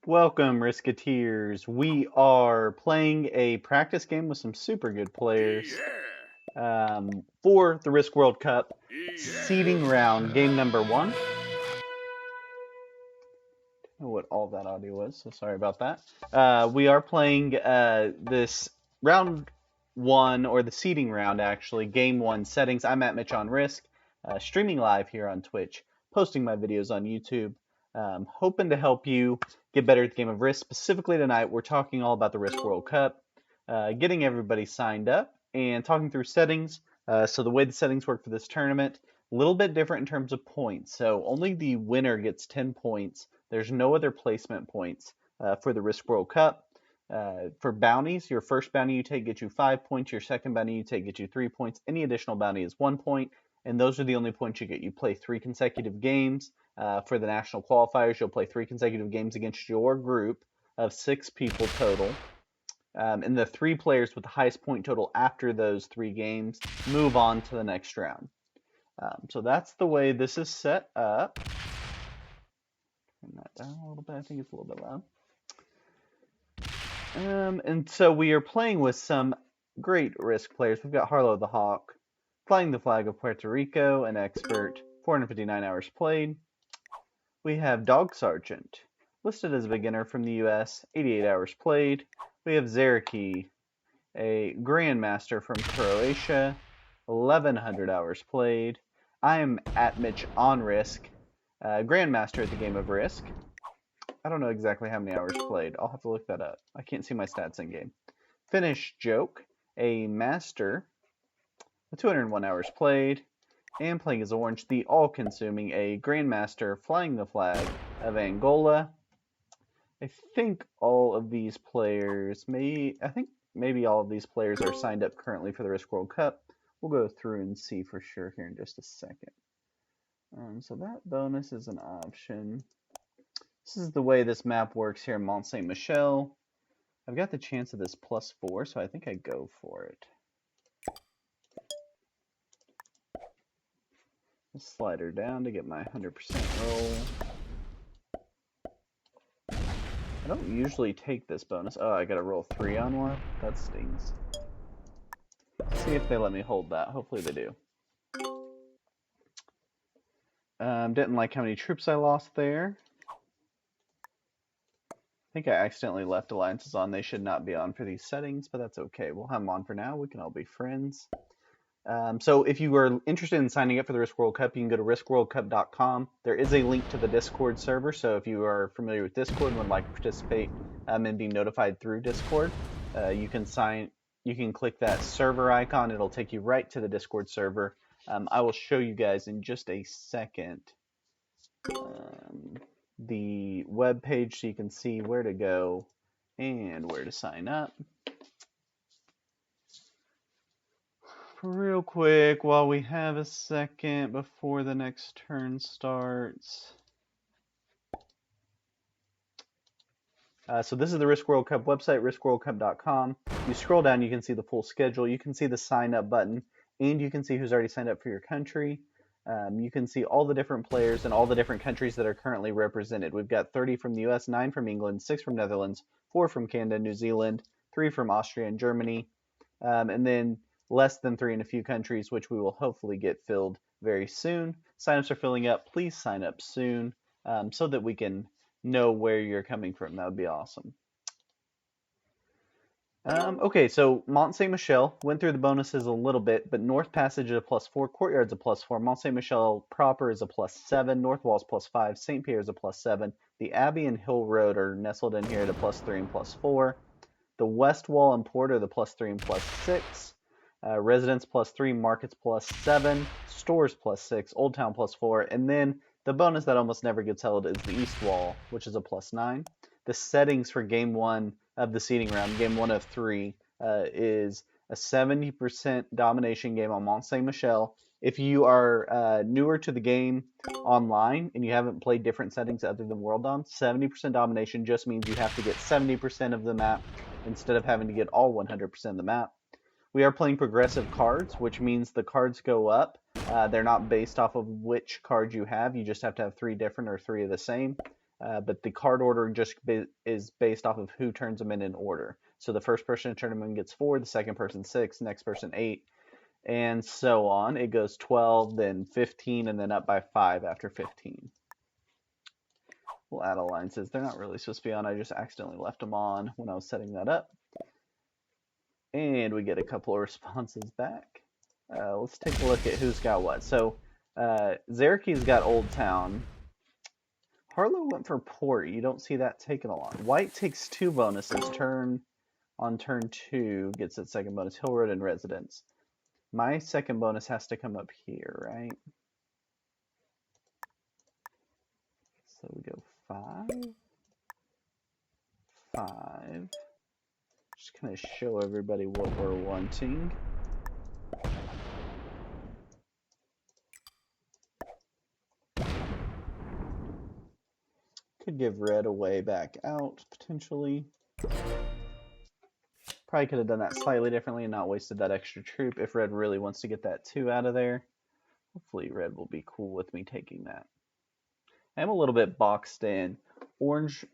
Welcome, Risketeers. We are playing a practice game with some super good players for the Risk World Cup seeding round, game number one. I don't know what all that audio was, so sorry about that. We are playing this round one, or the seeding round actually, game one settings. I'm at Mitch on Risk, streaming live here on Twitch, posting my videos on YouTube. Hoping to help you get better at the game of Risk. Specifically tonight, we're talking all about the Risk World Cup, getting everybody signed up, and talking through settings. So the way the settings work for this tournament, a little bit different in terms of points. So only the winner gets 10 points. There's no other placement points for the Risk World Cup. For bounties, your first bounty you take gets you 5 points. Your second bounty you take gets you 3 points. Any additional bounty is 1 point, and those are the only points you get. You play 3 consecutive games. For the national qualifiers, you'll play 3 consecutive games against your group of 6 people total. And the 3 players with the highest point total after those 3 games move on to the next round. So that's the way this is set up. Turn that down a little bit. I think it's a little bit loud. And so we are playing with some great Risk players. We've got Harlow the Hawk, flying the flag of Puerto Rico, an expert, 459 hours played. We have Dog Sergeant, listed as a beginner from the US, 88 hours played. We have Zeraki, a Grandmaster from Croatia, 1100 hours played. I am at Mitch on Risk, Grandmaster at the game of Risk. I don't know exactly how many hours played. I'll have to look that up. I can't see my stats in game. Finnish Joke, a Master, 201 hours played. And playing as Orange, the all-consuming, a Grandmaster flying the flag of Angola. I think all of these players maybe all of these players are signed up currently for the Risk World Cup. We'll go through and see for sure here in just a second. So that bonus is an option. This is the way this map works here in Mont Saint Michel. I've got the chance of this +4, so I think I go for it. Slide her down to get my 100% roll. I don't usually take this bonus. Oh, I gotta roll 3 on one? That stings. Let's see if they let me hold that. Hopefully they do. Didn't like how many troops I lost there. I think I accidentally left alliances on. They should not be on for these settings, but that's okay. We'll have them on for now. We can all be friends. So if you are interested in signing up for the Risk World Cup, you can go to riskworldcup.com. There is a link to the Discord server, so if you are familiar with Discord and would like to participate and be notified through Discord, you can click that server icon. It'll take you right to the Discord server. I will show you guys in just a second the web page so you can see where to go and where to sign up. Real quick, while we have a second before the next turn starts. So this is the Risk World Cup website, riskworldcup.com. You scroll down, you can see the full schedule. You can see the sign up button, and you can see who's already signed up for your country. You can see all the different players and all the different countries that are currently represented. We've got 30 from the US, 9 from England, 6 from Netherlands, 4 from Canada, New Zealand, 3 from Austria and Germany, and then less than 3 in a few countries, which we will hopefully get filled very soon. Signups are filling up. Please sign up soon so that we can know where you're coming from. That would be awesome. Okay, so Mont Saint Michel went through the bonuses a little bit, but North Passage is a +4, Courtyard's a +4, Mont Saint Michel proper is a +7, North Wall's +5, St. Pierre is a +7. The Abbey and Hill Road are nestled in here at a +3 and +4. The West Wall and Port are the +3 and +6. Residence +3, Markets +7, Stores +6, Old Town +4, and then the bonus that almost never gets held is the East Wall, which is a +9. The settings for Game 1 of the seeding round, Game 1 of 3, is a 70% domination game on Mont Saint Michel. If you are newer to the game online and you haven't played different settings other than World Dom, 70% domination just means you have to get 70% of the map instead of having to get all 100% of the map. We are playing progressive cards, which means the cards go up. They're not based off of which card you have. You just have to have 3 different or 3 of the same. but the card order just is based off of who turns them in order. So the first person to turn them in gets 4, the second person 6, next person 8, and so on. It goes 12, then 15, and then up by 5 after 15. We'll add alliances. They're not really supposed to be on. I just accidentally left them on when I was setting that up. And we get a couple of responses back. Let's take a look at who's got what. So Zeraki's got Old Town. Harlow went for Port. You don't see that taken a lot. White takes 2 bonuses. On turn 2 gets its second bonus. Hill Road and Residence. My second bonus has to come up here, right? So we go 5, 5. Just kind of show everybody what we're wanting. Could give red away back out, potentially. Probably could have done that slightly differently and not wasted that extra troop if red really wants to get that 2 out of there. Hopefully red will be cool with me taking that. I'm a little bit boxed in. Orange,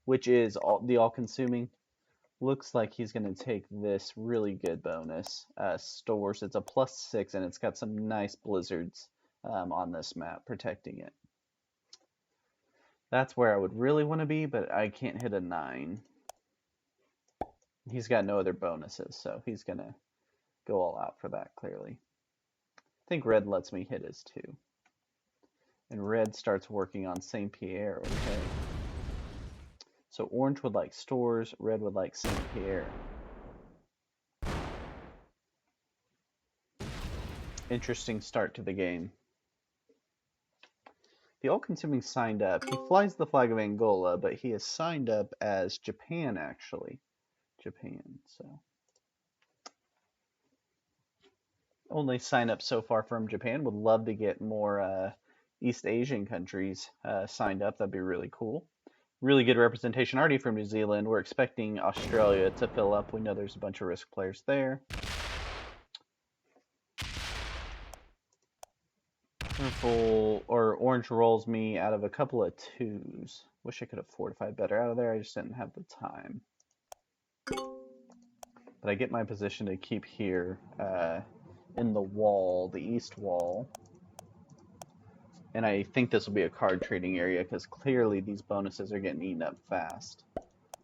which is the all-consuming, looks like he's going to take this really good bonus. Stores, it's a +6, and it's got some nice blizzards on this map protecting it. That's where I would really want to be, but I can't hit a 9. He's got no other bonuses, so he's going to go all out for that, clearly. I think red lets me hit his 2. And red starts working on St. Pierre, okay. So orange would like stores, red would like St. Pierre. Interesting start to the game. The all-consuming signed up. He flies the flag of Angola, but he is signed up as Japan, actually. Japan, so. Only sign up so far from Japan. Would love to get more East Asian countries signed up. That'd be really cool. Really good representation already from New Zealand. We're expecting Australia to fill up. We know there's a bunch of risk players there. Purple or orange rolls me out of a couple of 2s. Wish I could have fortified better out of there. I just didn't have the time. But I get my position to keep here in the wall, the east wall. And I think this will be a card trading area because clearly these bonuses are getting eaten up fast.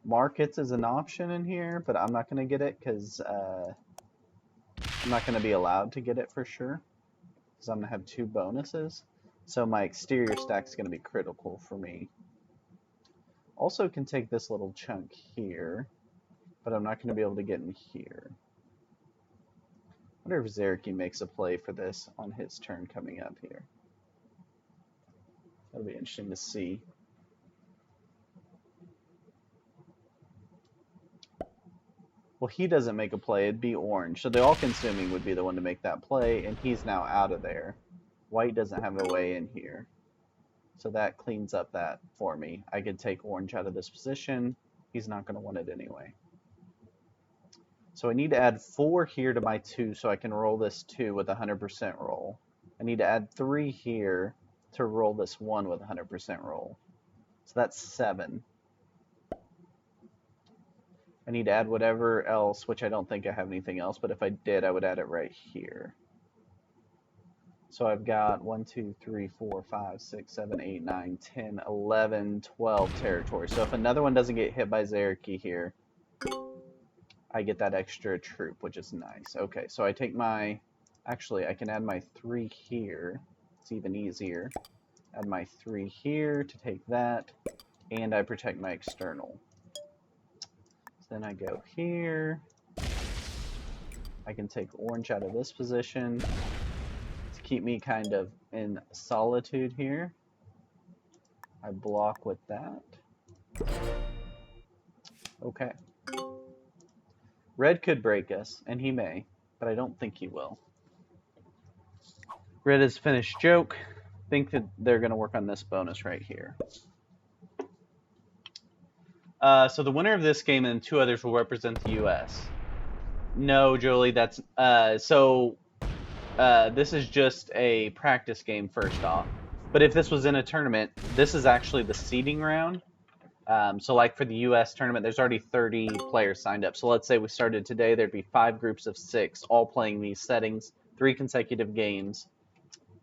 Markets is an option in here, but I'm not going to get it because I'm not going to be allowed to get it for sure. Because I'm going to have 2 bonuses. So my exterior stack is going to be critical for me. Also can take this little chunk here, but I'm not going to be able to get in here. I wonder if Zeraki makes a play for this on his turn coming up here. That'll be interesting to see. Well, he doesn't make a play, it'd be orange. So the all-consuming would be the one to make that play, and he's now out of there. White doesn't have a way in here. So that cleans up that for me. I could take orange out of this position. He's not going to want it anyway. So I need to add 4 here to my 2 so I can roll this 2 with 100% roll. I need to add 3 here to roll this 1 with 100% roll. So that's 7. I need to add whatever else, which I don't think I have anything else, but if I did, I would add it right here. So I've got 1, 2, 3, 4, 5, 6, 7, 8, 9, 10, 11, 12 territories. So if another one doesn't get hit by Zeraki here, I get that extra troop, which is nice. Okay, so I take my... Actually, I can add my 3 here. It's even easier. Add my 3 here to take that, and I protect my external. So then I go here. I can take orange out of this position to keep me kind of in solitude here. I block with that. Okay. Red could break us, and he may, but I don't think he will. Red has finished joke. Think that they're going to work on this bonus right here. So the winner of this game and 2 others will represent the U.S. No, Jolie, that's... this is just a practice game first off. But if this was in a tournament, this is actually the seeding round. So like for the US tournament, there's already 30 players signed up. So let's say we started today, there'd be 5 groups of 6 all playing these settings, 3 consecutive games.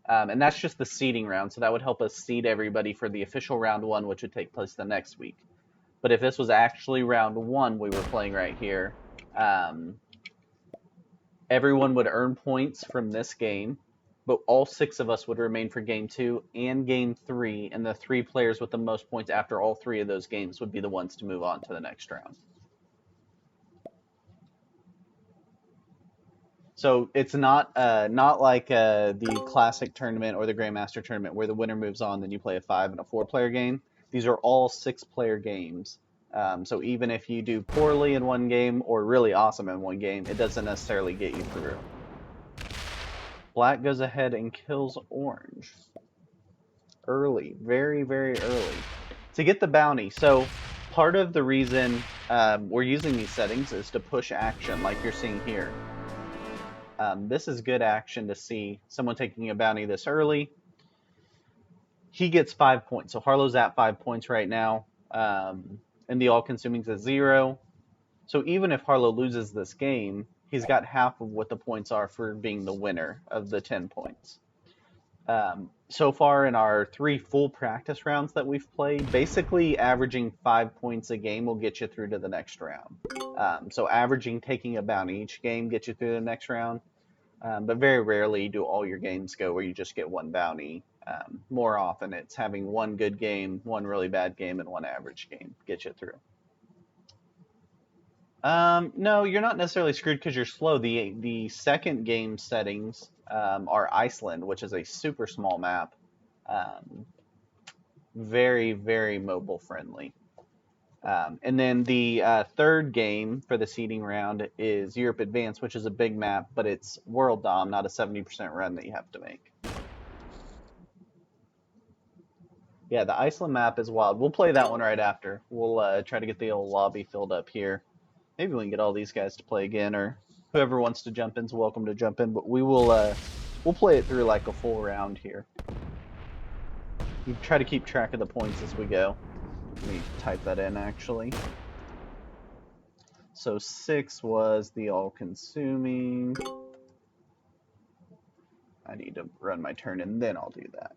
And that's just the seeding round. So that would help us seed everybody for the official round 1, which would take place the next week. But if this was actually round 1 we were playing right here, everyone would earn points from this game, but all 6 of us would remain for game 2 and game 3, and the 3 players with the most points after all 3 of those games would be the ones to move on to the next round. So it's not like the classic tournament or the Grandmaster tournament where the winner moves on, then you play a 5 and a 4-player game. These are all 6-player games. So even if you do poorly in one game or really awesome in one game, it doesn't necessarily get you through. Black goes ahead and kills orange. Early, very, very early. To get the bounty. So part of the reason we're using these settings is to push action like you're seeing here. This is good action to see someone taking a bounty this early. He gets 5 points. So Harlow's at 5 points right now. And the all-consuming's at 0. So even if Harlow loses this game, he's got half of what the points are for being the winner of the 10 points. So far in our 3 full practice rounds that we've played, basically averaging 5 points a game will get you through to the next round. So averaging taking a bounty each game gets you through the next round. But very rarely do all your games go where you just get 1 bounty. More often it's having 1 good game, 1 really bad game, and 1 average game get you through. No, you're not necessarily screwed because you're slow. The second game settings are Iceland, which is a super small map. Very, very mobile friendly. And then the third game for the seeding round is Europe Advance, which is a big map, but it's World Dom, not a 70% run that you have to make. Yeah, the Iceland map is wild. We'll play that one right after. We'll try to get the old lobby filled up here. Maybe we can get all these guys to play again, or whoever wants to jump in is welcome to jump in. But we'll play it through like a full round here. We try to keep track of the points as we go. Let me type that in actually. So 6 was the all-consuming. I need to run my turn and then I'll do that.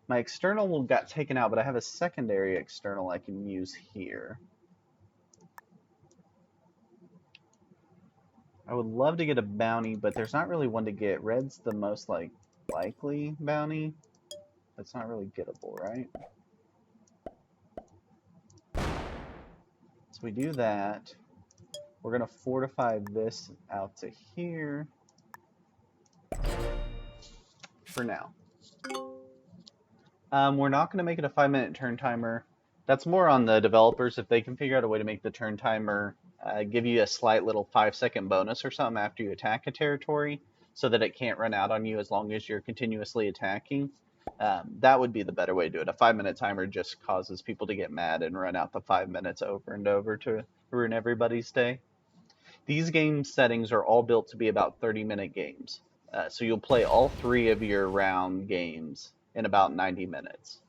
My external got taken out, but I have a secondary external I can use here. I would love to get a bounty, but there's not really one to get. Red's the most likely bounty. That's not really gettable, right? So we do that. We're going to fortify this out to here for now. We're not going to make it a 5-minute turn timer. That's more on the developers. If they can figure out a way to make the turn timer give you a slight little 5-second bonus or something after you attack a territory so that it can't run out on you as long as you're continuously attacking, that would be the better way to do it. A 5-minute timer just causes people to get mad and run out the 5 minutes over and over to ruin everybody's day. These game settings are all built to be about 30-minute games. So you'll play all 3 of your round games in about 90 minutes.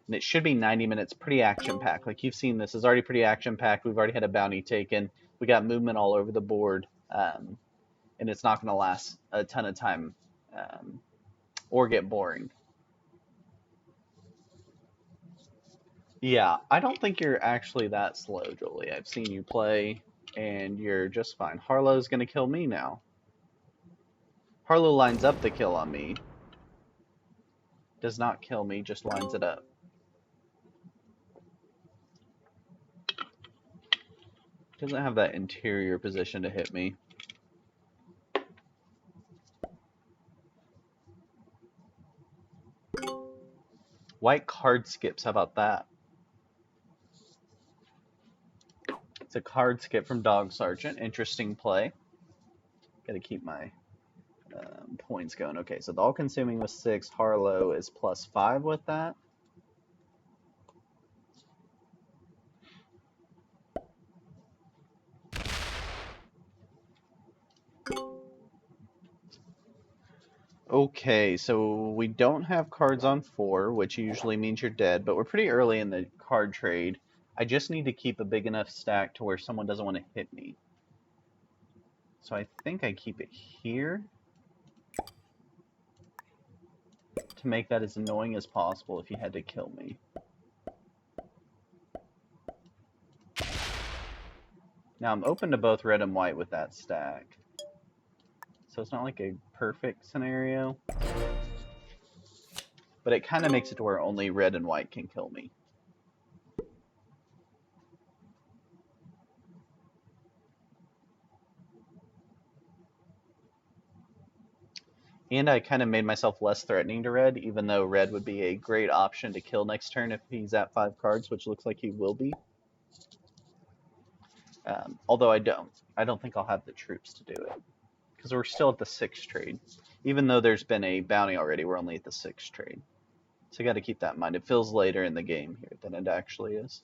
And it should be 90 minutes, pretty action-packed. Like you've seen, this is already pretty action-packed. We've already had a bounty taken. We got movement all over the board. And it's not going to last a ton of time or get boring. Yeah, I don't think you're actually that slow, Jolie. I've seen you play, and you're just fine. Harlow's going to kill me now. Harlow lines up the kill on me. Does not kill me, just lines it up. Doesn't have that interior position to hit me. White card skips, how about that? It's a card skip from Dog Sergeant. Interesting play. Gotta keep my points going. Okay, so the all-consuming was 6. Harlow is +5 with that. Okay, so we don't have cards on 4, which usually means you're dead, but we're pretty early in the card trade. I just need to keep a big enough stack to where someone doesn't want to hit me. So I think I keep it here to make that as annoying as possible if you had to kill me. Now I'm open to both red and white with that stack. So it's not like a perfect scenario, but it kind of makes it to where only red and white can kill me. And I kind of made myself less threatening to red, even though red would be a great option to kill next turn if he's at 5 cards, which looks like he will be. Although I don't think I'll have the troops to do it, because we're still at the 6th trade. Even though there's been a bounty already, we're only at the 6th trade. So you got to keep that in mind. It feels later in the game here than it actually is.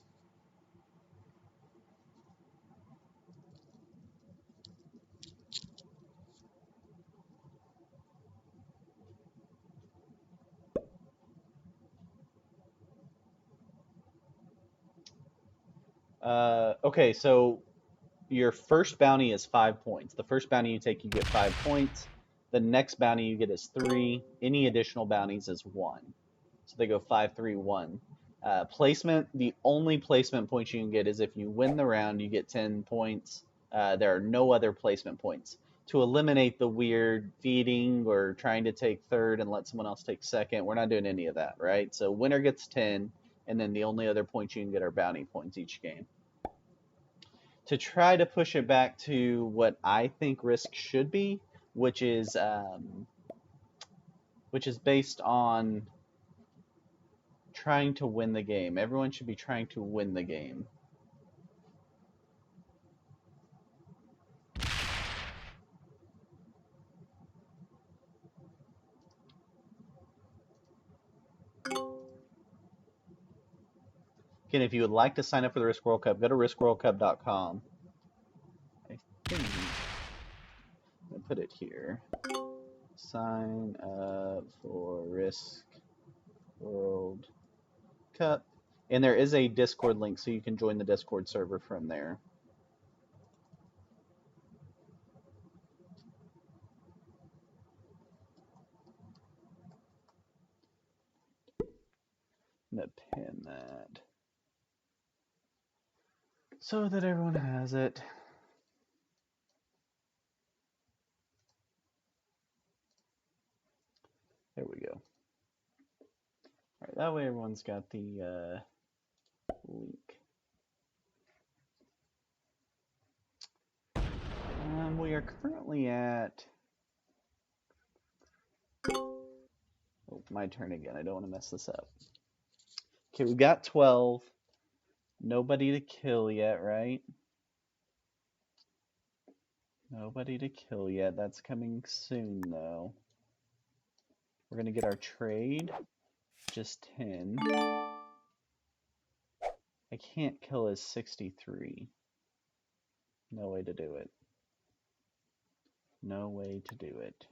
Okay, so your first bounty is 5 points. The first bounty you take, you get 5 points. The next bounty you get is 3. Any additional bounties is 1. So they go 5, 3, 1. Placement, the only placement points you can get is if you win the round, you get 10 points. There are no other placement points. To eliminate the weird feeding or trying to take third and let someone else take second, we're not doing any of that, right? So winner gets 10, and then the only other points you can get are bounty points each game. To try to push it back to what I think risk should be, which is based on trying to win the game. Everyone should be trying to win the game. Again, if you would like to sign up for the Risk World Cup, go to riskworldcup.com. I think I'll put it here. Sign up for Risk World Cup. And there is a Discord link, so you can join the Discord server from there. I'm going to pin that so that everyone has it. There we go. All right, that way everyone's got the link. We are currently at... Oh, my turn again. I don't want to mess this up. Okay, we got 12. Nobody to kill yet, right? Nobody to kill yet. That's coming soon, though. We're going to get our trade. Just 10. I can't kill his 63. No way to do it. No way to do it.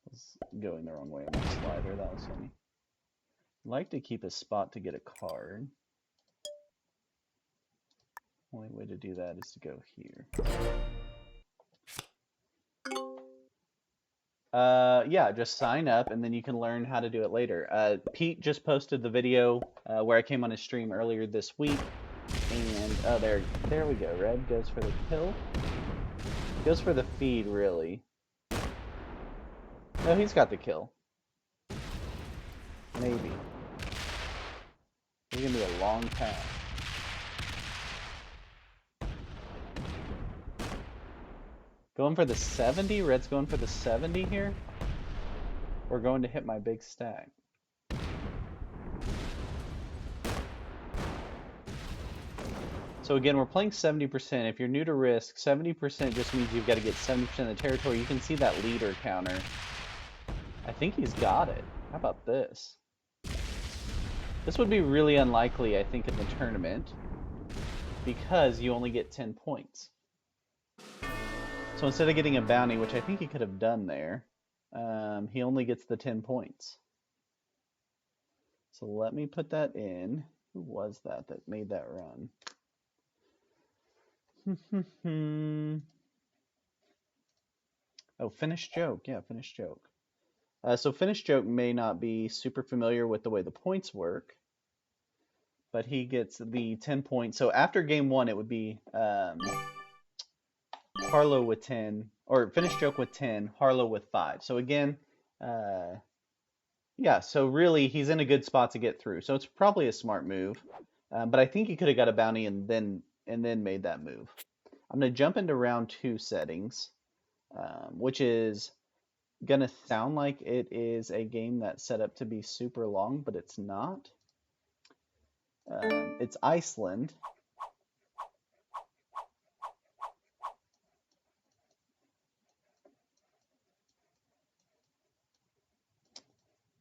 I was going the wrong way on my slider. That was funny. I'd like to keep a spot to get a card. Only way to do that is to go here. Yeah, just sign up and then you can learn how to do it later. Pete just posted the video where I came on his stream earlier this week. And, oh, there we go. Red goes for the kill. Goes for the feed, really. No, he's got the kill. Maybe. It's gonna be a long path. Going for the 70? Red's going for the 70 here? We're going to hit my big stack. So again, we're playing 70%. If you're new to Risk, 70% just means you've got to get 70% of the territory. You can see that leader counter. I think he's got it. How about this? This would be really unlikely, I think, in the tournament because you only get 10 points. So instead of getting a bounty, which I think he could have done there, he only gets the 10 points. So let me put that in. Who was that made that run? Oh, finished joke. Yeah, finished joke. So finished joke may not be super familiar with the way the points work, but he gets the 10 points. So after game one, it would be Harlow with 10, or finished joke with 10, Harlow with 5. So again, yeah, so really he's in a good spot to get through. So it's probably a smart move. But I think he could have got a bounty and then made that move. I'm going to jump into round 2 settings, which is going to sound like it is a game that's set up to be super long, but it's not. It's Iceland.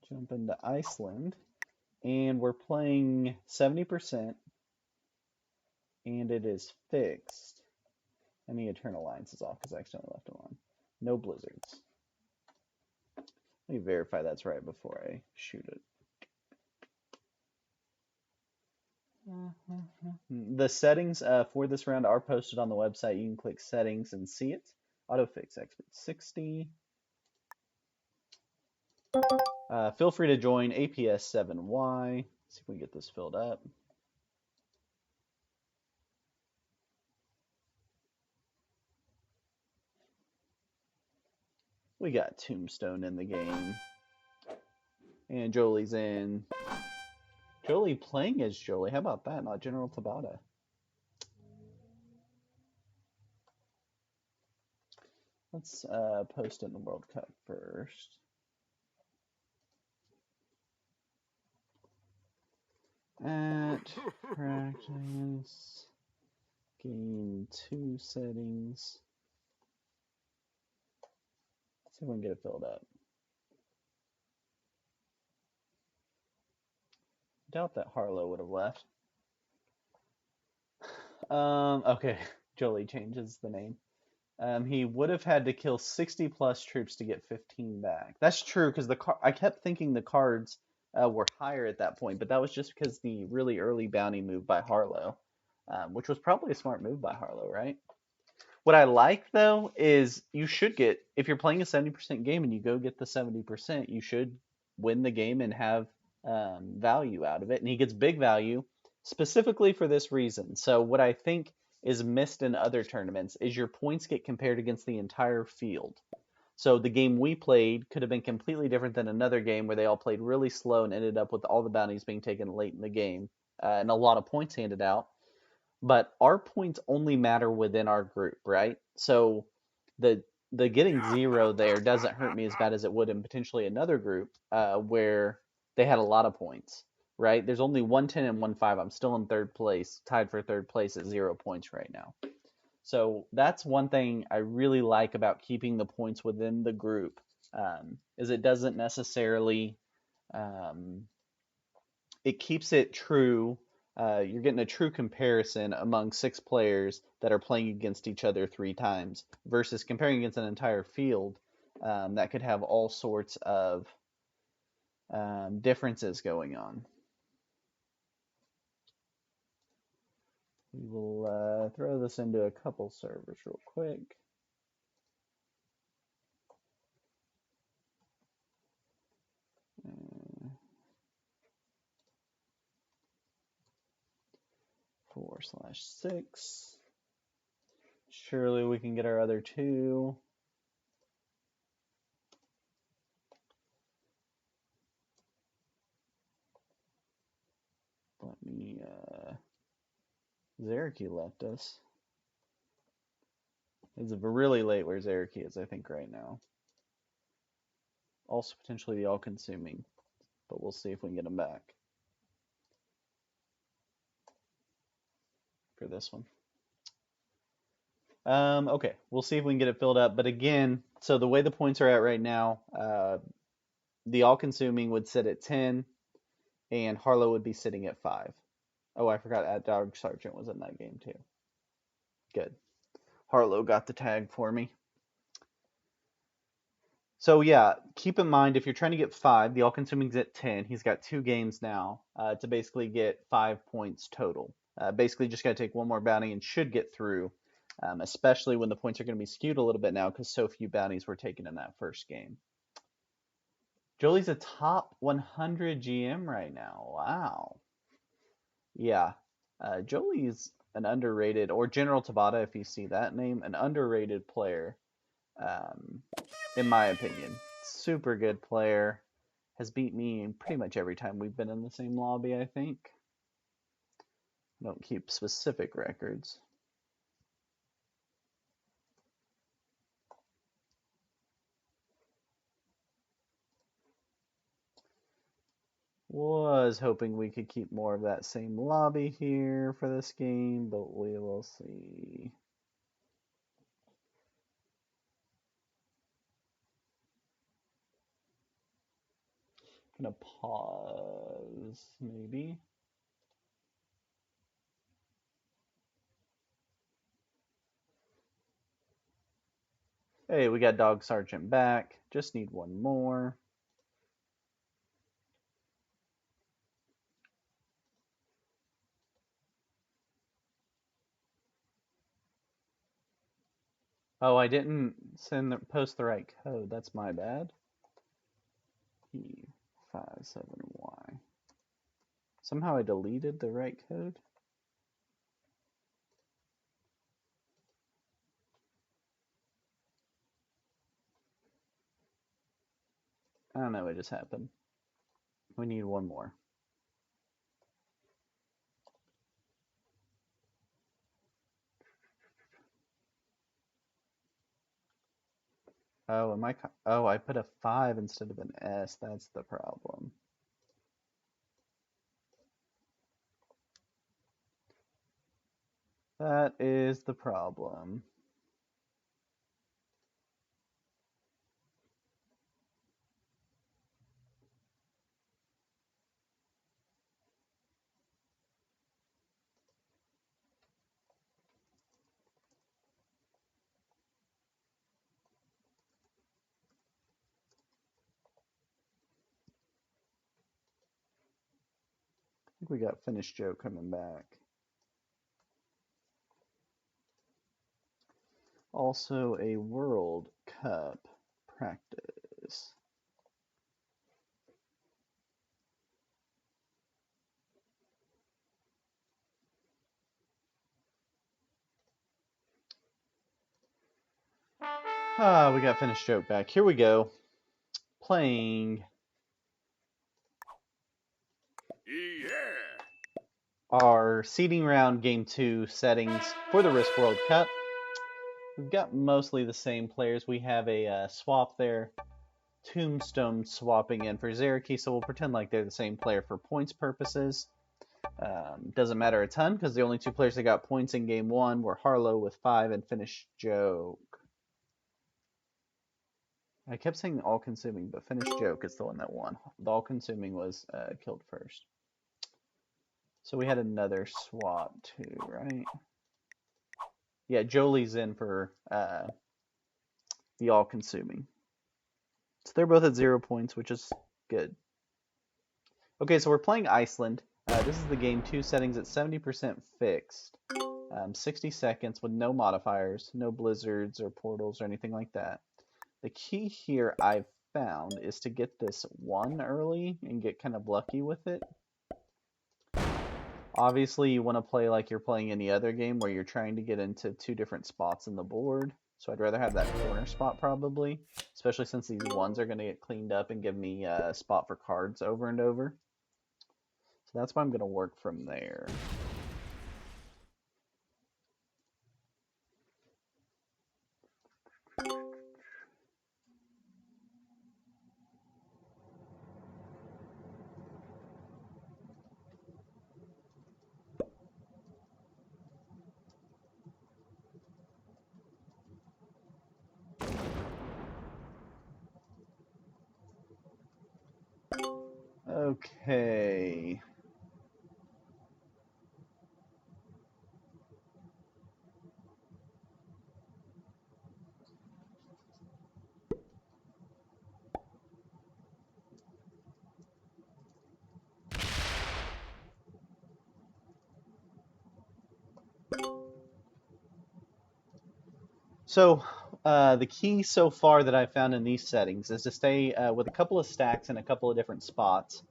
Jump into Iceland, and we're playing 70%, and it is fixed. And the Eternal Alliance is off because I accidentally left it on. No blizzards. Let me verify that's right before I shoot it. The settings for this round are posted on the website. You can click settings and see it. Autofix expert 60. Feel free to join APS 7Y. See if we can get this filled up. We got Tombstone in the game. And Jolie's in. Jolie playing as Jolie. How about that? Not General Tabata. Let's post in the World Cup first. At practice, game 2 settings. Let's see if we can get it filled up. Doubt that Harlow would have left. Okay, Jolie changes the name. He would have had to kill 60 plus troops to get 15 back. That's true because I kept thinking the cards were higher at that point, but that was just because the really early bounty move by Harlow, which was probably a smart move by Harlow, right? What I like though is you should get, if you're playing a 70% game and you go get the 70%, you should win the game and have value out of it. And he gets big value specifically for this reason. So what I think is missed in other tournaments is your points get compared against the entire field. So the game we played could have been completely different than another game where they all played really slow and ended up with all the bounties being taken late in the game and a lot of points handed out. But our points only matter within our group, right? So the getting 0 there doesn't hurt me as bad as it would in potentially another group where they had a lot of points, right? There's only 110 and 1-5. I'm still in third place, tied for third place at 0 points right now. So that's one thing I really like about keeping the points within the group, is it doesn't necessarily, it keeps it true. You're getting a true comparison among 6 players that are playing against each other 3 times versus comparing against an entire field that could have all sorts of differences going on. We will throw this into a couple servers real quick. /6. Surely we can get our other 2. Let me, Zeraki left us. It's really late where Zeraki is, I think, right now. Also potentially the all-consuming, but we'll see if we can get him back for this one. Okay, we'll see if we can get it filled up. But again, so the way the points are at right now, the all-consuming would sit at 10. and Harlow would be sitting at 5. Oh, I forgot Dog Sergeant was in that game too. Good. Harlow got the tag for me. So yeah, keep in mind if you're trying to get 5, the all-consuming's at 10. He's got 2 games now to basically get 5 points total. Basically, just got to take one more bounty and should get through, especially when the points are going to be skewed a little bit now because so few bounties were taken in that first game. Jolie's a top 100 GM right now. Wow. Yeah, Jolie's an underrated, or General Tabata, if you see that name, an underrated player, in my opinion. Super good player. Has beat me pretty much every time we've been in the same lobby, I think. I don't keep specific records. Was hoping we could keep more of that same lobby here for this game, but we will see. Gonna pause, maybe. Hey, we got Dog Sergeant back. Just need one more. Oh, I didn't post the right code. That's my bad. E57Y. Somehow I deleted the right code. I don't know what just happened. We need one more. Oh, I put a 5 instead of an S. That's the problem. That is the problem. I think we got Finished Joe coming back. Also a World Cup practice. We got Finished Joke back. Here we go. Playing our seeding round game 2 settings for the Risk World Cup. We've got mostly the same players. We have a swap there. Tombstone swapping in for Zeraki, so we'll pretend like they're the same player for points purposes. Doesn't matter a ton because the only 2 players that got points in game 1 were Harlow with 5 and Finished Joke. I kept saying All Consuming, but Finished Joke is the one that won. The All Consuming was killed first. So we had another swap too, right? Yeah, Jolie's in for the All Consuming. So they're both at 0 points, which is good. Okay, so we're playing Iceland. This is the game 2 settings at 70% fixed. 60 seconds with no modifiers, no blizzards or portals or anything like that. The key here I've found is to get this 1 early and get kind of lucky with it. Obviously, you want to play like you're playing any other game where you're trying to get into 2 different spots in the board. So I'd rather have that corner spot probably, especially since these 1s are going to get cleaned up and give me a spot for cards over and over. So that's why I'm going to work from there. Okay. So, the key so far that I've found in these settings is to stay with a couple of stacks in a couple of different spots.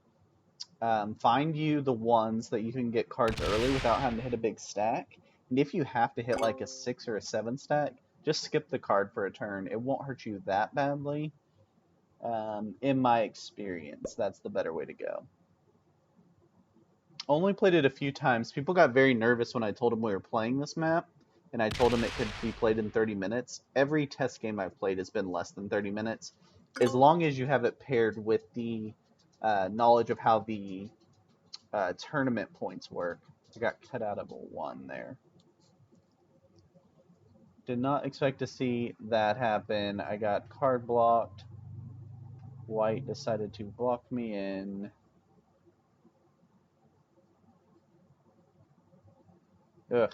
Find you the ones that you can get cards early without having to hit a big stack. And if you have to hit like a 6 or a 7 stack, just skip the card for a turn. It won't hurt you that badly. In my experience, that's the better way to go. Only played it a few times. People got very nervous when I told them we were playing this map, and I told them it could be played in 30 minutes. Every test game I've played has been less than 30 minutes, as long as you have it paired with the knowledge of how the tournament points work. I got cut out of a 1 there. Did not expect to see that happen. I got card blocked. White decided to block me in. Ugh.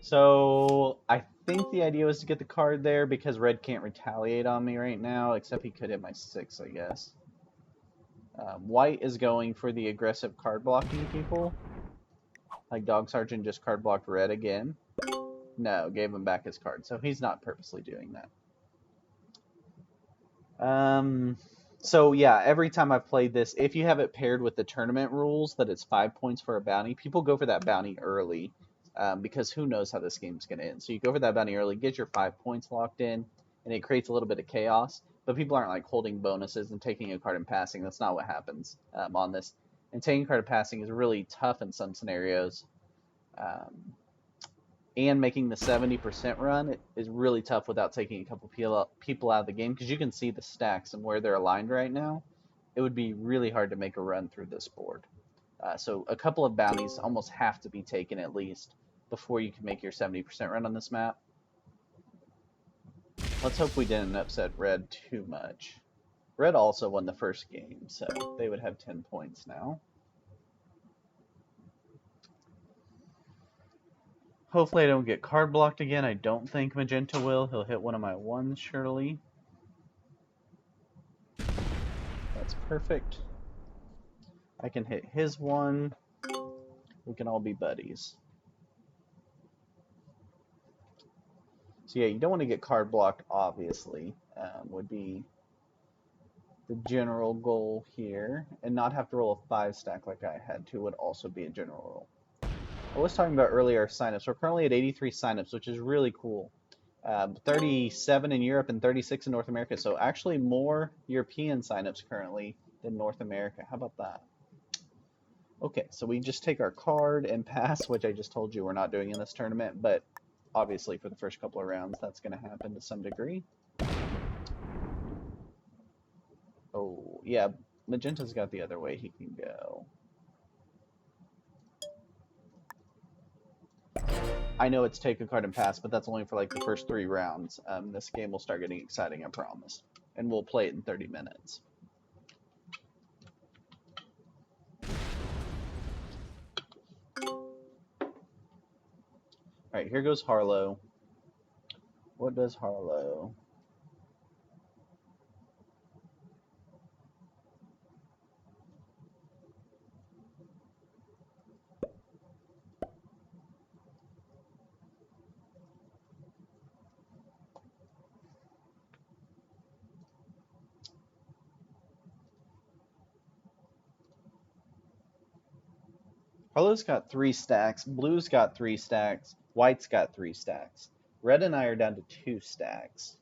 So I think the idea was to get the card there because red can't retaliate on me right now, except he could hit my 6, I guess. White is going for the aggressive card blocking people. Like Dog Sergeant just card blocked red again. No, gave him back his card, so he's not purposely doing that. So yeah, every time I've played this, if you have it paired with the tournament rules that it's 5 points for a bounty, people go for that bounty early. Because who knows how this game's going to end. So you go for that bounty early, get your 5 points locked in, and it creates a little bit of chaos. But people aren't like holding bonuses and taking a card and passing. That's not what happens on this. And taking a card and passing is really tough in some scenarios. And making the 70% run is really tough without taking a couple people out of the game, because you can see the stacks and where they're aligned right now. It would be really hard to make a run through this board. So a couple of bounties almost have to be taken at least before you can make your 70% run on this map. Let's hope we didn't upset red too much. Red also won the first game, so they would have 10 points now. Hopefully I don't get card blocked again. I don't think Magenta will. He'll hit one of my 1s, surely. That's perfect. I can hit his 1. We can all be buddies. So yeah, you don't want to get card blocked, obviously, would be the general goal here. And not have to roll a 5 stack like I had to would also be a general rule. I was talking about earlier signups. We're currently at 83 signups, which is really cool. 37 in Europe and 36 in North America. So actually more European signups currently than North America. How about that? Okay, so we just take our card and pass, which I just told you we're not doing in this tournament, but obviously for the first couple of rounds that's going to happen to some degree. Oh, yeah, Magenta's got the other way he can go. I know it's take a card and pass, but that's only for like the first 3 rounds. This game will start getting exciting, I promise. And we'll play it in 30 minutes. Alright, here goes Harlow. What does Harlow? Harlow's got 3 stacks, Blue's got 3 stacks, White's got 3 stacks. Red and I are down to 2 stacks.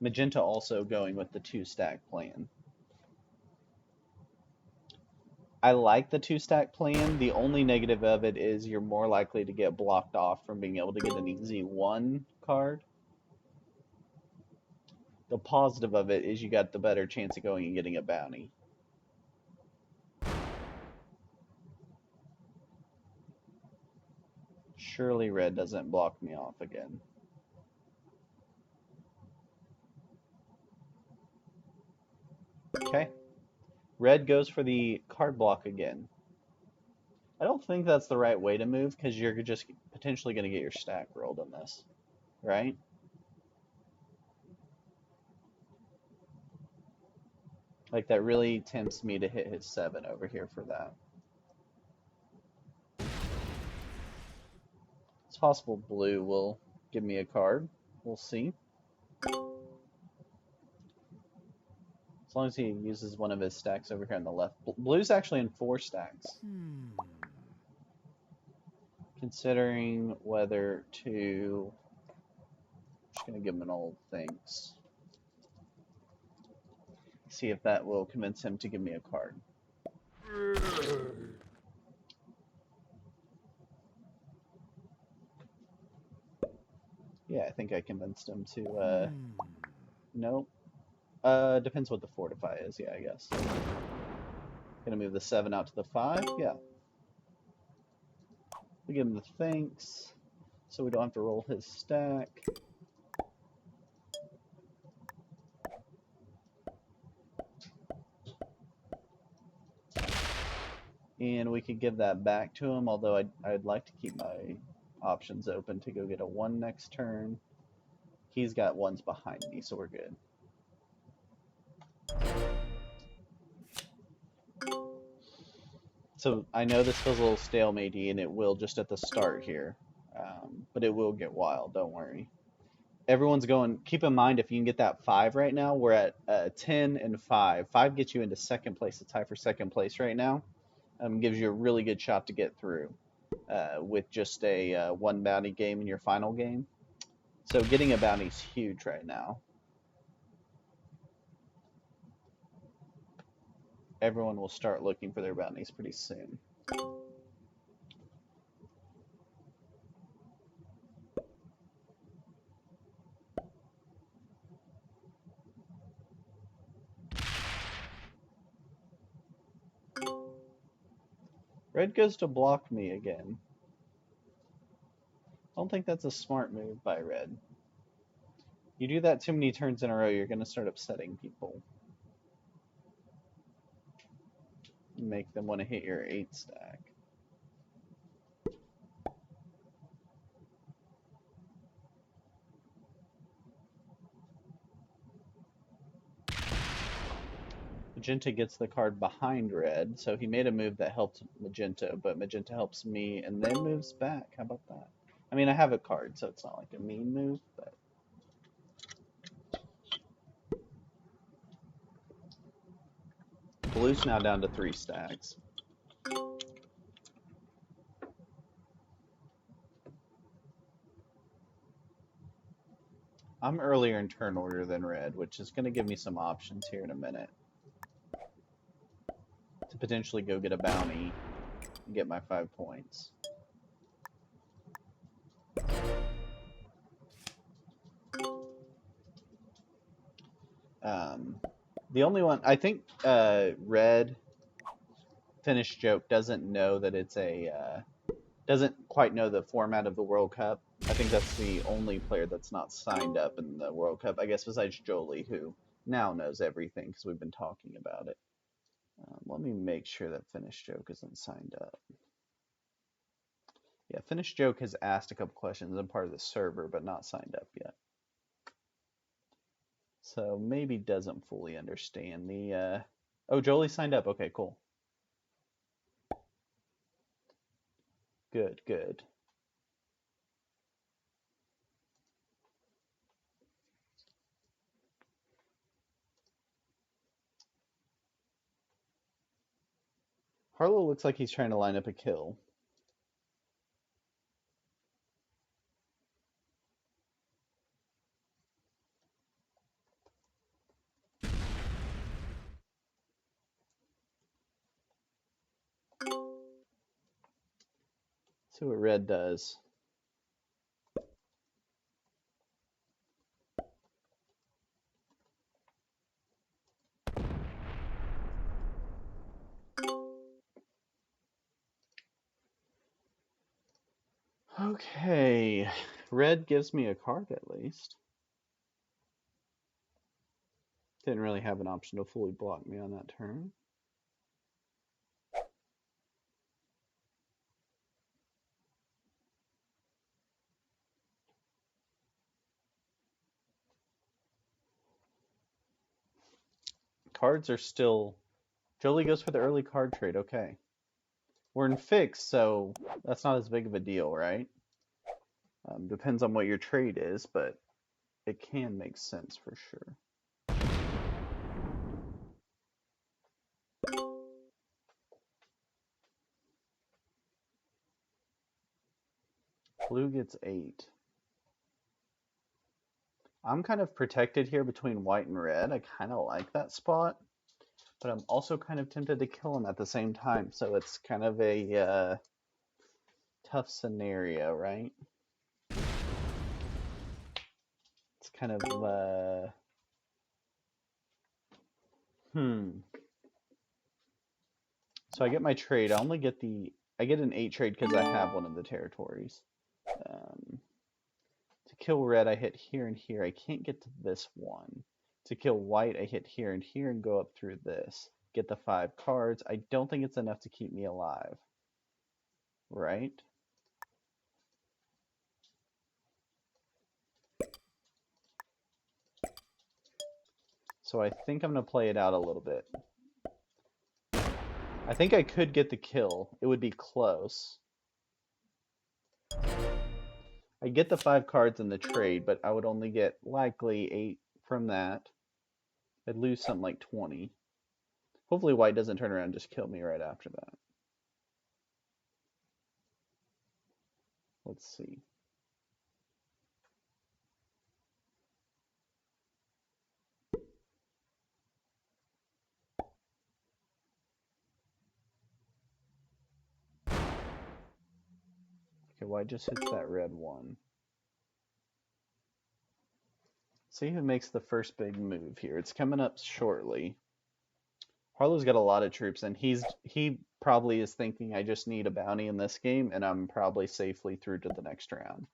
Magenta also going with the 2 stack plan. I like the 2 stack plan. The only negative of it is you're more likely to get blocked off from being able to get an easy 1 card. The positive of it is you got the better chance of going and getting a bounty. Surely red doesn't block me off again. Okay. Red goes for the card block again. I don't think that's the right way to move because you're just potentially going to get your stack rolled on this, right? Like that really tempts me to hit his 7 over here for that. It's possible blue will give me a card. We'll see. As long as he uses one of his stacks over here on the left. Blue's actually in 4 stacks. Considering whether to... I'm just going to give him an old thanks. See if that will convince him to give me a card. Yeah, I think I convinced him to, nope. Depends what the fortify is, yeah, I guess. Gonna move the 7 out to the 5, yeah. We give him the thanks, so we don't have to roll his stack. And we could give that back to him, although I'd like to keep my options open to go get a 1 next turn. He's got 1s behind me, so we're good. So I know this feels a little stalematey, and it will just at the start here. But it will get wild, don't worry. Everyone's going, keep in mind, if you can get that 5 right now, we're at 10 and 5. 5 gets you into second place, the tie for second place right now. Gives you a really good shot to get through with just a 1 bounty game in your final game. So getting a bounty is huge right now. Everyone will start looking for their bounties pretty soon. Red goes to block me again. I don't think that's a smart move by Red. You do that too many turns in a row, you're going to start upsetting people. Make them want to hit your 8 stack. Magenta gets the card behind Red, so he made a move that helped Magenta, but Magenta helps me and then moves back. How about that? I mean, I have a card, so it's not like a mean move, but... Blue's now down to 3 stacks. I'm earlier in turn order than Red, which is going to give me some options here in a minute. To potentially go get a bounty and get my 5 points. The only one, I think Red Finish Joke doesn't know that it's a, doesn't quite know the format of the World Cup. I think that's the only player that's not signed up in the World Cup, I guess besides Jolie, who now knows everything because we've been talking about it. Let me make sure that Finish Joke isn't signed up. Yeah, Finish Joke has asked a couple questions and part of the server, but not signed up yet. So maybe doesn't fully understand the, oh, Jolie signed up. Okay, cool. Good, good. Harlow looks like he's trying to line up a kill. See what Red does. Okay, Red gives me a card at least. Didn't really have an option to fully block me on that turn. cards are still... Jolie goes for the early card trade, okay. We're in fixed, so that's not as big of a deal, right? Depends on what your trade is, but it can make sense for sure. Blue gets 8. I'm kind of protected here between white and red. I kind of like that spot, but I'm also kind of tempted to kill him at the same time, so it's kind of a tough scenario, right? It's kind of, So I get my trade. I get an 8 trade because I have one of the territories. To kill red, I hit here and here. I can't get to this one. To kill white, I hit here and here and go up through this. Get the 5 cards. I don't think it's enough to keep me alive. Right? So I think I'm going to play it out a little bit. I think I could get the kill. It would be close. I get the 5 cards in the trade, but I would only get likely 8 from that. I'd lose something like 20. Hopefully white doesn't turn around and just kill me right after that. Let's see. Okay, white just hits that red one. See who makes the first big move here. It's coming up shortly. Harlow's got a lot of troops, and he probably is thinking I just need a bounty in this game, and I'm probably safely through to the next round.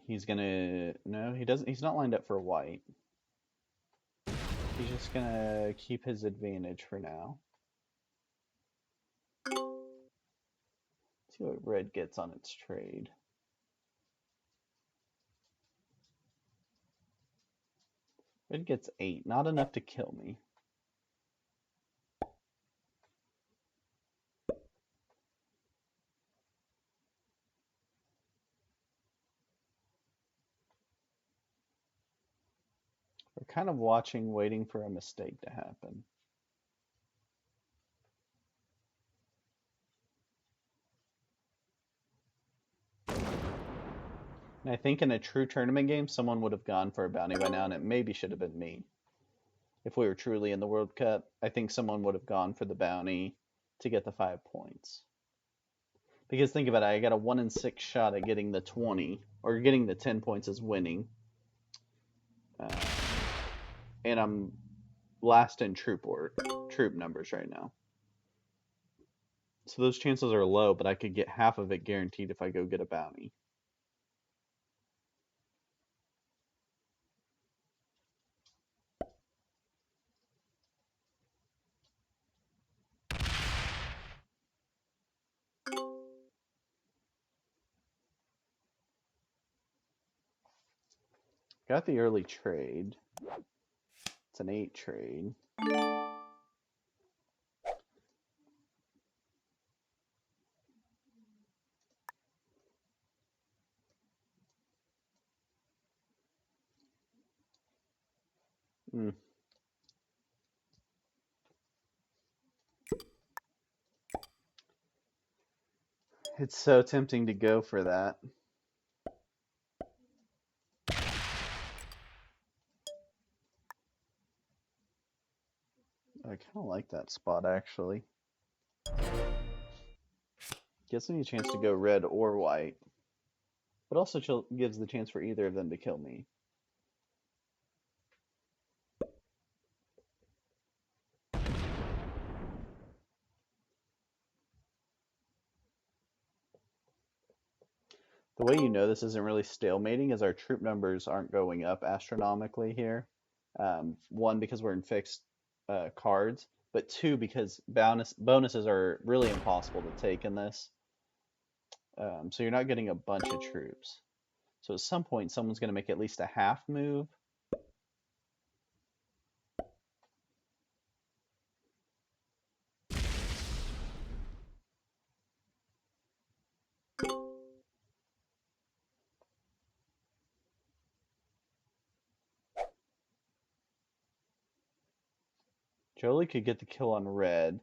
He's gonna... No, he doesn't. He's not lined up for white. He's just gonna keep his advantage for now. See what red gets on its trade. Red gets 8, not enough to kill me. We're kind of watching, waiting for a mistake to happen. And I think in a true tournament game, someone would have gone for a bounty by now, and it maybe should have been me. If we were truly in the World Cup, I think someone would have gone for the bounty to get the 5 points. Because think about it, I got a 1 in 6 shot at getting the 20, or getting the 10 points as winning. And I'm last in troop numbers right now. So those chances are low, but I could get half of it guaranteed if I go get a bounty. Got the early trade. It's an 8 trade. It's so tempting to go for that. I kind of like that spot, actually. Gives me a chance to go red or white. But also gives the chance for either of them to kill me. The way you know this isn't really stalemating is our troop numbers aren't going up astronomically here. 1, because we're in fixed cards, but 2, because bonuses are really impossible to take in this. So you're not getting a bunch of troops. So at some point, someone's going to make at least a half move. Jolie could get the kill on red.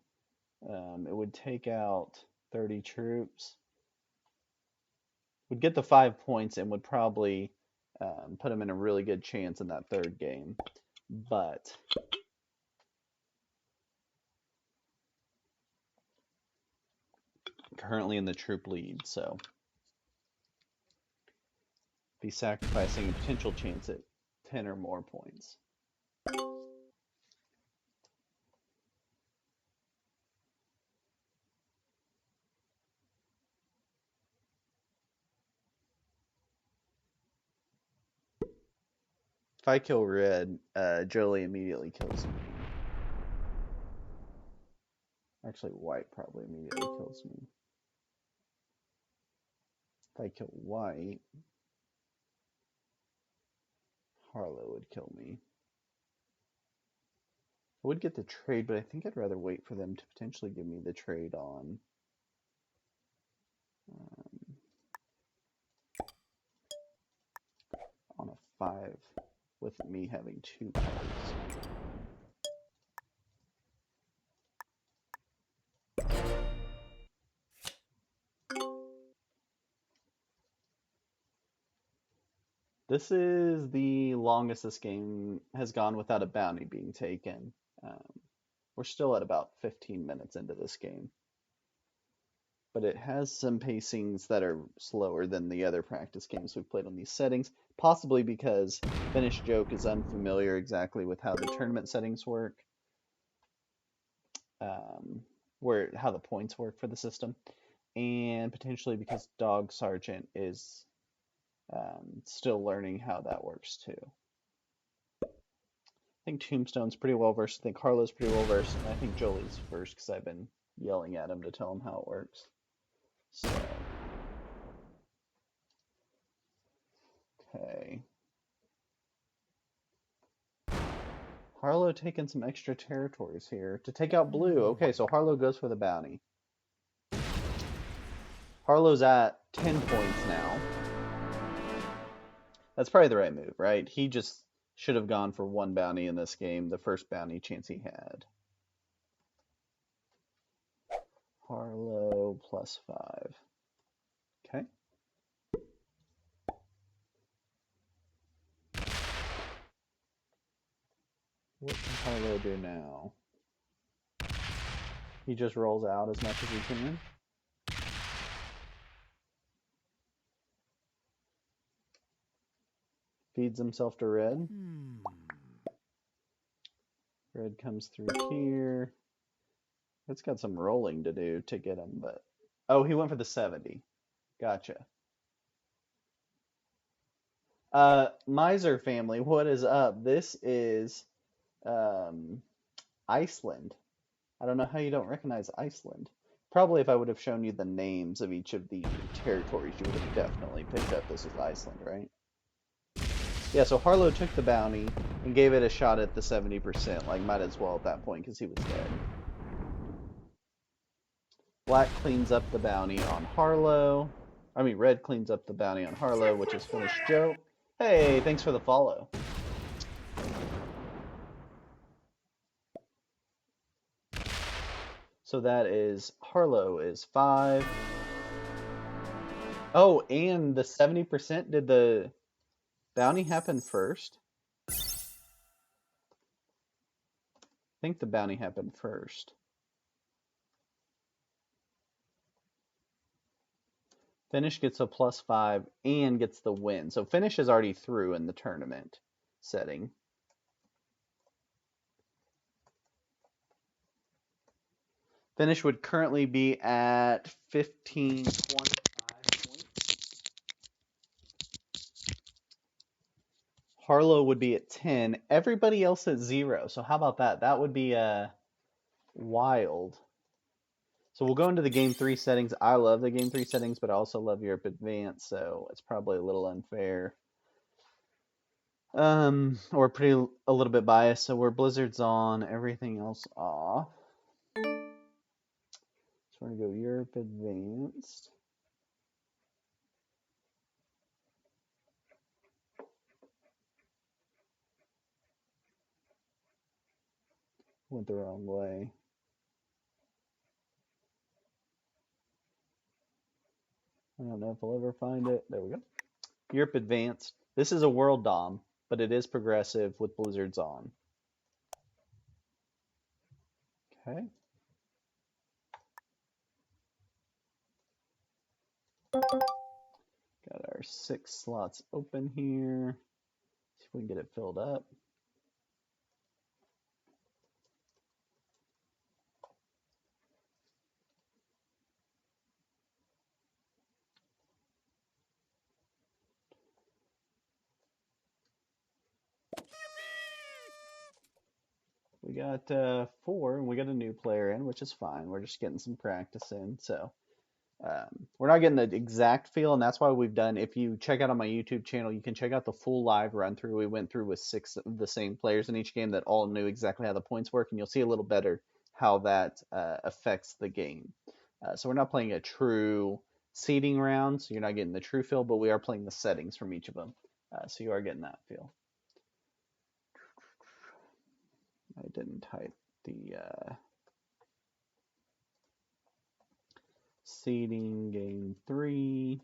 It would take out 30 troops. Would get the 5 points and would probably put him in a really good chance in that third game. But currently in the troop lead, so be sacrificing a potential chance at 10 or more points. If I kill red, Jolie immediately kills me. Actually, white probably immediately kills me. If I kill white, Harlow would kill me. I would get the trade, but I think I'd rather wait for them to potentially give me the trade on a 5 with me having 2 cards. This is the longest this game has gone without a bounty being taken. We're still at about 15 minutes into this game. But it has some pacings that are slower than the other practice games we've played on these settings, possibly because Finish Joke is unfamiliar exactly with how the tournament settings work, how the points work for the system, and potentially because Dog Sergeant is still learning how that works too. I think Tombstone's pretty well versed. I think Harlow's pretty well versed, and I think Jolie's first because I've been yelling at him to tell him how it works. So, okay. Harlow taking some extra territories here to take out blue. Okay, so Harlow goes for the bounty. Harlow's at 10 points now. That's probably the right move, right? He just should have gone for 1 bounty in this game, the first bounty chance he had. Harlow plus 5. Okay. What can Harlow do now? He just rolls out as much as he can. Feeds himself to red. Red comes through here. It's got some rolling to do to get him, but... Oh, he went for the 70. Gotcha. Miser family, what is up? This is Iceland. I don't know how you don't recognize Iceland. Probably if I would have shown you the names of each of the territories, you would have definitely picked up this is Iceland, right? Yeah, so Harlow took the bounty and gave it a shot at the 70%. Like, might as well at that point because he was dead. Black cleans up the bounty on Harlow. I mean, red cleans up the bounty on Harlow, which is Finished Joke. Hey, thanks for the follow. So that is Harlow is 5. Oh, and the 70%, did the bounty happen first? I think the bounty happened first. Finish gets a plus 5 and gets the win. So Finish is already through in the tournament setting. Finish would currently be at 1525 points. Harlow would be at 10. Everybody else at 0. So how about that? That would be wild. So we'll go into the Game 3 settings. I love the Game 3 settings, but I also love Europe Advanced, so it's probably a little unfair. Or a little bit biased. So we're Blizzard's on, everything else off. So we're going to go Europe Advanced. Went the wrong way. I don't know if I'll ever find it. There we go. Europe Advanced. This is a World Dom, but it is progressive with Blizzards on. Okay. Got our 6 slots open here. See if we can get it filled up. We got 4, and we got a new player in, which is fine. We're just getting some practice in, so we're not getting the exact feel, and that's why we've done. If you check out on my YouTube channel, you can check out the full live run through. We went through with 6 of the same players in each game that all knew exactly how the points work, and you'll see a little better how that affects the game. So we're not playing a true seeding round, so you're not getting the true feel, but we are playing the settings from each of them, so you are getting that feel. I didn't type the seeding game 3,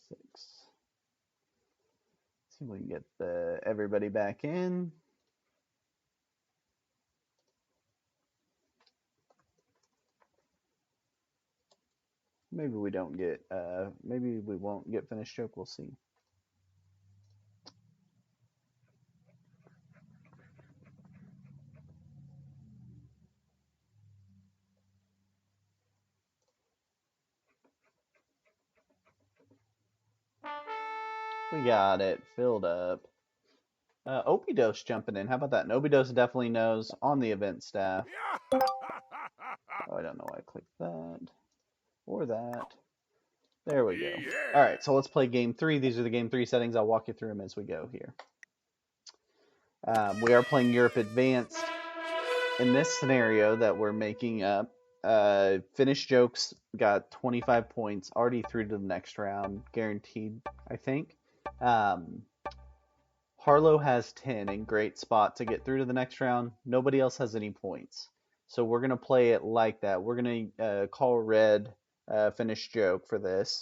6. See if we can get everybody back in. Maybe we don't get, maybe we won't get finished joke. We'll see. We got it filled up. Opidos jumping in. How about that? And Opidos definitely knows on the event staff. Oh, I don't know why I clicked that or that. There we go. All right, so let's play game 3. These are the game 3 settings. I'll walk you through them as we go here. We are playing Europe Advanced. In this scenario that we're making up, Finished Jokes got 25 points, already through to the next round, guaranteed, I think. Harlow has 10 in great spot to get through to the next round. Nobody else has any points. So we're going to play it like that. We're going to call red Finished Joke for this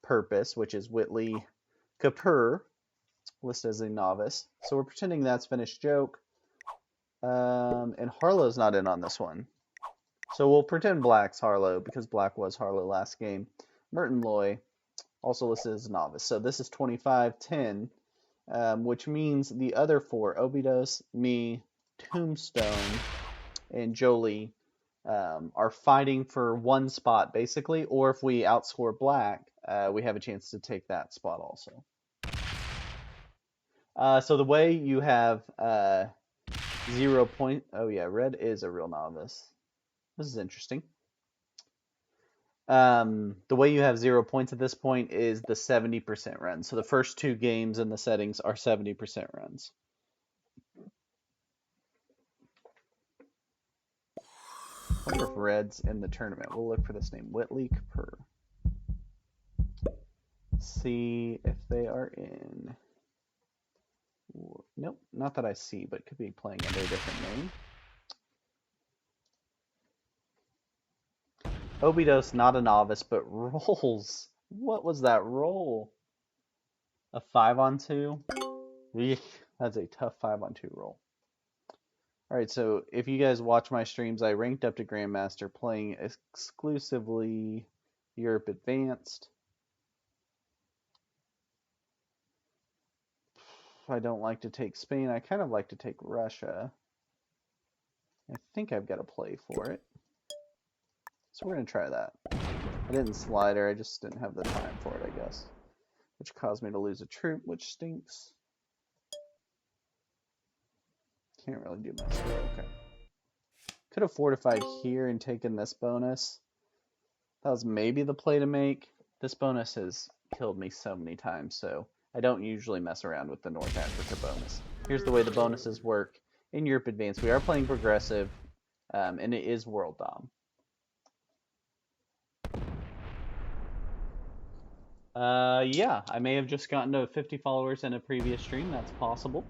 purpose, which is Whitley Kapur, listed as a novice. So we're pretending that's Finished Joke. And Harlow's not in on this one. So we'll pretend Black's Harlow because Black was Harlow last game. Merton Loy, also listed as novice. So this is 25-10, which means the other 4, Obidos, me, Tombstone, and Jolie, are fighting for one spot basically, or if we outscore Black, we have a chance to take that spot also. So the way you have 0 point. Oh yeah, red is a real novice. This is interesting. The way you have 0 points at this point is the 70% run. So the first 2 games in the settings are 70% runs. I wonder if red's in the tournament. We'll look for this name, Whitley Kapur. See if they are in. Nope, not that I see, but could be playing under a different name. Obidos, not a novice, but rolls. What was that roll? A 5-on-2? Eek, that's a tough 5-on-2 roll. Alright, so if you guys watch my streams, I ranked up to Grandmaster playing exclusively Europe Advanced. I don't like to take Spain. I kind of like to take Russia. I think I've got a play for it. So we're going to try that. I didn't slider, I just didn't have the time for it, I guess. Which caused me to lose a troop, which stinks. Can't really do much here. Okay. Could have fortified here and taken this bonus. That was maybe the play to make. This bonus has killed me so many times, so I don't usually mess around with the North Africa bonus. Here's the way the bonuses work. In Europe Advanced, we are playing progressive, and it is World Dom. Yeah, I may have just gotten to 50 followers in a previous stream. That's possible.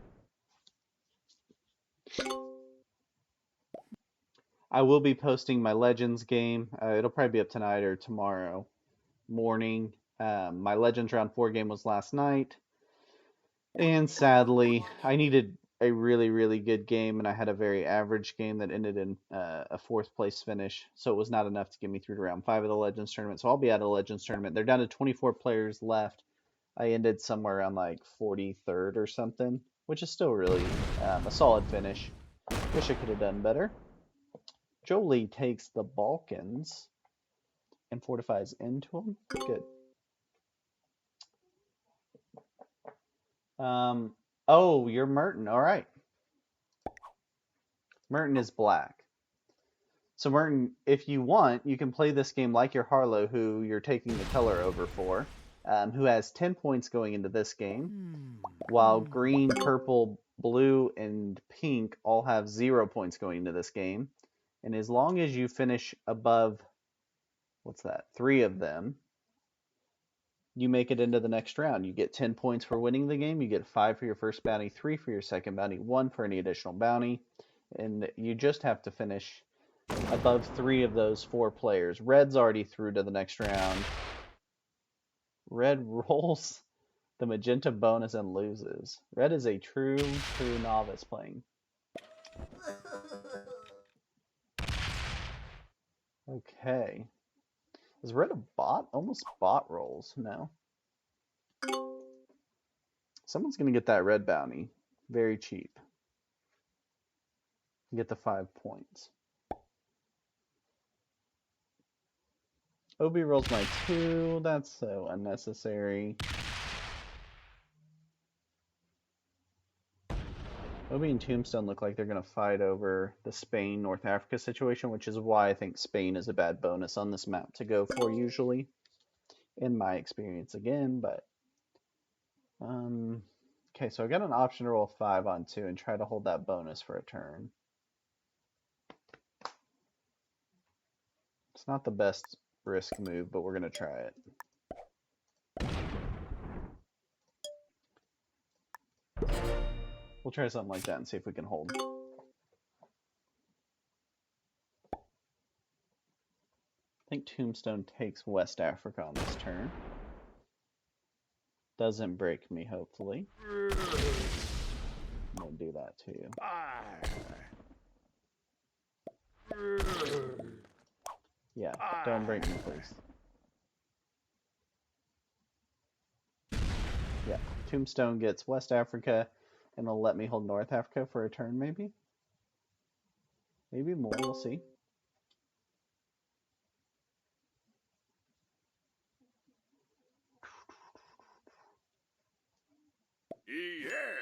I will be posting my Legends game. It'll probably be up tonight or tomorrow morning. My Legends Round 4 game was last night. And sadly, I needed a really, really good game, and I had a very average game that ended in a fourth place finish. So it was not enough to get me through to round 5 of the Legends tournament. So I'll be at a Legends tournament. They're down to 24 players left. I ended somewhere around like 43rd or something, which is still really a solid finish. Wish I could have done better. Jolie takes the Balkans and fortifies into them. Good. Oh, you're Merton. All right. Merton is black. So Merton, if you want, you can play this game like your Harlow, who you're taking the color over for, who has 10 points going into this game, while green, purple, blue, and pink all have 0 points going into this game. And as long as you finish above, what's that, 3 of them, you make it into the next round. You get 10 points for winning the game. You get 5 for your first bounty, 3 for your second bounty, 1 for any additional bounty. And you just have to finish above 3 of those 4 players. Red's already through to the next round. Red rolls the magenta bonus and loses. Red is a true novice playing. Okay. Is Red a bot? Almost bot rolls. No. Someone's going to get that red bounty. Very cheap. Get the 5 points. Obi rolls my 2. That's so unnecessary. Obi and Tombstone look like they're going to fight over the Spain-North Africa situation, which is why I think Spain is a bad bonus on this map to go for usually, in my experience again, but... Okay, so I got an option to roll 5 on 2 and try to hold that bonus for a turn. It's not the best risk move, but we're going to try it. We'll try something like that and see if we can hold. I think Tombstone takes West Africa on this turn. Doesn't break me, hopefully. I'm going to do that to you. Yeah, don't break me, please. Yeah, Tombstone gets West Africa, and it'll let me hold North Africa for a turn, maybe? Maybe more, we'll see.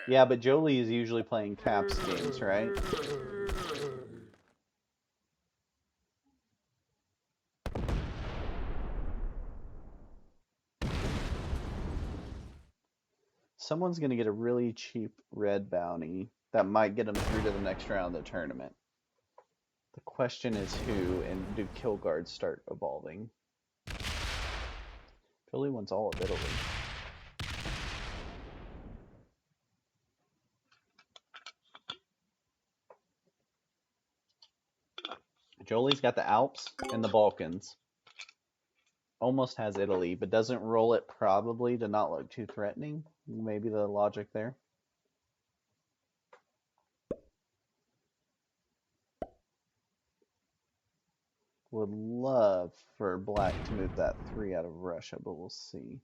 Yeah, but Jolie is usually playing caps games, right? Someone's going to get a really cheap red bounty that might get them through to the next round of the tournament. The question is who, and do kill guards start evolving? Jolie wants all of Italy. Jolie's got the Alps and the Balkans. Almost has Italy, but doesn't roll it probably to not look too threatening. Maybe the logic there. Would love for Black to move that 3 out of Russia, but we'll see.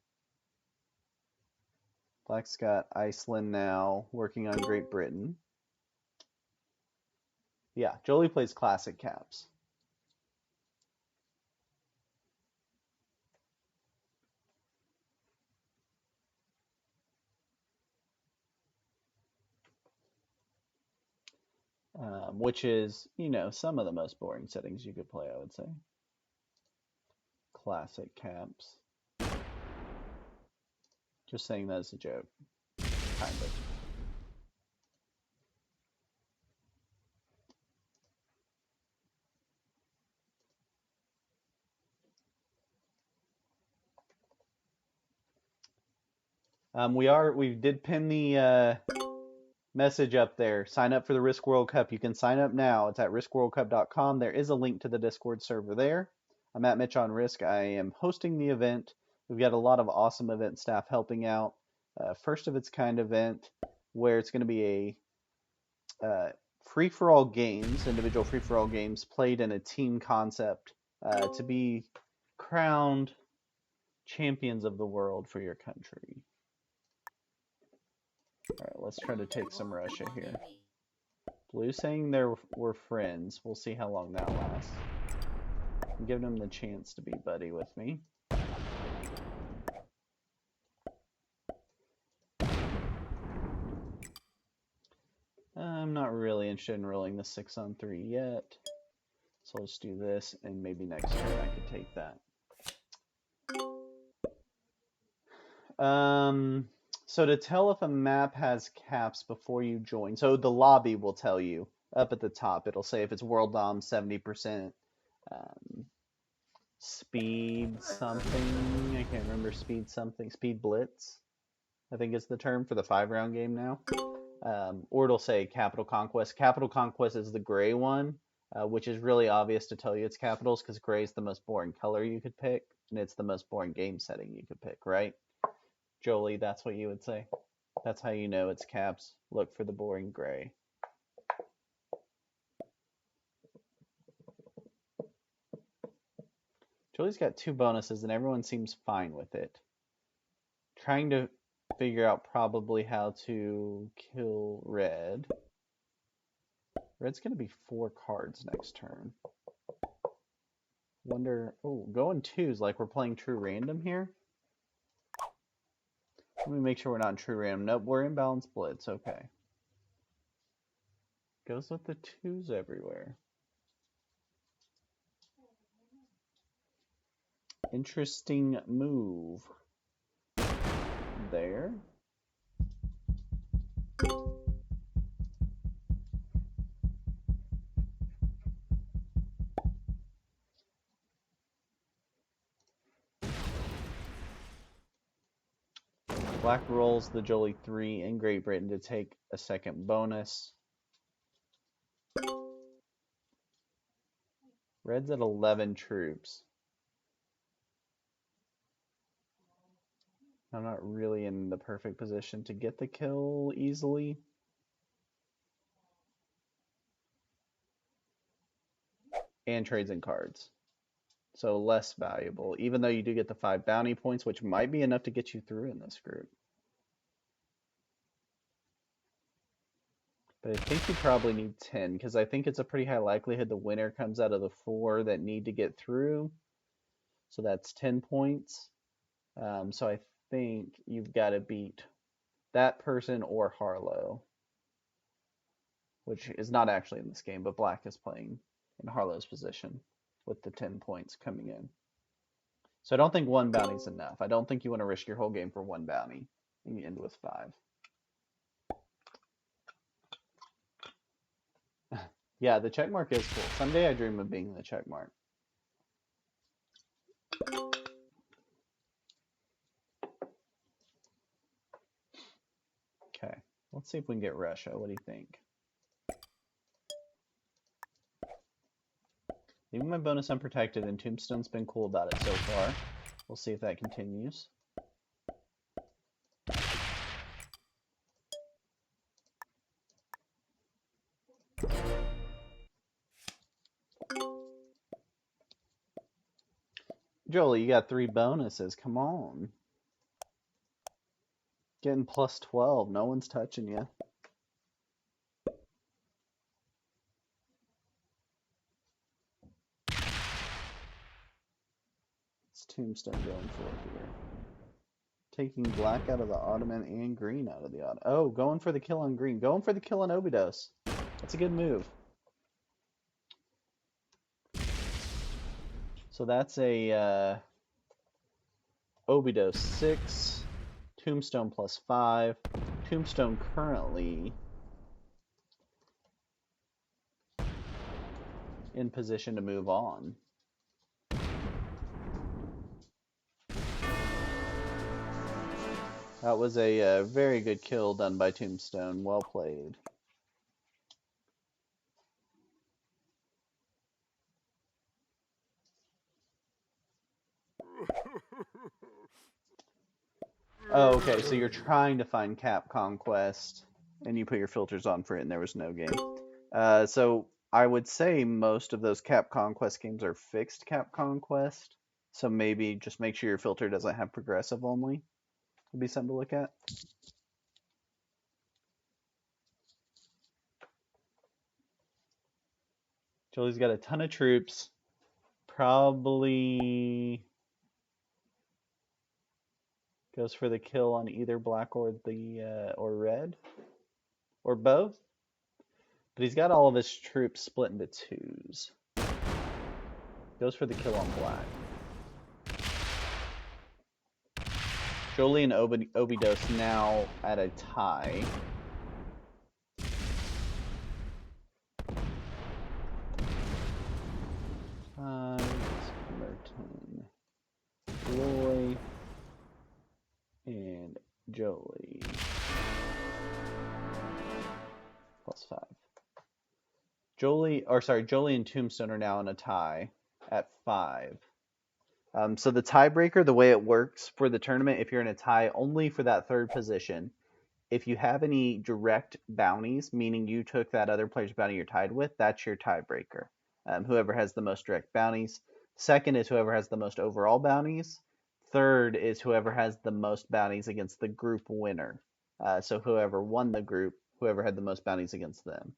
Black's got Iceland now, working on Great Britain. Yeah, Jolie plays classic caps. Which is, you know, some of the most boring settings you could play, I would say. Classic caps. Just saying that as a joke. Kind of. We did pin the message up there. Sign up for the Risk World Cup. You can sign up now. It's at riskworldcup.com. There is a link to the Discord server there. I'm at Mitch on Risk. I am hosting the event. We've got a lot of awesome event staff helping out. First of its kind event where it's going to be a free-for-all games, individual free-for-all games played in a team concept to be crowned champions of the world for your country. Alright, let's try to take some Russia here. Blue saying we're friends. We'll see how long that lasts. I'm giving him the chance to be buddy with me. I'm not really interested in rolling the 6-on-3 yet. So let's do this, and maybe next turn I could take that. So to tell if a map has caps before you join, so the lobby will tell you up at the top. It'll say if it's World Dom 70%, speed something. I can't remember speed something. Speed Blitz, I think is the term for the 5-round game now. Or it'll say Capital Conquest. Capital Conquest is the gray one, which is really obvious to tell you it's capitals because gray is the most boring color you could pick, and it's the most boring game setting you could pick, right? Jolie, that's what you would say. That's how you know it's caps. Look for the boring gray. Jolie's got 2 bonuses and everyone seems fine with it. Trying to figure out probably how to kill red. Red's going to be 4 cards next turn. Wonder, oh, going 2s like we're playing true random here. Let me make sure we're not in true random. Nope, we're in balanced blitz. Okay. Goes with the 2s everywhere. Interesting move. There. Black rolls the Jolie 3 in Great Britain to take a second bonus. Red's at 11 troops. I'm not really in the perfect position to get the kill easily. And trades in cards. So less valuable, even though you do get the 5 bounty points, which might be enough to get you through in this group. But I think you probably need 10, because I think it's a pretty high likelihood the winner comes out of the 4 that need to get through. So that's 10 points. So I think you've got to beat that person or Harlow, which is not actually in this game, but Black is playing in Harlow's position with the 10 points coming in. So I don't think 1 bounty is enough. I don't think you want to risk your whole game for 1 bounty and you end with 5. Yeah, the check mark is cool. Someday I dream of being the check mark. Okay, let's see if we can get Russia. What do you think? Leaving my bonus unprotected, and Tombstone's been cool about it so far. We'll see if that continues. Jolie, you got 3 bonuses. Come on. Getting plus 12. No one's touching you. Tombstone going for it here. Taking black out of the Ottoman and green out of the Ottoman. Oh, going for the kill on green. Going for the kill on Obidos. That's a good move. So that's a Obidos 6. Tombstone plus 5. Tombstone currently in position to move on. That was a very good kill done by Tombstone. Well played. Oh, okay, so you're trying to find Cap Conquest, and you put your filters on for it, and there was no game. So I would say most of those Cap Conquest games are fixed Cap Conquest, so maybe just make sure your filter doesn't have progressive only. Would be something to look at. Julie's got a ton of troops. Probably goes for the kill on either black or or red or both. But he's got all of his troops split into twos. Goes for the kill on black. Jolie and Obidos now at a tie. Merton, Roy, and Jolie. +5. Jolie and Tombstone are now in a tie at 5. So the tiebreaker, the way it works for the tournament, if you're in a tie only for that third position, if you have any direct bounties, meaning you took that other player's bounty you're tied with, that's your tiebreaker. Whoever has the most direct bounties. Second is whoever has the most overall bounties. Third is whoever has the most bounties against the group winner. So whoever won the group, whoever had the most bounties against them.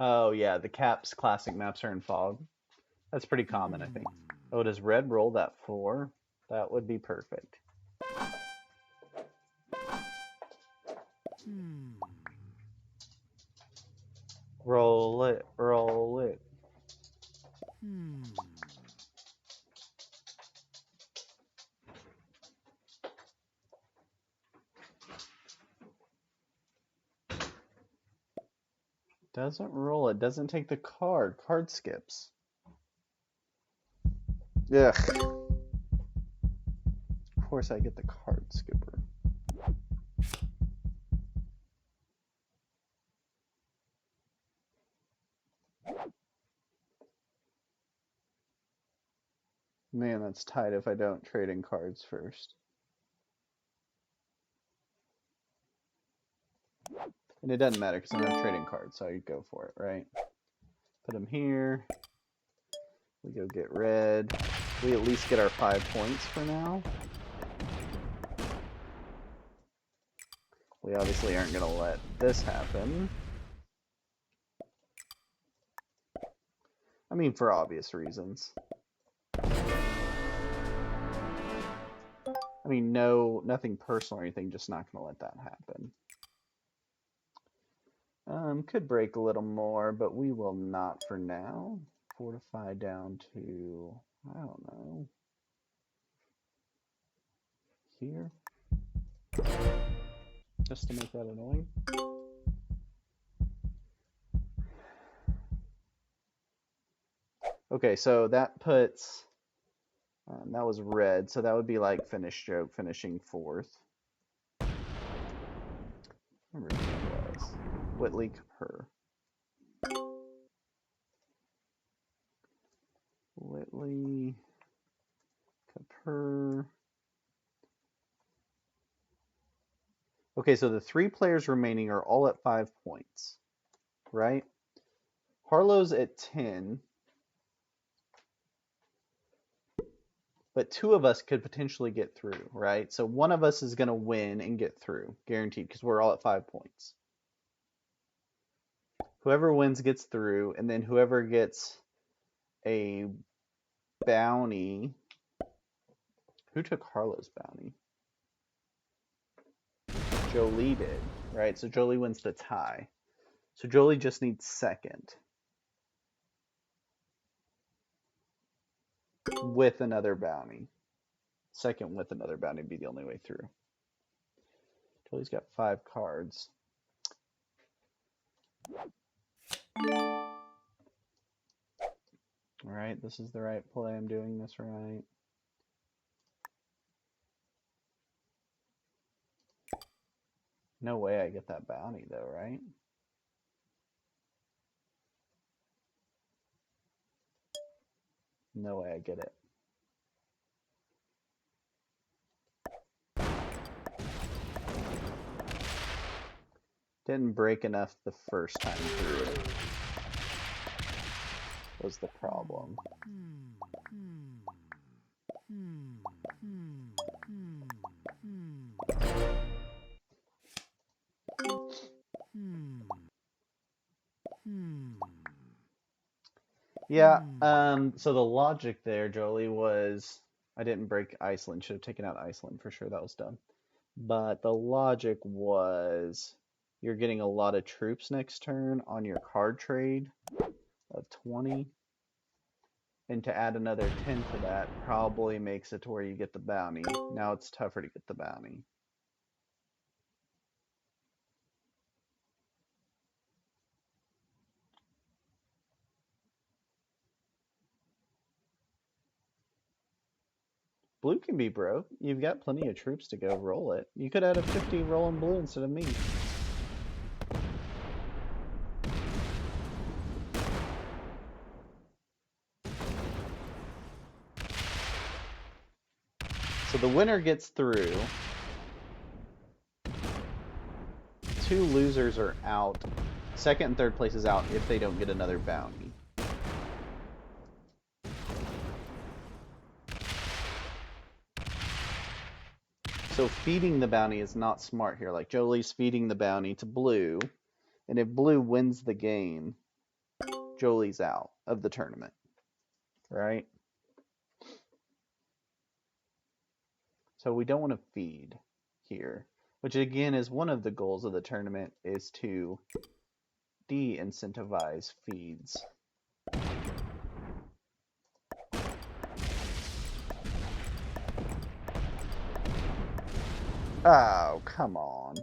Oh yeah, the Caps classic maps are in fog. That's pretty common, I think. Oh, does red roll that 4? That would be perfect. Roll it, roll it. Doesn't roll it, doesn't take the card. Card skips. Ugh. Of course I get the card skipper. Man, that's tight if I don't trade in cards first. And it doesn't matter because I'm not trading cards, so I go for it, right? Put them here. We go get red. We at least get our 5 points for now. We obviously aren't going to let this happen. I mean, for obvious reasons. I mean, nothing personal or anything, just not going to let that happen. Could break a little more, but we will not for now. Fortify down to, I don't know, here. Just to make that annoying. Okay, so that puts, that was red, so that would be like finish joke, finishing 4th. Remember who that was. Whitley Capur. Whitley Capur. Okay, so the 3 players remaining are all at 5 points, right? Harlow's at 10. But 2 of us could potentially get through, right? So one of us is going to win and get through, guaranteed, because we're all at 5 points. Whoever wins gets through, and then whoever gets a bounty. Who took Harlow's bounty? Jolie did, right? So Jolie wins the tie. So Jolie just needs second. With another bounty. Second with another bounty would be the only way through. Jolie's got 5 cards. Alright, this is the right play. I'm doing this right. No way I get that bounty though, right? No way I get it. Didn't break enough the first time through it. Was the problem. Yeah, so the logic there, Jolie, was I didn't break Iceland. Should have taken out Iceland for sure. That was dumb. But the logic was you're getting a lot of troops next turn on your card trade of 20. And to add another 10 to that probably makes it to where you get the bounty. Now it's tougher to get the bounty. Blue can be broke. You've got plenty of troops to go roll it. You could add a 50 rolling blue instead of me. So the winner gets through. 2 losers are out. Second and third place is out if they don't get another bounty. So feeding the bounty is not smart here. Like Jolie's feeding the bounty to blue. And if blue wins the game, Jolie's out of the tournament. Right? So we don't want to feed here. Which again is one of the goals of the tournament, is to de-incentivize feeds. Oh, come on.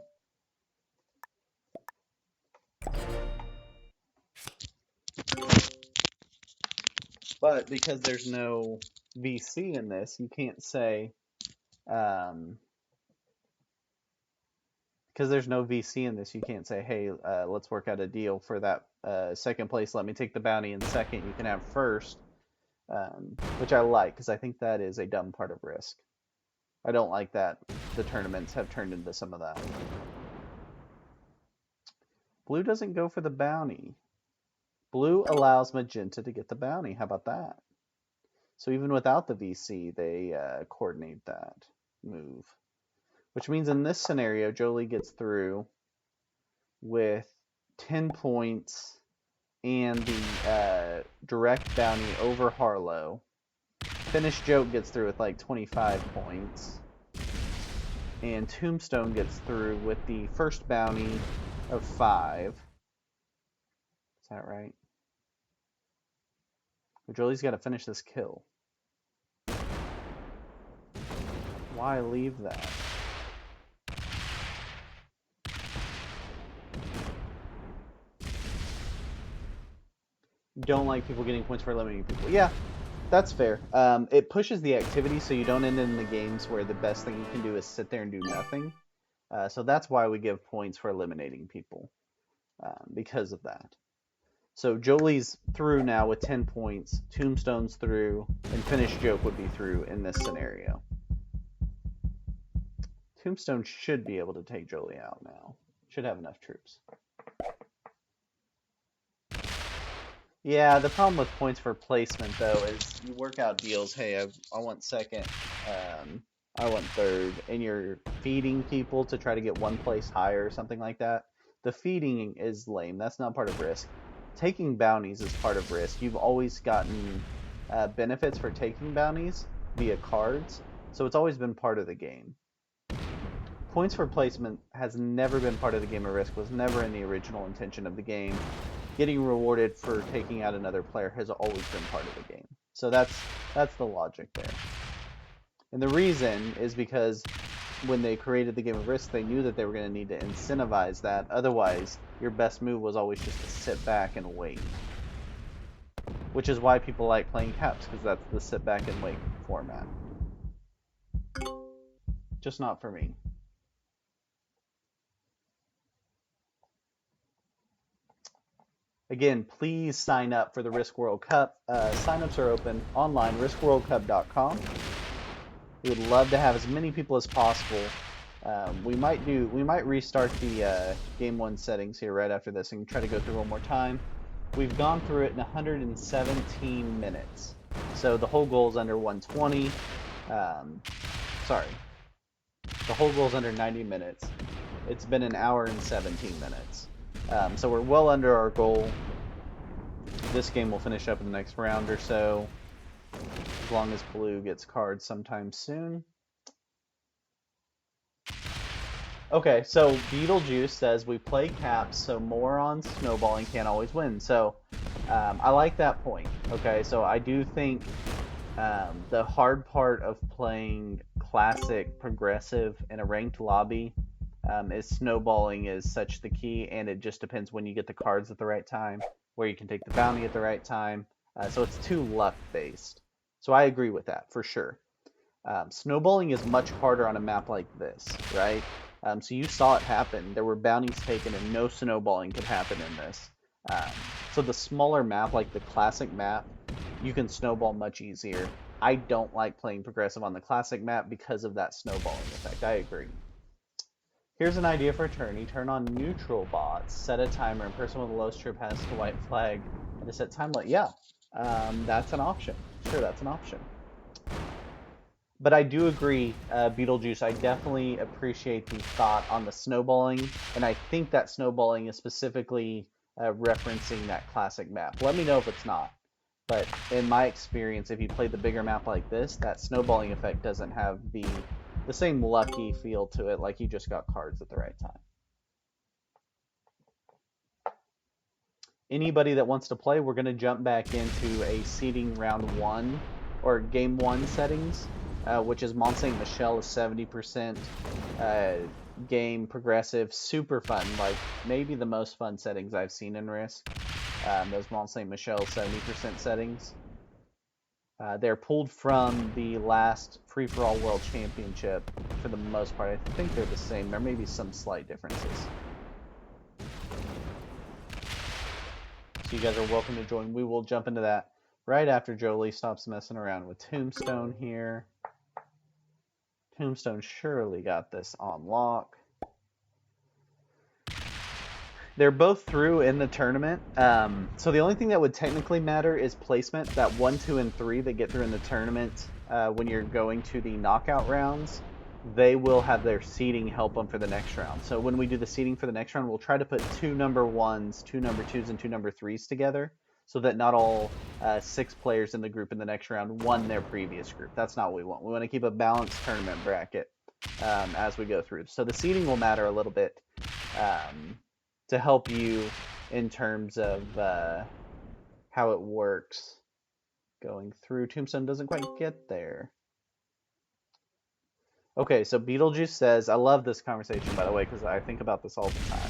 But because there's no VC in this, you can't say, because there's no VC in this, you can't say, hey, let's work out a deal for that second place. Let me take the bounty in second. You can have first, which I like, because I think that is a dumb part of Risk. I don't like that the tournaments have turned into some of that. Blue doesn't go for the bounty. Blue allows Magenta to get the bounty. How about that? So even without the VC, they coordinate that move. Which means in this scenario, Jolie gets through with 10 points and the direct bounty over Harlow. Finish Joke gets through with like 25 points. And Tombstone gets through with the first bounty of 5. Is that right? Jolie's got to finish this kill. Why leave that? Don't like people getting points for eliminating people. Yeah, that's fair. It pushes the activity so you don't end in the games where the best thing you can do is sit there and do nothing. So that's why we give points for eliminating people, because of that. So Jolie's through now with 10 points, Tombstone's through, and Finish Joke would be through in this scenario. Tombstone should be able to take Jolie out now. Should have enough troops. Yeah, the problem with points for placement, though, is you work out deals. Hey, I want second, I want third, and you're feeding people to try to get one place higher or something like that. The feeding is lame. That's not part of Risk. Taking bounties is part of Risk. You've always gotten benefits for taking bounties via cards, so it's always been part of the game. points for placement has never been part of the game of Risk, was never in the original intention of the game. Getting rewarded for taking out another player has always been part of the game. So that's the logic there. And the reason is because when they created the game of Risk, they knew that they were going to need to incentivize that. Otherwise, your best move was always just to sit back and wait. Which is why people like playing Caps, because that's the sit back and wait format. Just not for me. Again, please sign up for the Risk World Cup. Signups are open online, riskworldcup.com. We would love to have as many people as possible. We might restart the Game 1 settings here right after this and try to go through one more time. We've gone through it in 117 minutes. So the whole goal is under 120. Sorry. The whole goal is under 90 minutes. It's been an hour and 17 minutes. So we're well under our goal. This game will finish up in the next round or so, as long as blue gets cards sometime soon. Okay, so Beetlejuice says we play Caps, so morons snowballing can't always win. So I like that point. Okay, so I do think the hard part of playing classic progressive in a ranked lobby is snowballing is such the key, and it just depends when you get the cards at the right time, where you can take the bounty at the right time. So it's too luck based. So I agree with that for sure. Snowballing is much harder on a map like this, right? So you saw it happen. There were bounties taken and no snowballing could happen in this. So the smaller map, like the classic map, you can snowball much easier. I don't like playing progressive on the classic map because of that snowballing effect. I agree. Here's an idea for a tourney. Turn on neutral bots, set a timer, and person with the lowest trip has the white flag and a set time limit. Yeah, that's an option. Sure, that's an option. But I do agree, Beetlejuice, I definitely appreciate the thought on the snowballing, and I think that snowballing is specifically referencing that classic map. Let me know if it's not. But in my experience, if you play the bigger map like this, that snowballing effect doesn't have the same lucky feel to it, like you just got cards at the right time. Anybody that wants to play, we're going to jump back into a seeding round 1 or game 1 settings, which is Mont Saint Michel is 70% game progressive, super fun, like maybe the most fun settings I've seen in Risk. Those Mont Saint Michel 70% settings. They're pulled from the last free-for-all World Championship for the most part. I think they're the same. There may be some slight differences. So you guys are welcome to join. We will jump into that right after Jolie stops messing around with Tombstone here. Tombstone surely got this on lock. They're both through in the tournament. So the only thing that would technically matter is placement. That 1, 2, and 3 that get through in the tournament when you're going to the knockout rounds, they will have their seeding help them for the next round. So when we do the seeding for the next round, we'll try to put 2 number 1s, 2 number 2s, and 2 number 3s together so that not all 6 players in the group in the next round won their previous group. That's not what we want. We want to keep a balanced tournament bracket as we go through. So the seeding will matter a little bit. To help you in terms of how it works going through. Tombstone doesn't quite get there. Okay, so Beetlejuice says, I love this conversation, by the way, because I think about this all the time.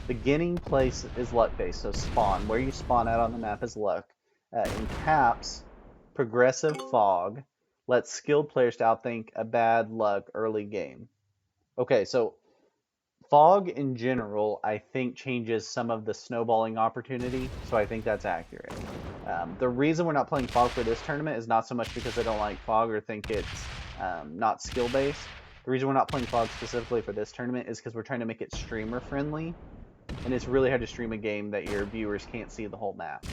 Beginning place is luck-based, so spawn. Where you spawn out on the map is luck. In Caps, progressive fog lets skilled players to outthink a bad luck early game. Okay, so fog in general, I think, changes some of the snowballing opportunity, so I think that's accurate. The reason we're not playing fog for this tournament is not so much because I don't like fog or think it's not skill-based. The reason we're not playing fog specifically for this tournament is because we're trying to make it streamer-friendly, and it's really hard to stream a game that your viewers can't see the whole map.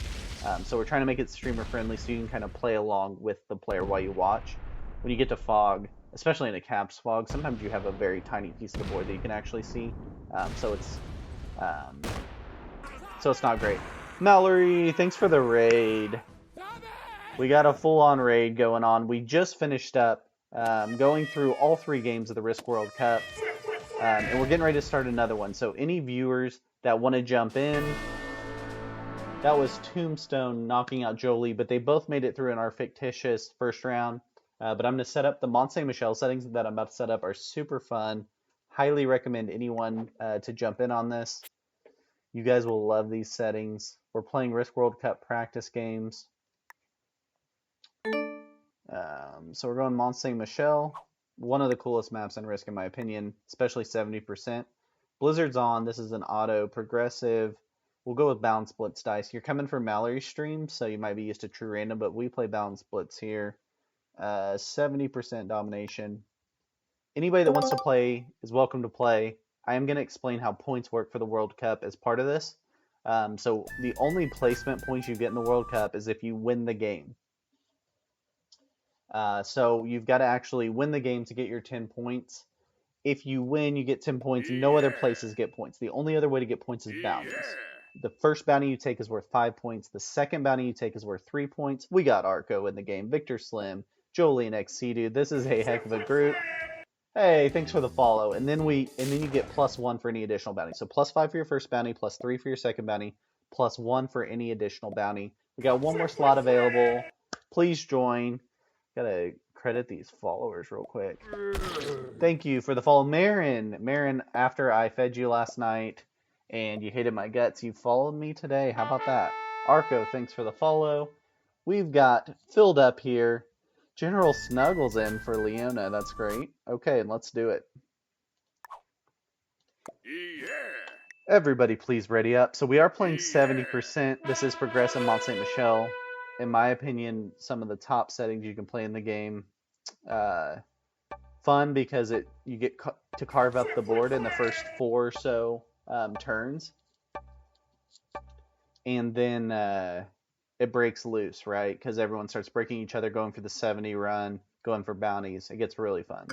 So we're trying to make it streamer-friendly so you can kind of play along with the player while you watch. When you get to fog, especially in a Caps fog, sometimes you have a very tiny piece of the board that you can actually see. So it's not great. Mallory, thanks for the raid. We got a full-on raid going on. We just finished up going through all 3 games of the Risk World Cup. And we're getting ready to start another one. So any viewers that want to jump in, that was Tombstone knocking out Jolie, but they both made it through in our fictitious first round. But I'm going to set up the Mont Saint Michel settings that I'm about to set up are super fun. Highly recommend anyone to jump in on this. You guys will love these settings. We're playing Risk World Cup practice games. So we're going Mont Saint Michel. One of the coolest maps in Risk, in my opinion, especially 70%. Blizzard's on. This is an auto progressive. We'll go with Balance Blitz dice. You're coming from Mallory's stream, so you might be used to True Random, but we play Balance Blitz here. 70% domination. Anybody that wants to play is welcome to play. I am going to explain how points work for the World Cup as part of this. So the only placement points you get in the World Cup is if you win the game. So you've got to actually win the game to get your 10 points. If you win, you get 10 points. No other places get points. The only other way to get points is bounties. The first bounty you take is worth 5 points. The second bounty you take is worth 3 points. We got Arco in the game, Victor Slim, Jolie, and XC Dude. This is a heck of a group. Hey, thanks for the follow. And then you get +1 for any additional bounty. So +5 for your first bounty, +3 for your second bounty, +1 for any additional bounty. We got one more slot available. Please join. Gotta credit these followers real quick. Thank you for the follow, Marin. Marin, after I fed you last night and you hated my guts, you followed me today. How about that? Arco, thanks for the follow. We've got filled up here. General Snuggles in for Leona. That's great. Okay, let's do it. Everybody please ready up. So we are playing 70%. This is Progressive Mont Saint Michel. In my opinion, some of the top settings you can play in the game. Fun because you get to carve up the board in the first 4 or so turns. And then it breaks loose, right? Because everyone starts breaking each other, going for the 70 run, going for bounties. It gets really fun.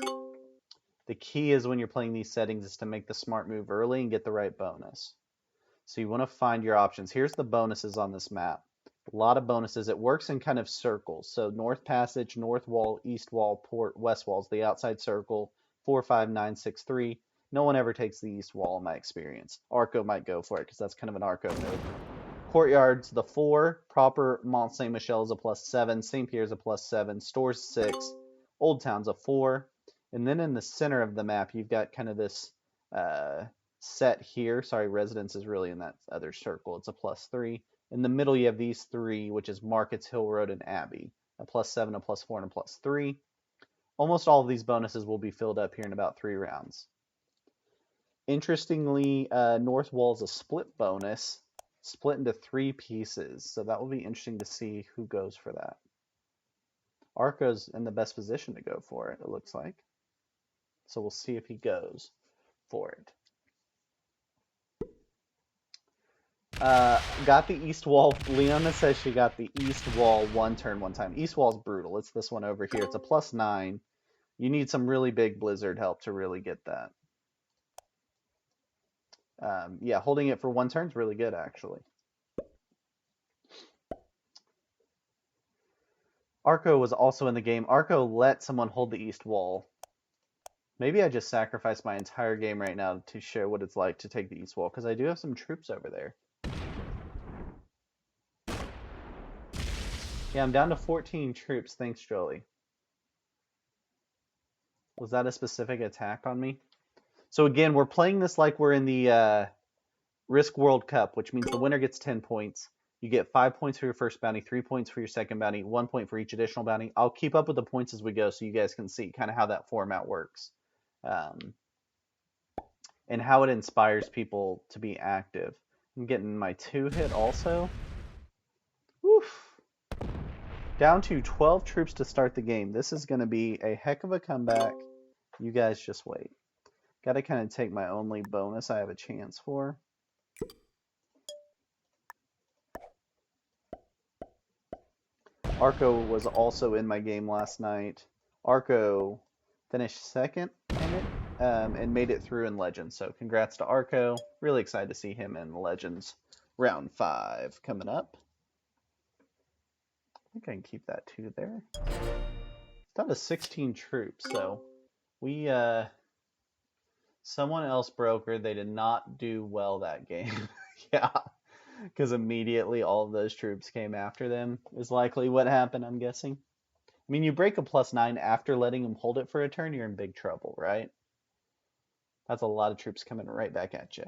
The key is when you're playing these settings is to make the smart move early and get the right bonus. So you want to find your options. Here's the bonuses on this map. A lot of bonuses. It works in kind of circles. So North Passage, North Wall, East Wall, Port, West Wall is the outside circle. 4, 5, 9, 6, 3. No one ever takes the East Wall in my experience. Arco might go for it because that's kind of an Arco move. Courtyard's the 4. Proper Mont Saint Michel is a +7. St. Pierre's a +7. Store's 6. Old Town's a 4. And then in the center of the map, you've got kind of this set here. Sorry, Residence is really in that other circle. It's a +3. In the middle, you have these 3, which is Markets, Hill Road, and Abbey. A +7, a +4, and a +3. Almost all of these bonuses will be filled up here in about 3 rounds. Interestingly, North Wall is a split bonus, split into 3 pieces. So that will be interesting to see who goes for that. Arco's in the best position to go for it, it looks like. So we'll see if he goes for it. Got the East Wall. Leona says she got the East Wall 1 turn 1 time. East Wall's brutal. It's this one over here. It's a +9. You need some really big Blizzard help to really get that. Yeah, holding it for 1 turn is really good, actually. Arco was also in the game. Arco let someone hold the East Wall. Maybe I just sacrificed my entire game right now to show what it's like to take the East Wall, because I do have some troops over there. Yeah, I'm down to 14 troops. Thanks, Jolie. Was that a specific attack on me? So again, we're playing this like we're in the Risk World Cup, which means the winner gets 10 points. You get 5 points for your first bounty, 3 points for your second bounty, 1 point for each additional bounty. I'll keep up with the points as we go so you guys can see kind of how that format works. And how it inspires people to be active. I'm getting my 2 hit also. Woof. Down to 12 troops to start the game. This is going to be a heck of a comeback. You guys just wait. Got to kind of take my only bonus I have a chance for. Arco was also in my game last night. Arco finished 2nd in it and made it through in Legends. So congrats to Arco. Really excited to see him in Legends round 5 coming up. I think I can keep that 2 there. It's down to 16 troops, so we Someone else brokered. They did not do well that game. Yeah, because immediately all of those troops came after them is likely what happened, I'm guessing. I mean, you break a +9 after letting them hold it for a turn, you're in big trouble, right? That's a lot of troops coming right back at you.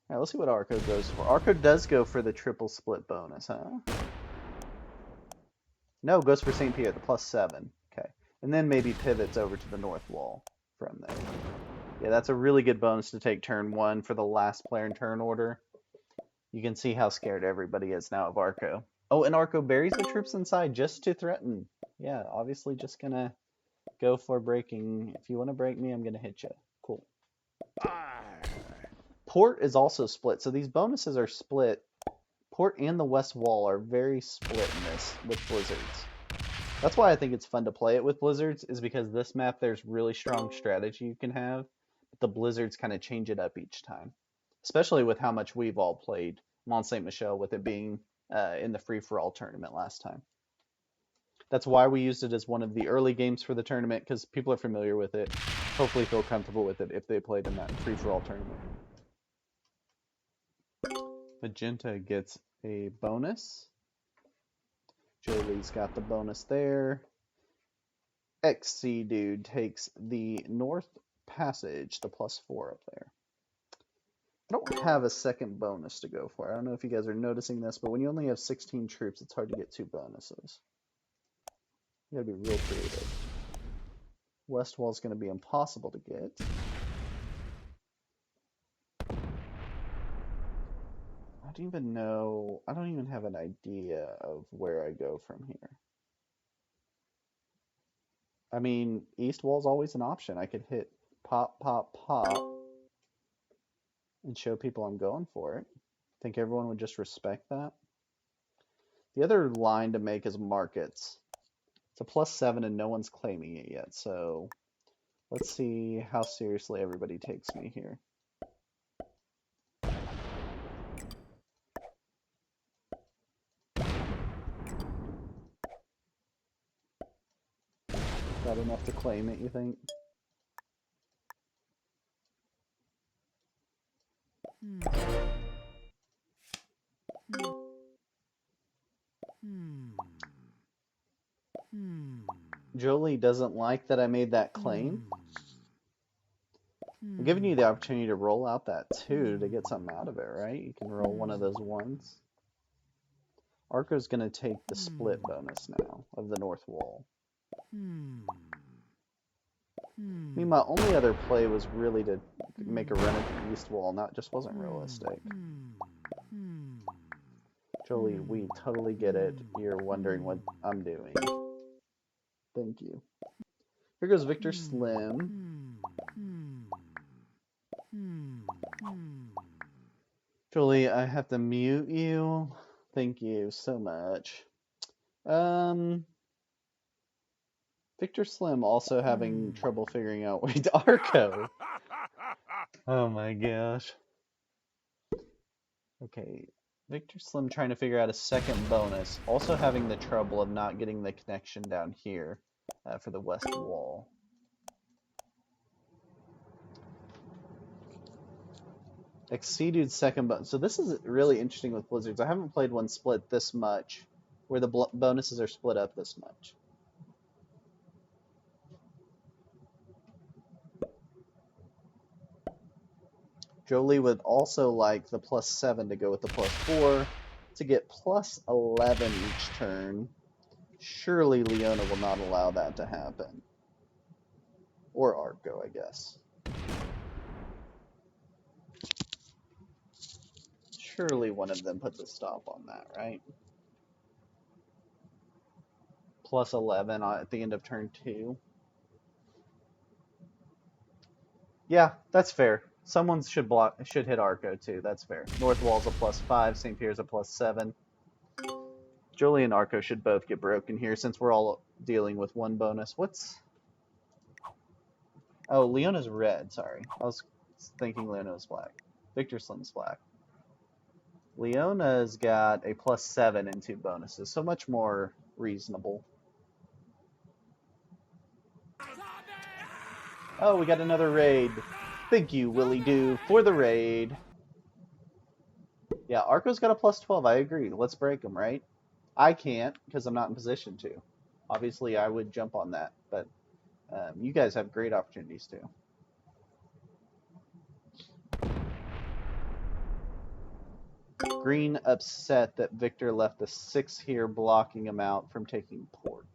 All right, let's see what Arco goes for. Arco does go for the triple split bonus, huh? No, goes for St. Pierre, the +7. Okay. And then maybe pivots over to the north wall from there. Yeah, that's a really good bonus to take turn 1 for the last player in turn order. You can see how scared everybody is now of Arco. Oh, and Arco buries the troops inside just to threaten. Yeah, obviously just gonna go for breaking. If you want to break me, I'm gonna hit you. Cool. Port is also split, so these bonuses are split. Port and the west wall are very split in this with blizzards. That's why I think it's fun to play it with blizzards, is because this map there's really strong strategy you can have, but the blizzards kind of change it up each time. Especially with how much we've all played Mont Saint Michel, with it being in the free-for-all tournament last time. That's why we used it as one of the early games for the tournament, because people are familiar with it, hopefully feel comfortable with it if they played in that free-for-all tournament. Magenta gets a bonus. Jolie's got the bonus there. XC dude takes the North Passage, the +4 up there. I don't have a second bonus to go for. I don't know if you guys are noticing this, but when you only have 16 troops, it's hard to get 2 bonuses. You gotta be real creative. West Wall's gonna be impossible to get. I don't even know. I don't even have an idea of where I go from here. I mean, East Wall's always an option. I could hit pop, pop, pop and show people I'm going for it. Think everyone would just respect that. The other line to make is markets. It's a +7 and no one's claiming it yet, so let's see how seriously everybody takes me here. That enough to claim it, you think? Jolie doesn't like that I made that claim. I'm giving you the opportunity to roll out that 2 to get something out of it, right? You can roll one of those 1s. Arco's going to take the split bonus now of the north wall. I mean, my only other play was really to make a run at the east wall, and that just wasn't realistic. Jolie, we totally get it. You're wondering what I'm doing. Thank you. Here goes Victor Slim. Jolie, I have to mute you. Thank you so much. Victor Slim also having trouble figuring out wait, Arco. Oh my gosh. Okay, Victor Slim trying to figure out a second bonus, also having the trouble of not getting the connection down here for the west wall. Exceeded second bonus. So this is really interesting with blizzards. I haven't played one split this much, where the bonuses are split up this much. Jolie would also like the +7 to go with the +4 to get +11 each turn. Surely Leona will not allow that to happen. Or Arco, I guess. Surely one of them puts a stop on that, right? +11 at the end of turn 2. Yeah, that's fair. Someone should hit Arco too. That's fair. North Wall's a +5. St. Pierre's a +7. Jolie and Arco should both get broken here since we're all dealing with one bonus. What's... Oh, Leona's red. Sorry. I was thinking Leona was black. Victor Slim's black. Leona's got a +7 and 2 bonuses, so much more reasonable. Oh, we got another raid. Thank you, Willie Doo, for the raid. Yeah, Arco's got a plus 12. I agree. Let's break him, right? I can't because I'm not in position to. Obviously, I would jump on that, but you guys have great opportunities too. Green upset that Victor left the 6 here blocking him out from taking port.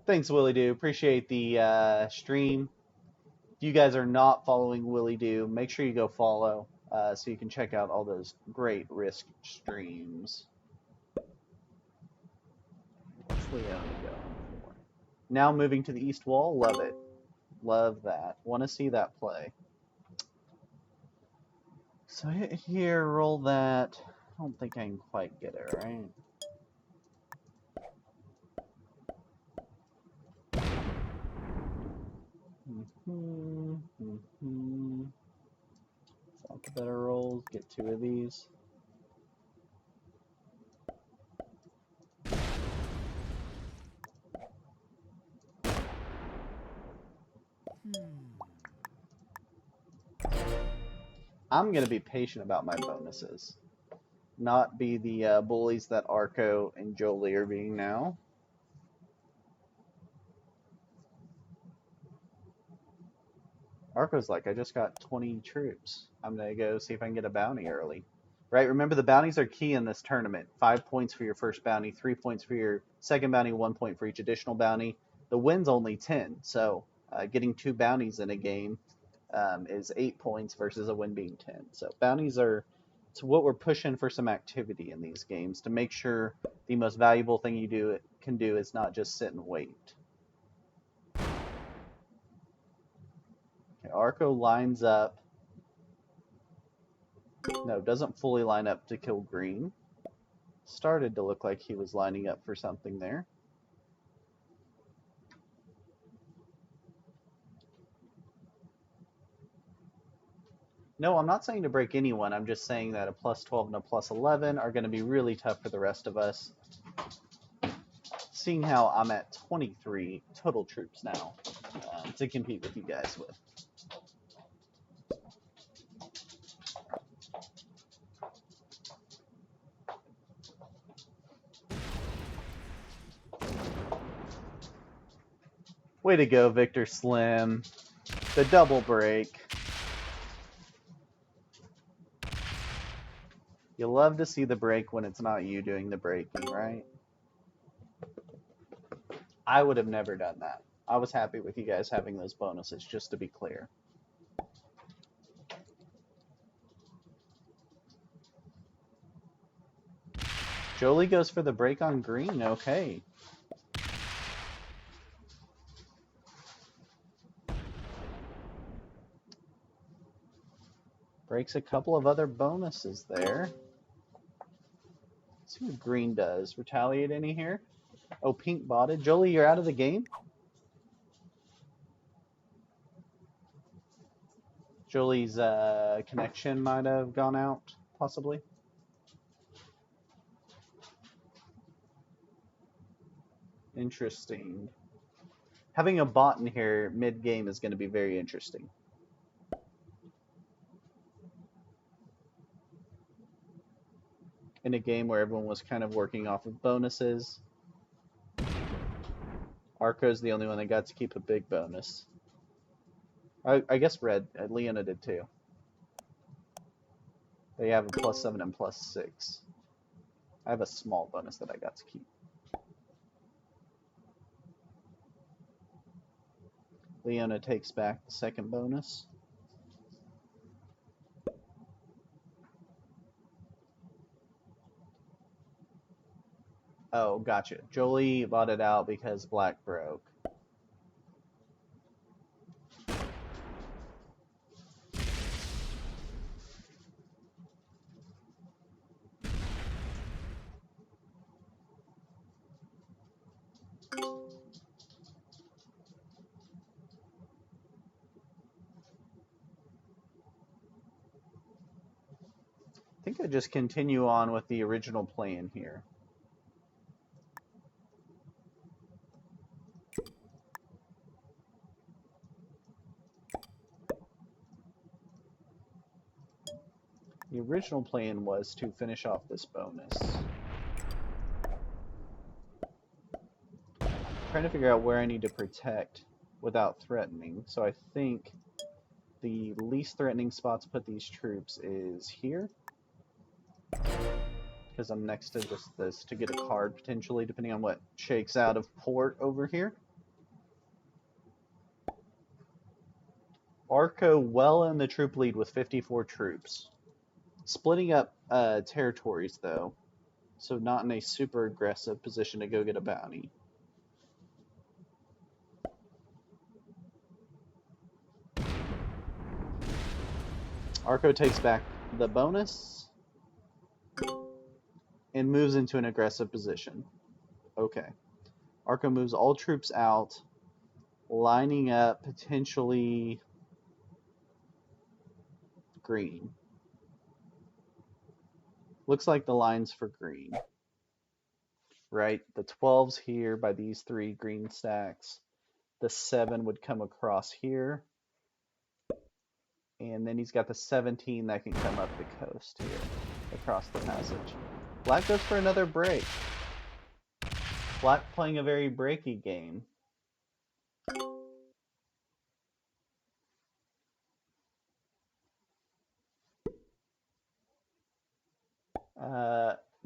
Thanks, Willie Doo. Appreciate the stream. If you guys are not following Willie Doo, make sure you go follow so you can check out all those great Risk streams. What's Leona going for? Now moving to the east wall. Love it. Love that. Want to see that play. So hit here, roll that. I don't think I can quite get it, right? Not the better rolls. Get 2 of these. I'm going to be patient about my bonuses. Not be the bullies that Arco and Jolie are being now. Arco's like, I just got 20 troops. I'm going to go see if I can get a bounty early. Right? Remember, the bounties are key in this tournament. 5 points for your first bounty, 3 points for your second bounty, 1 point for each additional bounty. The win's only 10, so getting 2 bounties in a game is 8 points versus a win being 10. So bounties are what we're pushing for some activity in these games to make sure the most valuable thing you can do is not just sit and wait. Okay, Arco lines up. No, doesn't fully line up to kill green. Started to look like he was lining up for something there. No, I'm not saying to break anyone. I'm just saying that a plus 12 and a plus 11 are going to be really tough for the rest of us. Seeing how I'm at 23 total troops now to compete with you guys with. Way to go, Victor Slim. The double break. You love to see the break when it's not you doing the breaking, right? I would have never done that. I was happy with you guys having those bonuses, just to be clear. Jolie goes for the break on green. Okay. Breaks a couple of other bonuses there. Let's see what green does. Retaliate any here? Oh, pink botted. Jolie, you're out of the game? Jolie's connection might have gone out, possibly. Interesting. Having a bot in here mid-game is going to be very interesting. In a game where everyone was kind of working off of bonuses, Arco's the only one that got to keep a big bonus. I guess Red, Leona did too. They have a plus 7 and plus 6. I have a small bonus that I got to keep. Leona takes back the second bonus. Oh, gotcha. Jolie bought it out because black broke. I think I just continue on with the original plan here. The original plan was to finish off this bonus. Trying to figure out where I need to protect without threatening. So I think the least threatening spot to put these troops is here. Because I'm next to just this to get a card potentially, depending on what shakes out of port over here. Arco well in the troop lead with 54 troops. Splitting up territories though, so not in a super aggressive position to go get a bounty. Arco takes back the bonus and moves into an aggressive position. Okay. Arco moves all troops out, lining up potentially green. Looks like the line's for green. Right? The 12's here by these 3 green stacks. The 7 would come across here. And then he's got the 17 that can come up the coast here, across the passage. Black goes for another break. Black playing a very breaky game.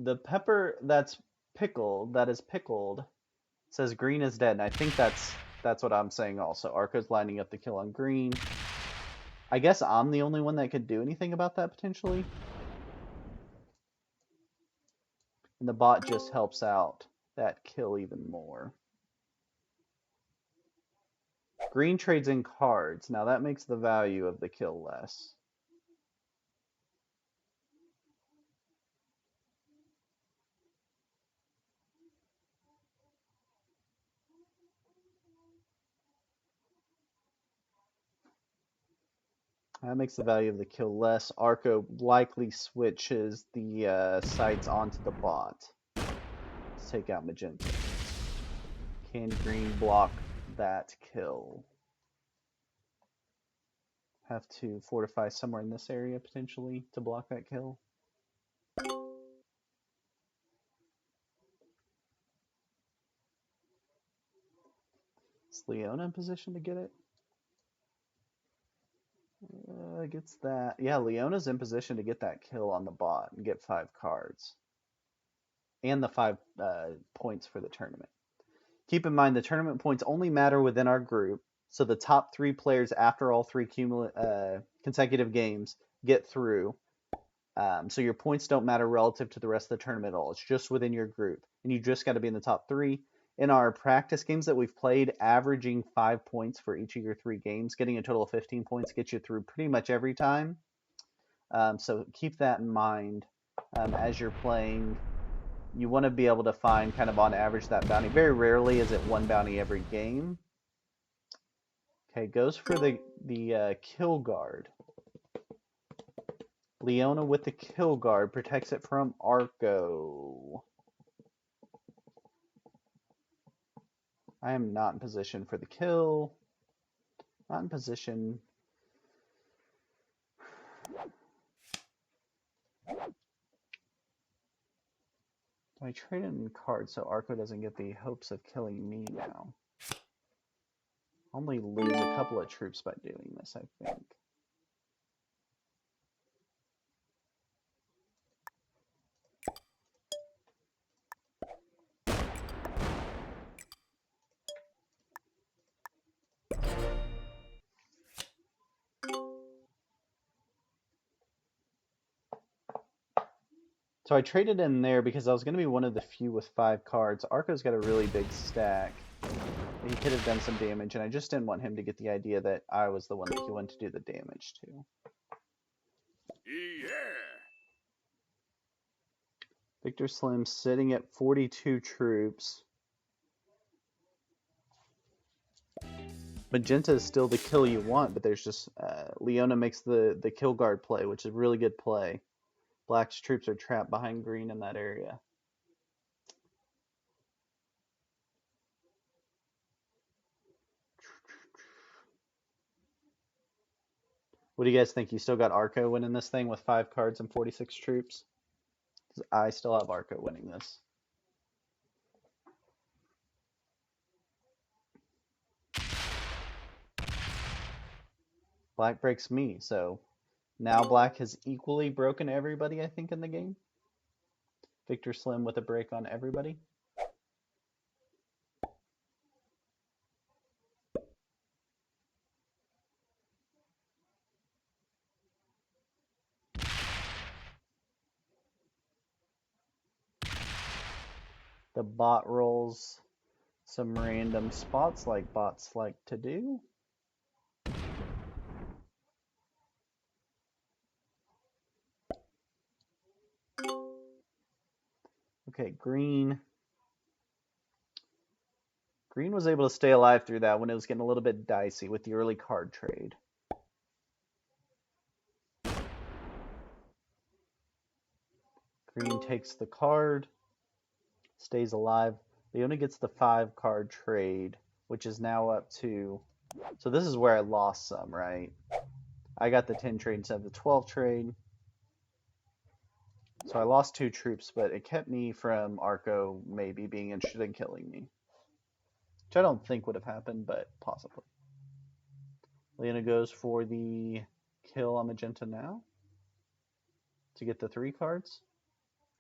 The pepper that's pickled, that is pickled, says green is dead, and I think that's what I'm saying also. Arco's lining up the kill on green. I guess I'm the only one that could do anything about that potentially. And the bot just helps out that kill even more. Green trades in cards. Now that makes the value of the kill less. That makes the value of the kill less. Arco likely switches the sights onto the bot. Let's take out magenta. Can green block that kill? Have to fortify somewhere in this area potentially to block that kill. Is Leona in position to get it? Gets that. Yeah, Leona's in position to get that kill on the bot and get 5 cards. And the 5 points for the tournament. Keep in mind the tournament points only matter within our group, so the top 3 players after all 3 consecutive games get through. So your points don't matter relative to the rest of the tournament at all. It's just within your group, and you just got to be in the top 3. In our practice games that we've played, averaging 5 points for each of your 3 games, getting a total of 15 points gets you through pretty much every time. So keep that in mind as you're playing. You want to be able to find kind of on average that bounty. Very rarely is it 1 bounty every game. Okay, goes for the kill guard. Leona with the kill guard protects it from Arco. I am not in position for the kill. Not in position. Do I trade in cards so Arco doesn't get the hopes of killing me now? Only lose a couple of troops by doing this, I think. So I traded in there because I was going to be one of the few with 5 cards. Arco's got a really big stack. He could have done some damage, and I just didn't want him to get the idea that I was the one that he wanted to do the damage to. Yeah. Victor Slim sitting at 42 troops. Magenta is still the kill you want, but there's just Leona makes the kill guard play, which is a really good play. Black's troops are trapped behind green in that area. What do you guys think? You still got Arco winning this thing with 5 cards and 46 troops? 'Cause I still have Arco winning this. Black breaks me, so now Black has equally broken everybody, I think, in the game. Victor Slim with a break on everybody. The bot rolls some random spots like bots like to do. Okay, Green. Green was able to stay alive through that when it was getting a little bit dicey with the early card trade. Green takes the card, stays alive. He only gets the 5 card trade, which is now up to... So this is where I lost some, right? I got the 10 trade instead of the 12 trade. So I lost 2 troops, but it kept me from Arco maybe being interested in killing me. Which I don't think would have happened, but possibly. Lena goes for the kill on Magenta now to get the 3 cards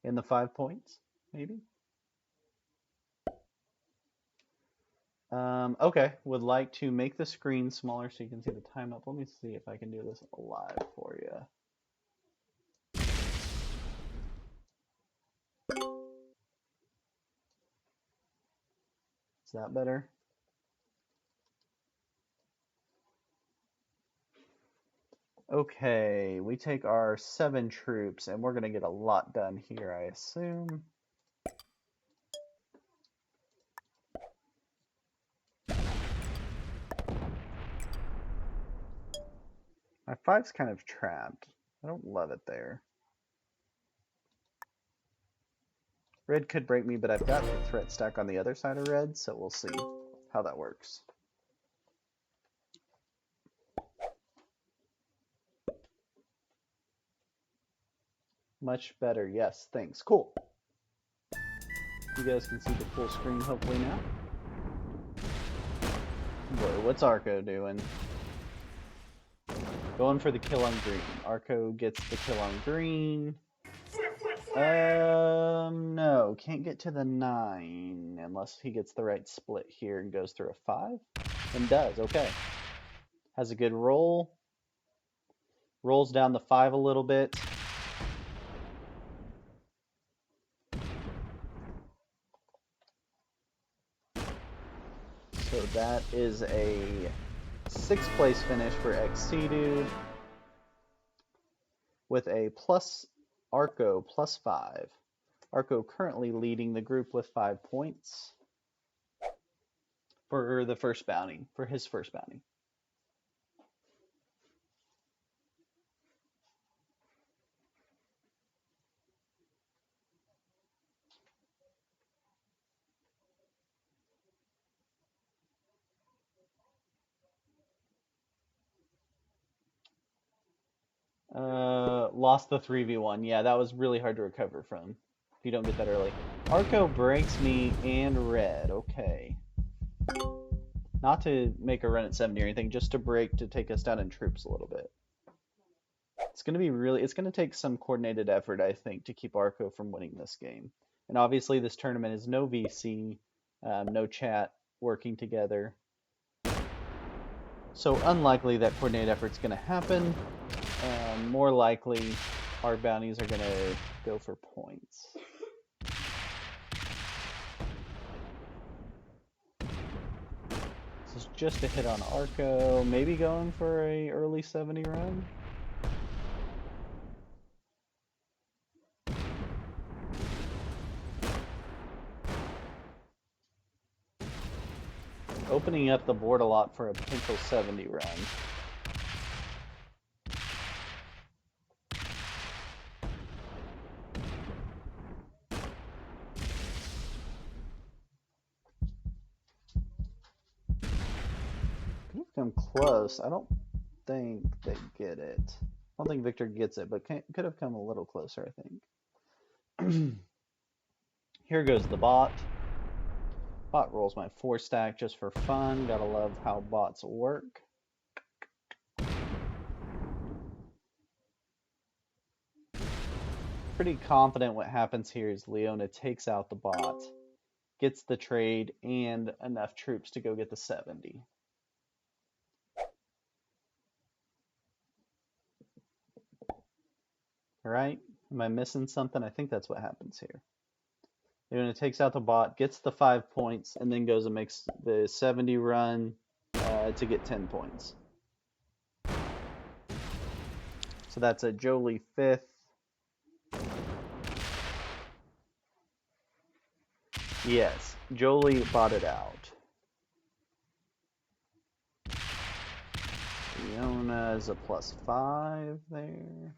and the 5 points, maybe. Okay, would like to make the screen smaller so you can see the time up. Let me see if I can do this live for you. Is that better? Okay, we take our 7 troops and we're going to get a lot done here, I assume. My 5's kind of trapped. I don't love it there. Red could break me, but I've got the threat stack on the other side of red, so we'll see how that works. Much better, yes, thanks. Cool. You guys can see the full screen hopefully now. Boy, what's Arco doing? Going for the kill on green. Arco gets the kill on green. No, can't get to the 9 unless he gets the right split here and goes through a 5. And does, okay. Has a good roll. Rolls down the 5 a little bit. So that is a 6th place finish for XC Dude with a plus Arco plus 5. Arco currently leading the group with 5 points for the first bounty, for his first bounty. Lost the 3v1. Yeah, that was really hard to recover from if you don't get that early. Arco breaks me and red. Okay. Not to make a run at 70 or anything, just to break to take us down in troops a little bit. It's going to be really, it's going to take some coordinated effort, I think, to keep Arco from winning this game. And obviously this tournament is no VC, no chat working together. So unlikely that coordinated effort's going to happen. More likely our bounties are going to go for points. This is just a hit on Arco, maybe going for a early 70 run. Opening up the board a lot for a potential 70 run. We've come close. I don't think they get it. I don't think Victor gets it, but could have come a little closer, I think. Here goes the bot. Bot rolls my 4 stack just for fun. Gotta love how bots work. Pretty confident what happens here is Leona takes out the bot, gets the trade, and enough troops to go get the 70. Right? Am I missing something? I think that's what happens here. Leona takes out the bot, gets the 5 points, and then goes and makes the 70 run to get 10 points. So that's a Jolie 5th. Yes, Jolie bought it out. Leona is a +5 there.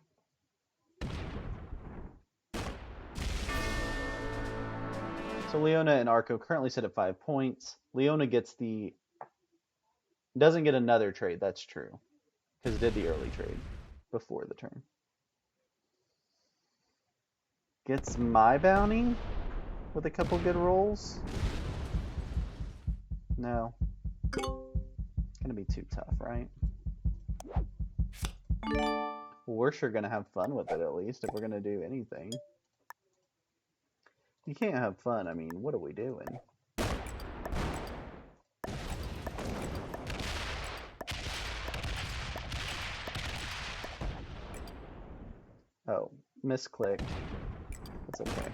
So Leona and Arco currently sit at 5 points. Leona doesn't get another trade, that's true. Because it did the early trade before the turn. Gets my bounty with a couple good rolls. No. It's gonna be too tough, right? We're sure gonna have fun with it at least if we're gonna do anything. You can't have fun, I mean, what are we doing? Oh, misclicked. That's okay.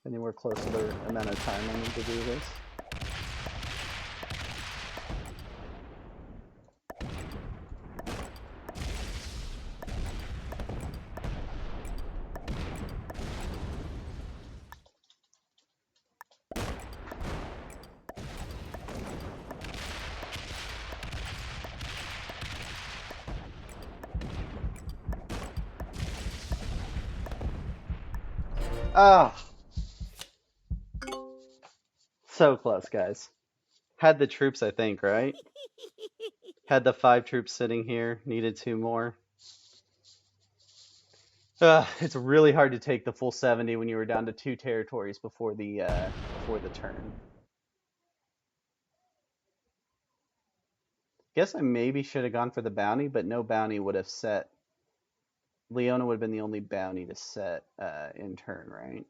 Anywhere close to the amount of time I need to do this. Ah! So close, guys. Had the troops, I think, right? Had the 5 troops sitting here. Needed 2 more. It's really hard to take the full 70 when you were down to 2 territories before the turn. Guess I maybe should have gone for the bounty, but no bounty would have set. Leona would have been the only bounty to set in turn, right?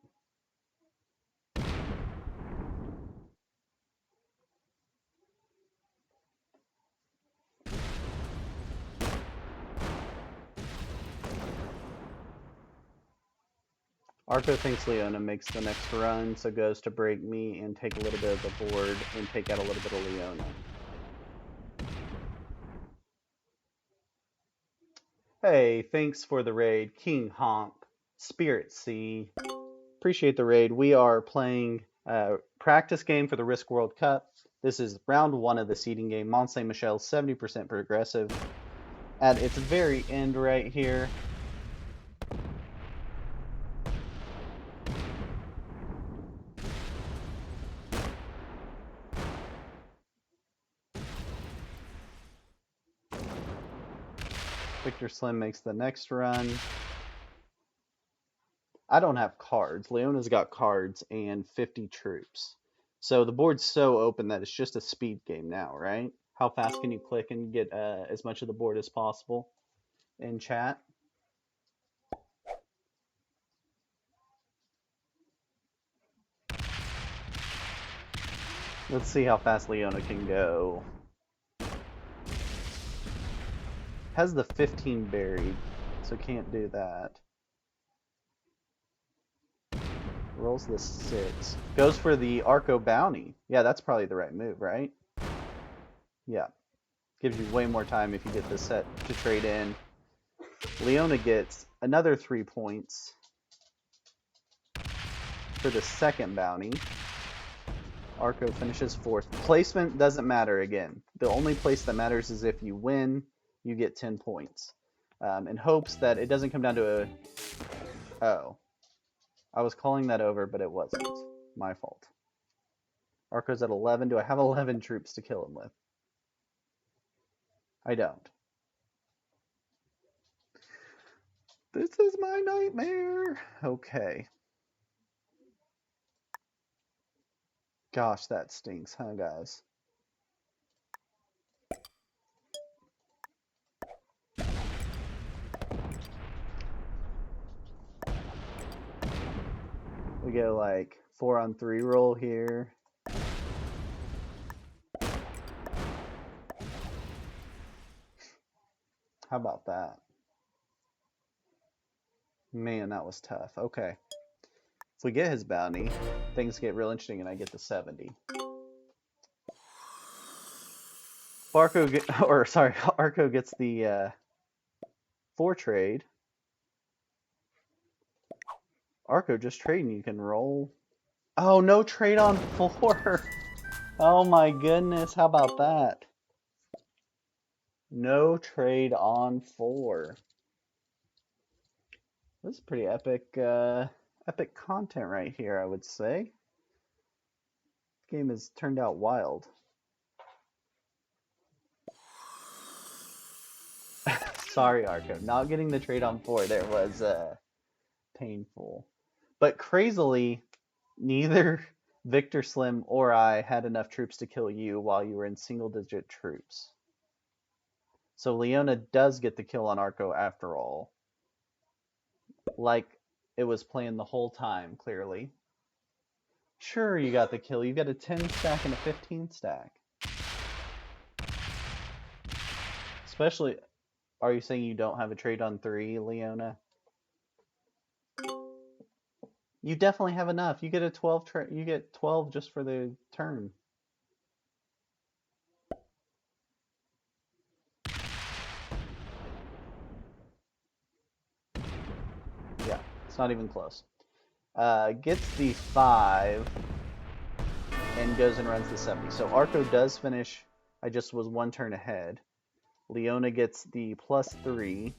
Arco thinks Leona makes the next run, so goes to break me and take a little bit of the board and take out a little bit of Leona. Hey, thanks for the raid, King Honk, Spirit Sea. Appreciate the raid. We are playing a practice game for the Risk World Cup. This is round 1 of the seeding game. Mont Saint Michel, 70% progressive. At its very end right here, Victor Slim makes the next run. I don't have cards. Leona's got cards and 50 troops. So the board's so open that it's just a speed game now, right? How fast can you click and get as much of the board as possible in chat? Let's see how fast Leona can go. Has the 15 buried, so can't do that. Rolls the 6. Goes for the Arco bounty. Yeah, that's probably the right move, right? Yeah. Gives you way more time if you get this set to trade in. Leona gets another 3 points for the second bounty. Arco finishes 4th. Placement doesn't matter again. The only place that matters is if you win, you get 10 points. In hopes that it doesn't come down to a... Oh. I was calling that over, but it wasn't. My fault. Arco's at 11. Do I have 11 troops to kill him with? I don't. This is my nightmare. Okay. Gosh, that stinks, huh, guys? We go like 4-on-3 roll here. How about that? Man, that was tough. Okay. If we get his bounty, things get real interesting and I get the 70. Arco gets the 4 trade. Arco just trading, you can roll. Oh, no trade on 4. Oh my goodness, how about that? No trade on 4. This is pretty epic epic content right here, I would say. This game has turned out wild. Sorry, Arco. Not getting the trade on 4 there was painful. But crazily, neither Victor Slim or I had enough troops to kill you while you were in single-digit troops. So Leona does get the kill on Arco after all. Like it was planned the whole time, clearly. Sure, you got the kill. You got a 10 stack and a 15 stack. Especially, are you saying you don't have a trade on 3, Leona? You definitely have enough. You get a 12 you get 12 just for the turn. Yeah, it's not even close. Gets the 5 and goes and runs the 70. So Arco does finish. I just was 1 turn ahead. Leona gets the +3.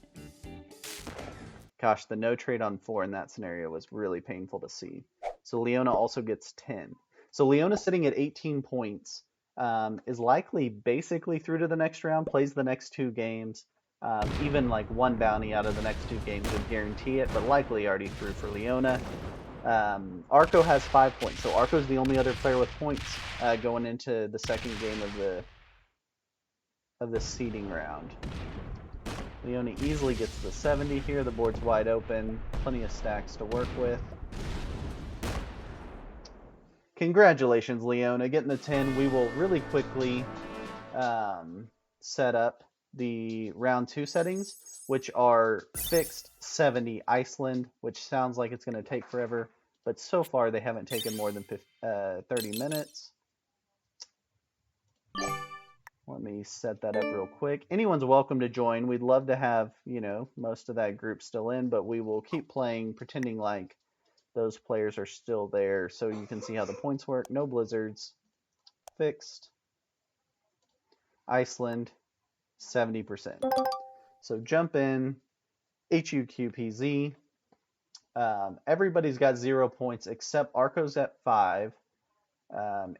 Gosh, the no trade on 4 in that scenario was really painful to see. So Leona also gets 10. So Leona sitting at 18 points, is likely basically through to the next round, plays the next 2 games. Even like 1 bounty out of the next 2 games would guarantee it, but likely already through for Leona. Arco has 5 points, so Arco's the only other player with points going into the second game of the seeding round. Leona easily gets the 70 here. The board's wide open. Plenty of stacks to work with. Congratulations, Leona, getting the 10. We will really quickly set up the round 2 settings, which are fixed 70 Iceland, which sounds like it's going to take forever, but so far they haven't taken more than 30 minutes. Let me set that up real quick. Anyone's welcome to join. We'd love to have, most of that group still in, but we will keep playing, pretending like those players are still there so you can see how the points work. No blizzards. Fixed. Iceland, 70%. So jump in. HUQPZ. Everybody's got 0 points except Arco's at 5.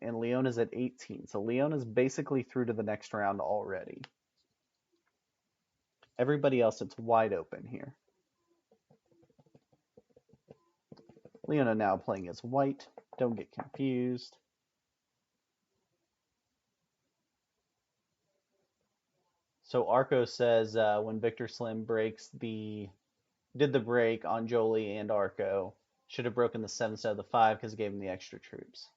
And Leona's at 18. So Leona's basically through to the next round already. Everybody else, it's wide open here. Leona now playing as white. Don't get confused. So Arco says when Victor Slim did the break on Jolie and Arco, should have broken the 7 instead of the 5 because it gave him the extra troops.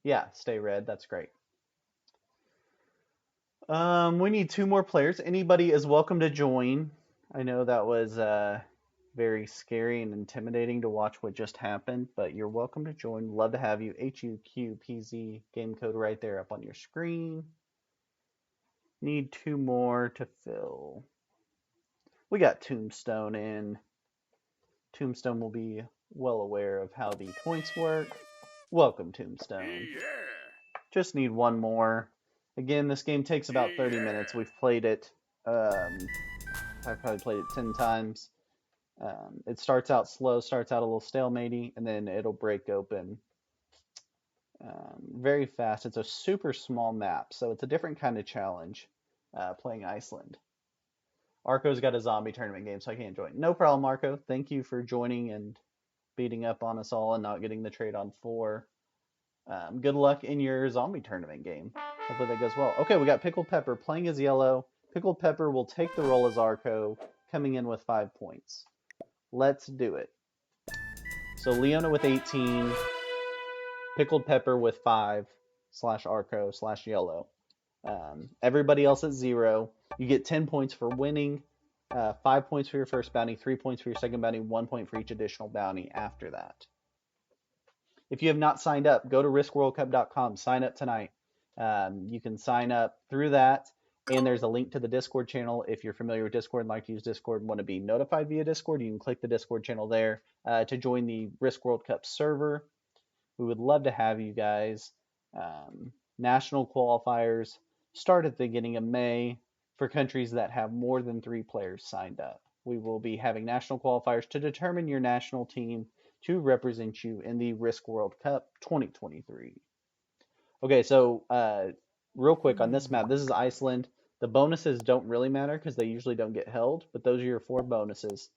Yeah, stay red. That's great. We need 2 more players. Anybody is welcome to join. I know that was very scary and intimidating to watch what just happened, but you're welcome to join. Love to have you. HUQPZ game code right there up on your screen. Need 2 more to fill. We got Tombstone in. Tombstone will be well aware of how the points work. Welcome, Tombstone. Yeah. Just need 1 more. Again, this game takes about 30 minutes. We've played it. I've probably played it 10 times. It starts out slow, starts out a little stalematey, and then it'll break open very fast. It's a super small map, so it's a different kind of challenge playing Iceland. Arco's got a zombie tournament game, so I can't join. No problem, Arco. Thank you for joining and beating up on us all and not getting the trade on 4. Good luck in your zombie tournament game. Hopefully that goes well. Okay, we got Pickled Pepper playing as yellow. Pickled Pepper will take the role as Arco, coming in with 5 points. Let's do it. So Leona with 18, Pickled Pepper with 5, /Arco/yellow. Everybody else at 0. You get 10 points for winning, 5 points for your first bounty, 3 points for your second bounty, 1 point for each additional bounty after that. If you have not signed up, go to riskworldcup.com. Sign up tonight. You can sign up through that, and there's a link to the Discord channel. If you're familiar with Discord and like to use Discord and want to be notified via Discord, you can click the Discord channel there to join the Risk World Cup server. We would love to have you guys. National qualifiers start at the beginning of May for countries that have more than 3 players signed up. We will be having national qualifiers to determine your national team to represent you in the Risk World Cup 2023. Okay, so real quick on this map, this is Iceland. The bonuses don't really matter because they usually don't get held, but those are your 4 bonuses.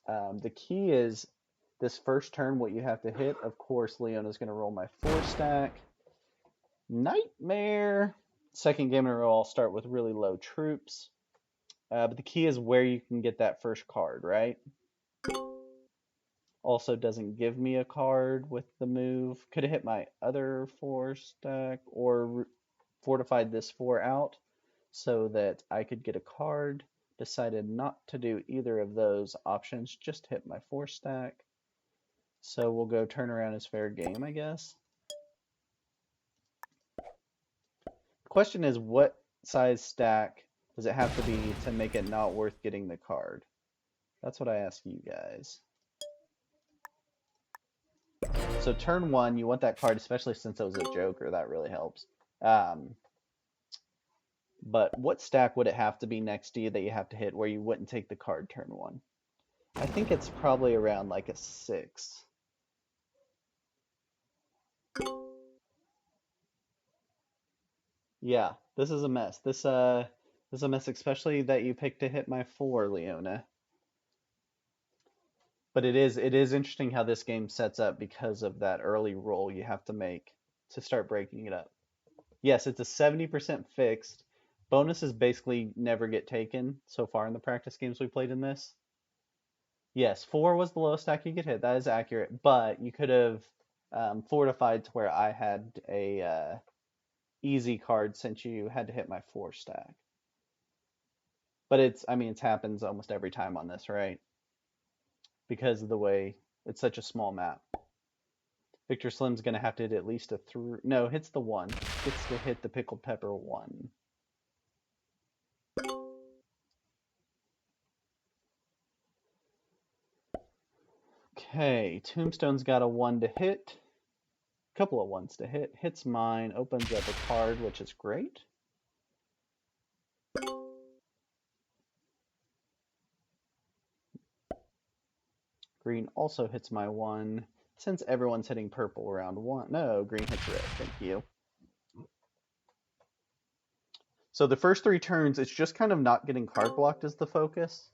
The key is this first turn, what you have to hit. Of course, Leona's going to roll my 4 stack. Nightmare. Second game in a row, I'll start with really low troops. But the key is where you can get that first card, right? Also doesn't give me a card with the move. Could have hit my other 4 stack or fortified this 4 out so that I could get a card. Decided not to do either of those options, just hit my 4 stack. So we'll go turn around as fair game, I guess. The question is, what size stack does it have to be to make it not worth getting the card? That's what I ask you guys. So turn 1, you want that card, especially since it was a joker. That really helps. But what stack would it have to be next to you that you have to hit where you wouldn't take the card turn 1? I think it's probably around like a 6. Yeah, this is a mess. This is a mess, especially that you picked to hit my 4, Leona. But it is interesting how this game sets up because of that early roll you have to make to start breaking it up. Yes, it's a 70% fixed. Bonuses basically never get taken so far in the practice games we played in this. Yes, 4 was the lowest stack you could hit. That is accurate. But you could have fortified to where I had a easy card since you had to hit my 4 stack. But it happens almost every time on this, right? Because of the way it's such a small map. Victor Slim's going to have to hit at least a 3. No, hits the 1. Gets to hit the Pickled Pepper 1. Okay, Tombstone's got a 1 to hit. Couple of 1s to hit. Hits mine, opens up a card, which is great. Green also hits my 1. Since everyone's hitting purple around 1. No, green hits red. Thank you. So the first 3 turns, it's just kind of not getting card blocked is the focus.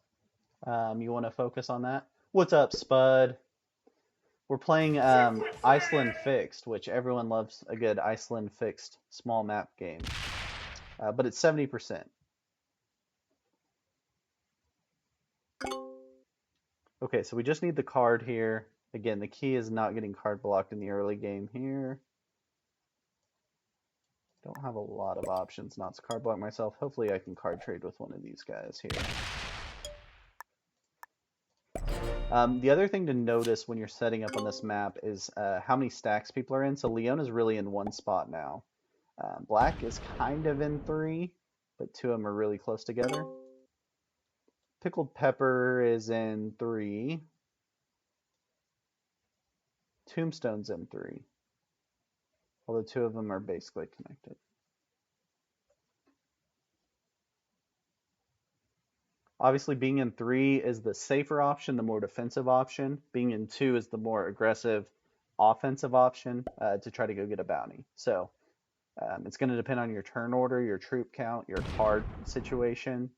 You want to focus on that. What's up, Spud? We're playing Iceland Fixed, which everyone loves a good Iceland Fixed small map game. But it's 70%. Okay, so we just need the card here. Again, the key is not getting card blocked in the early game here. Don't have a lot of options not to card block myself. Hopefully I can card trade with one of these guys here. The other thing to notice when you're setting up on this map is how many stacks people are in. So Leona's really in 1 spot now. Black is kind of in 3, but 2 of them are really close together. Pickled Pepper is in 3. Tombstone's in 3. Although 2 of them are basically connected. Obviously, being in 3 is the safer option, the more defensive option. Being in 2 is the more aggressive offensive option to try to go get a bounty. So it's going to depend on your turn order, your troop count, your card situation,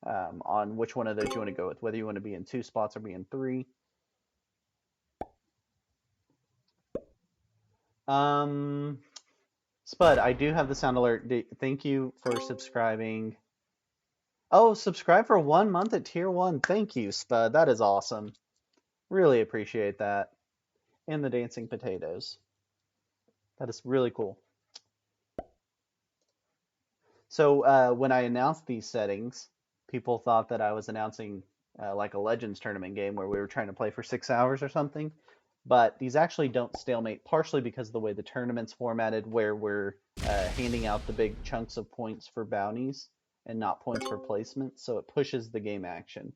on which one of those you want to go with, whether you want to be in 2 spots or be in 3. Spud, I do have the sound alert. Thank you for subscribing. Oh, subscribe for 1 month at tier 1. Thank you, Spud. That is awesome. Really appreciate that. And the dancing potatoes. That is really cool. So when I announced these settings, people thought that I was announcing like a Legends tournament game where we were trying to play for 6 hours or something. But these actually don't stalemate, partially because of the way the tournament's formatted, where we're handing out the big chunks of points for bounties and not points for placement, so it pushes the game action.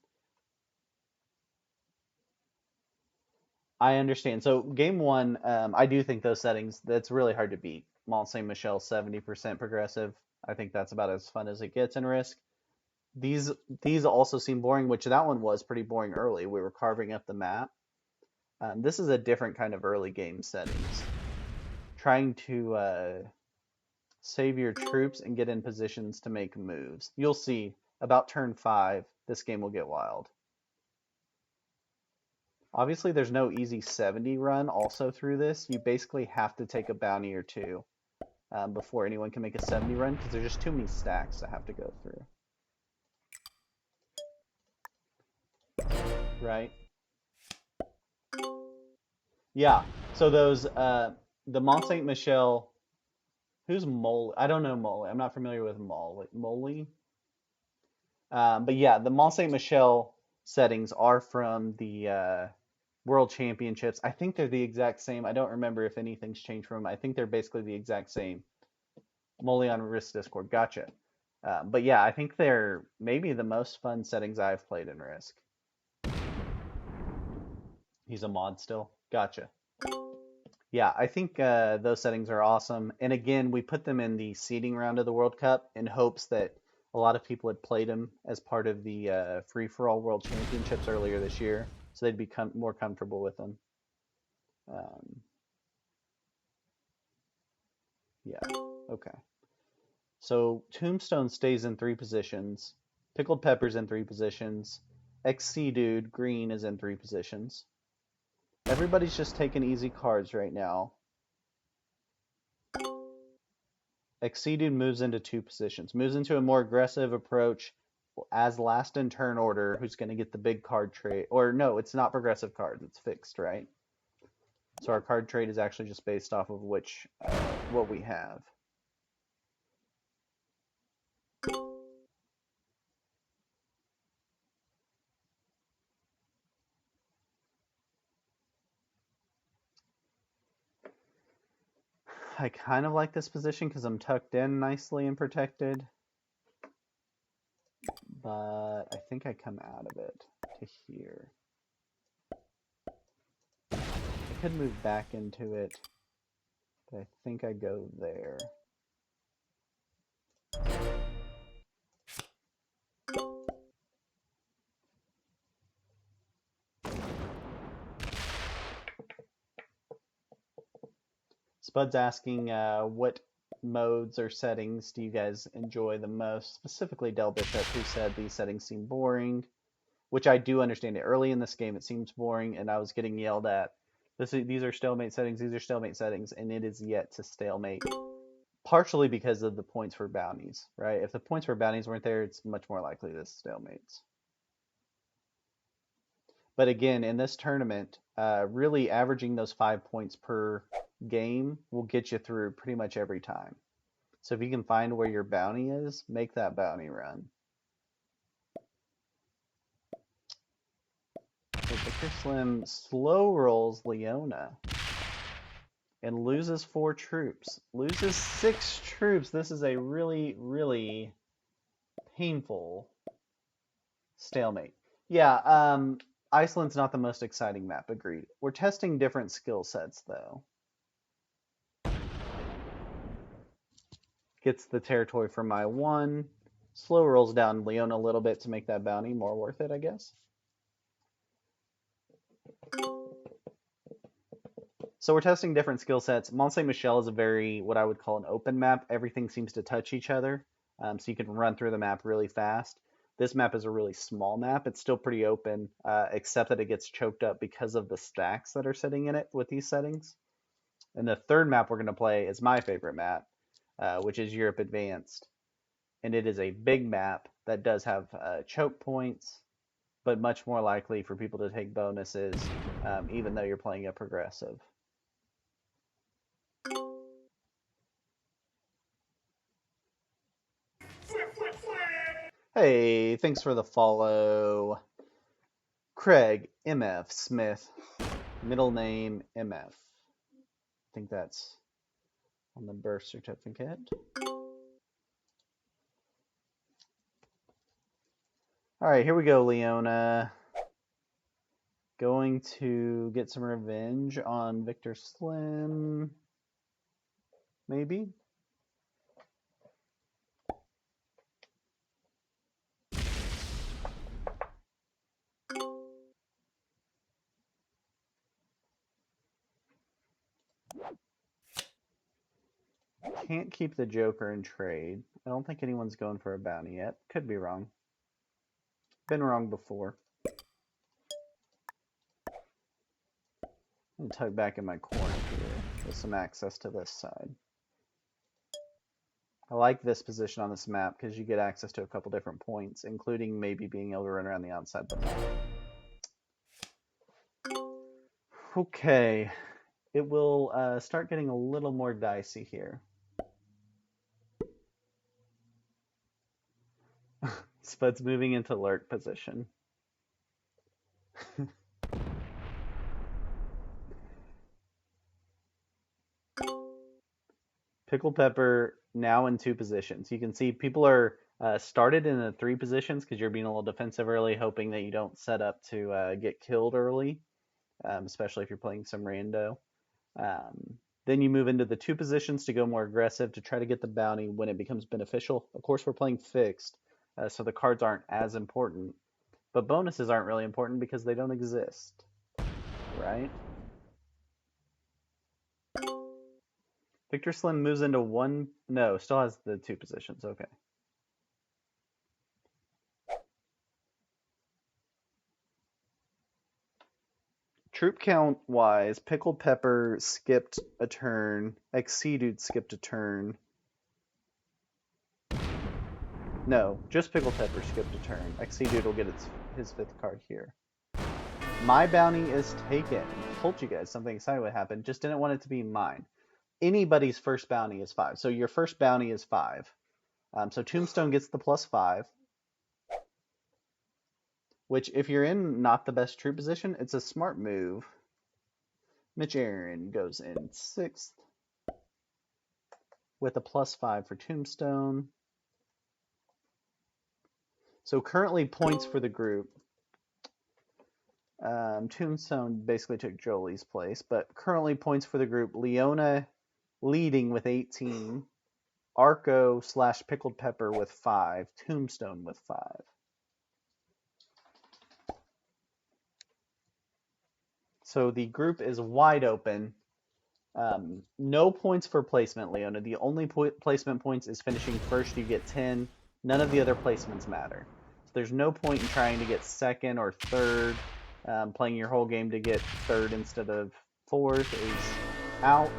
I understand. So game 1, I do think those settings, that's really hard to beat. Mont Saint Michel 70% progressive. I think that's about as fun as it gets in Risk. These also seem boring, which that one was pretty boring early. We were carving up the map. This is a different kind of early game settings. Trying to save your troops and get in positions to make moves. You'll see, about turn 5, this game will get wild. Obviously, there's no easy 70 run also through this. You basically have to take a bounty or 2 before anyone can make a 70 run, because there's just too many stacks to have to go through. Right? Yeah. So those, the Mont Saint Michel, who's Mole? I don't know Mole. I'm not familiar with Mole. Mole? But yeah, the Mont Saint Michel settings are from the World Championships. I think they're the exact same. I don't remember if anything's changed from them. I think they're basically the exact same. Mole on Risk Discord. Gotcha. But yeah, I think they're maybe the most fun settings I've played in Risk. He's a mod still. Gotcha. Yeah, I think those settings are awesome. And again, we put them in the seeding round of the World Cup in hopes that a lot of people had played them as part of the free-for-all World Championships earlier this year, so they'd become more comfortable with them. Yeah, okay. So Tombstone stays in 3 positions. Pickled Pepper's in 3 positions. XC Dude, green, is in 3 positions. Everybody's just taking easy cards right now. XC Dude moves into 2 positions. Moves into a more aggressive approach as last in turn order, who's going to get the big card trade. Or no, it's not progressive cards. It's fixed, right? So our card trade is actually just based off of which what we have. I kind of like this position because I'm tucked in nicely and protected. But I think I come out of it to here. I could move back into it, but I think I go there. Spud's asking what modes or settings do you guys enjoy the most? Specifically Del Bishop, who said these settings seem boring, which I do understand. Early in this game it seems boring, and I was getting yelled at. These are stalemate settings, these are stalemate settings, and it is yet to stalemate. Partially because of the points for bounties, right? If the points for bounties weren't there, it's much more likely this stalemates. But again, in this tournament, really averaging those 5 points per game will get you through pretty much every time. So if you can find where your bounty is, make that bounty run. So Victor Slim slow rolls Leona and loses 4 troops. Loses 6 troops. This is a really, really painful stalemate. Yeah, Iceland's not the most exciting map, agreed. We're testing different skill sets, though. Gets the territory for my 1. Slow rolls down Leona a little bit to make that bounty more worth it, I guess. So we're testing different skill sets. Mont Saint Michel is a very, what I would call an open map. Everything seems to touch each other, so you can run through the map really fast. This map is a really small map. It's still pretty open, except that it gets choked up because of the stacks that are sitting in it with these settings. And the third map we're going to play is my favorite map, which is Europe Advanced. And it is a big map that does have choke points, but much more likely for people to take bonuses, even though you're playing a progressive. Hey, thanks for the follow. Craig MF Smith, middle name MF. I think that's on the birth certificate. All right, here we go, Leona. Going to get some revenge on Victor Slim. Maybe? Can't keep the Joker in trade. I don't think anyone's going for a bounty yet. Could be wrong. Been wrong before. I'm tuck back in my corner here with some access to this side. I like this position on this map because you get access to a couple different points, including maybe being able to run around the outside the map. Okay, it will start getting a little more dicey here. Spud's moving into lurk position. Pickle Pepper now in 2 positions. You can see people are started in the 3 positions because you're being a little defensive early, hoping that you don't set up to get killed early, especially if you're playing some rando. Then you move into the 2 positions to go more aggressive to try to get the bounty when it becomes beneficial. Of course, we're playing fixed, so the cards aren't as important, but bonuses aren't really important because they don't exist, right? Victor Slim moves into 1, no, still has the 2 positions, okay. Troop count wise, Pickled Pepper skipped a turn, Exceedude skipped a turn. No, just Pickled Pepper skipped a turn. Exceedude will get his 5th card here. My bounty is taken. Told you guys something exciting would happen, just didn't want it to be mine. Anybody's first bounty is 5, so your first bounty is 5. So Tombstone gets the +5. Which, if you're in not the best troop position, it's a smart move. Mitch Aaron goes in 6th with a +5 for Tombstone. So currently points for the group. Tombstone basically took Jolie's place, but currently points for the group. Leona leading with 18. Arco / Pickled Pepper with 5. Tombstone with 5. So the group is wide open. No points for placement, Leona. The only placement points is finishing first. You get 10. None of the other placements matter. So there's no point in trying to get 2nd or 3rd. Playing your whole game to get 3rd instead of 4th is out.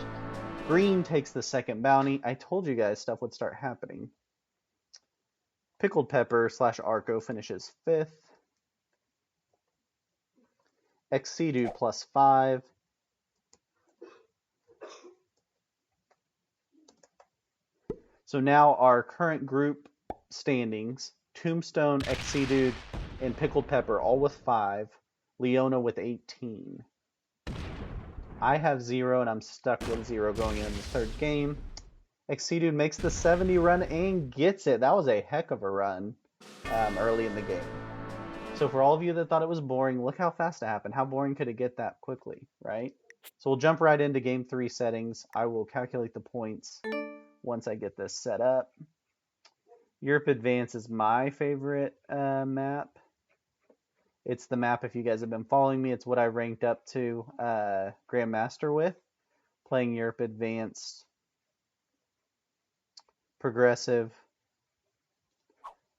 Green takes the 2nd bounty. I told you guys stuff would start happening. Pickled Pepper / Arco finishes 5th. Exceedude +5. So now our current group standings, Tombstone, Exceedude, and Pickled Pepper all with 5. Leona with 18. I have 0 and I'm stuck with 0 going into the 3rd game. Exceedude makes the 70 run and gets it. That was a heck of a run early in the game. So for all of you that thought it was boring, look how fast it happened. How boring could it get that quickly, right? So we'll jump right into game 3 settings. I will calculate the points once I get this set up. Europe Advance is my favorite map. It's the map, if you guys have been following me, it's what I ranked up to Grandmaster with, playing Europe Advanced, Progressive,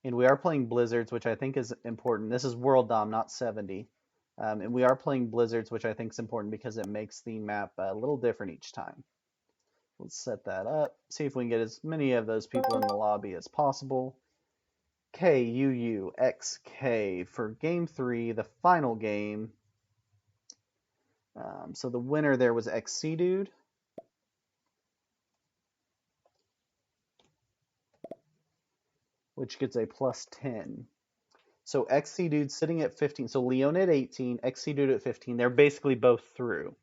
and we are playing Blizzards, which I think is important. This is World Dom, not 70. And we are playing Blizzards, which I think is important because it makes the map a little different each time. Let's set that up, see if we can get as many of those people in the lobby as possible. KUUXK for game 3, the final game. So the winner there was XC Dude. Which gets a plus 10. So XC Dude sitting at 15. So Leona at 18, XC Dude at 15. They're basically both through.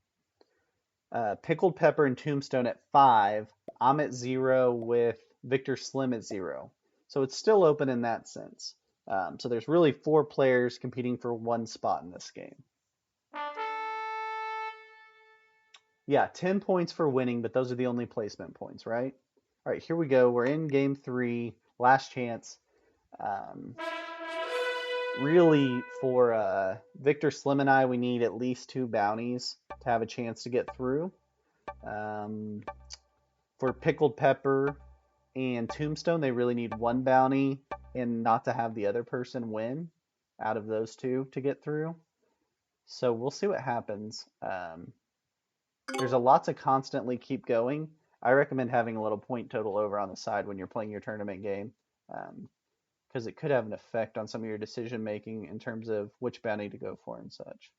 Pickled Pepper and Tombstone at 5. I'm at 0 with Victor Slim at 0. So it's still open in that sense. So there's really 4 players competing for 1 spot in this game. Yeah, 10 points for winning, but those are the only placement points, right? All right, here we go. We're in game 3, last chance. Really, for Victor Slim and I, we need at least 2 bounties to have a chance to get through. For Pickled Pepper and Tombstone, they really need 1 bounty and not to have the other person win out of those 2 to get through. So we'll see what happens. There's a lot to constantly keep going. I recommend having a little point total over on the side when you're playing your tournament game, because it could have an effect on some of your decision making in terms of which bounty to go for and such.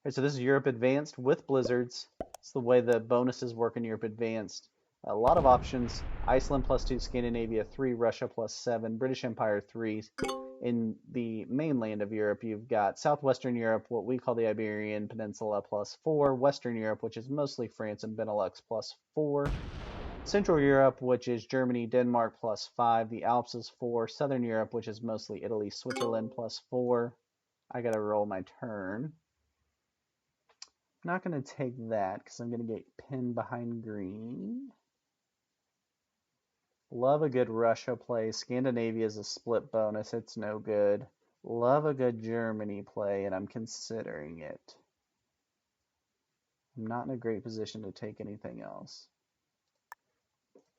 Okay, so this is Europe Advanced with Blizzards. It's the way the bonuses work in Europe Advanced. A lot of options. Iceland +2, Scandinavia 3, Russia +7, British Empire 3. In the mainland of Europe, you've got Southwestern Europe, what we call the Iberian Peninsula +4, Western Europe, which is mostly France and Benelux +4, Central Europe, which is Germany, Denmark +5, the Alps is 4, Southern Europe, which is mostly Italy, Switzerland +4. I gotta roll my turn. I'm not gonna take that because I'm gonna get pinned behind green. Love a good Russia play. Scandinavia is a split bonus. It's no good. Love a good Germany play, and I'm considering it. I'm not in a great position to take anything else.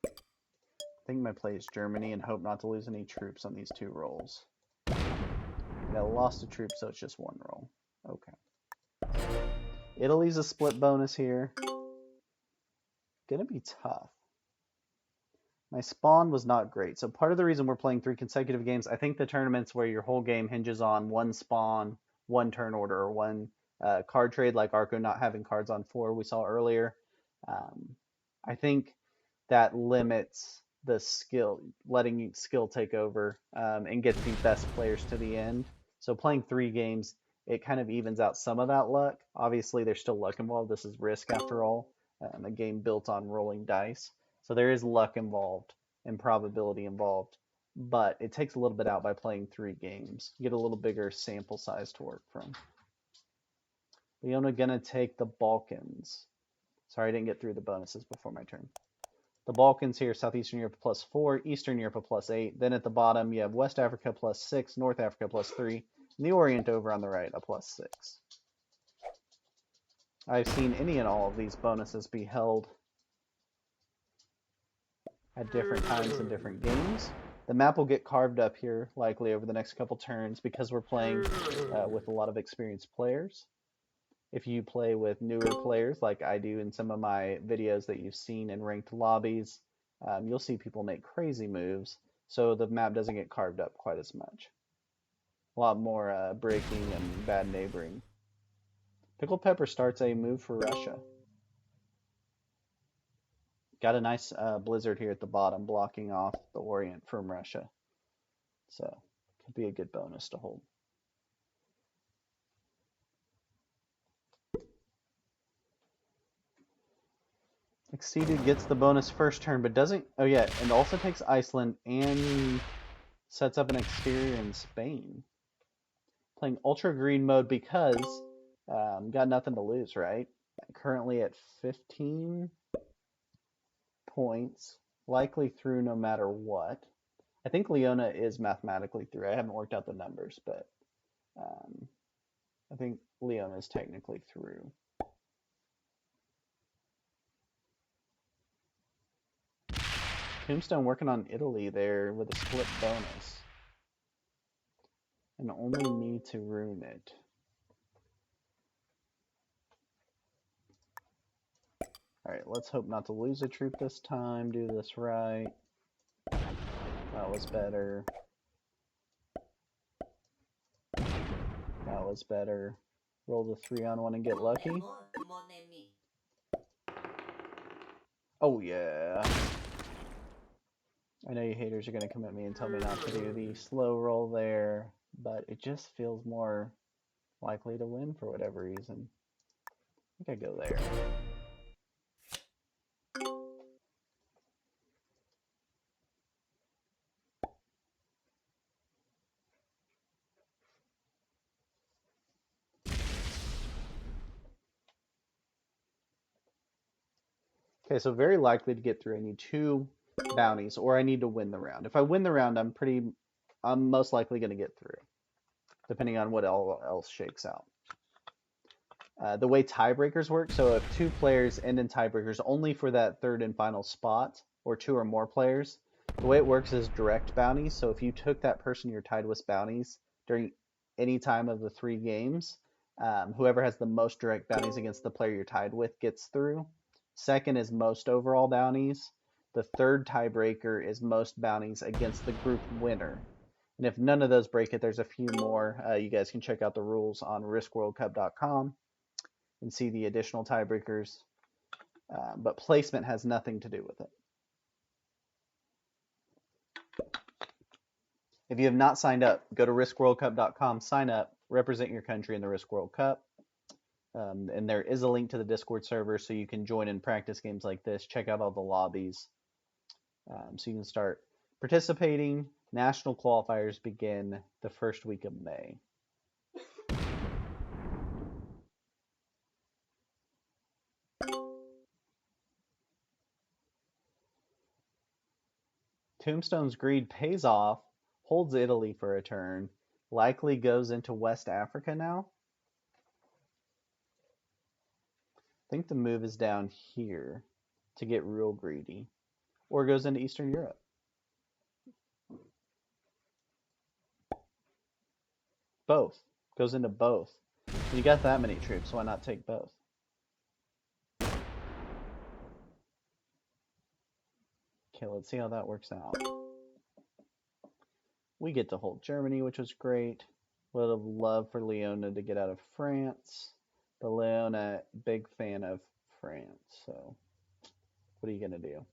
I think my play is Germany and hope not to lose any troops on these 2 rolls. I lost a troop, so it's just 1 roll. Okay. Italy's a split bonus here. Gonna be tough. My spawn was not great. So part of the reason we're playing 3 consecutive games, I think the tournaments where your whole game hinges on 1 spawn, 1 turn order, or 1 card trade, like Arco not having cards on 4 we saw earlier. I think that limits the skill, letting skill take over and get the best players to the end. So playing 3 games, it kind of evens out some of that luck. Obviously, there's still luck involved. This is Risk after all, a game built on rolling dice. So there is luck involved and probability involved, but it takes a little bit out by playing 3 games. You get a little bigger sample size to work from. Leona gonna take the Balkans. Sorry, I didn't get through the bonuses before my turn. The Balkans here, Southeastern Europe +4, Eastern Europe +8. Then at the bottom, you have West Africa +6, North Africa +3, and the Orient over on the right, a +6. I've seen any and all of these bonuses be held at different times in different games. The map will get carved up here likely over the next couple turns because we're playing with a lot of experienced players. If you play with newer players like I do in some of my videos that you've seen in ranked lobbies, you'll see people make crazy moves, so the map doesn't get carved up quite as much. A lot more breaking and bad neighboring. Pickled Pepper starts a move for Russia. Got a nice blizzard here at the bottom, blocking off the Orient from Russia. So, could be a good bonus to hold. Exceeded gets the bonus first turn, but doesn't... Oh yeah, and also takes Iceland and sets up an exterior in Spain. Playing Ultra Green mode because got nothing to lose, right? Currently at 15 points, likely through no matter what. I think Leona is mathematically through. I haven't worked out the numbers, but um, I think Leona is technically through. Tombstone working on Italy there with a split bonus. And only me to ruin it. Alright, let's hope not to lose a troop this time. Do this right. That was better. That was better. Roll the 3 on 1 and get lucky. Oh yeah. I know you haters are going to come at me and tell me not to do the slow roll there, but it just feels more likely to win for whatever reason. I think I go there. Okay, so very likely to get through. I need 2 bounties, or I need to win the round. If I win the round, I'm most likely going to get through, depending on what else shakes out. The way tiebreakers work, so if 2 players end in tiebreakers only for that third and final spot, or 2 or more players, the way it works is direct bounties. So if you took that person you're tied with bounties during any time of the 3 games, whoever has the most direct bounties against the player you're tied with gets through. Second is most overall bounties. The third tiebreaker is most bounties against the group winner. And if none of those break it, there's a few more. You guys can check out the rules on riskworldcup.com and see the additional tiebreakers. But placement has nothing to do with it. If you have not signed up, go to riskworldcup.com, sign up, represent your country in the Risk World Cup. And there is a link to the Discord server so you can join in practice games like this. Check out all the lobbies so you can start participating. National qualifiers begin the first week of May. Tombstone's greed pays off, holds Italy for a turn, likely goes into West Africa now. I think the move is down here to get real greedy, or goes into Eastern Europe. Both. Goes into both. You got that many troops, why not take both? Okay, let's see how that works out. We get to hold Germany, which was great. Would have loved for Leona to get out of France. But Leona, big fan of France, so what are you going to do?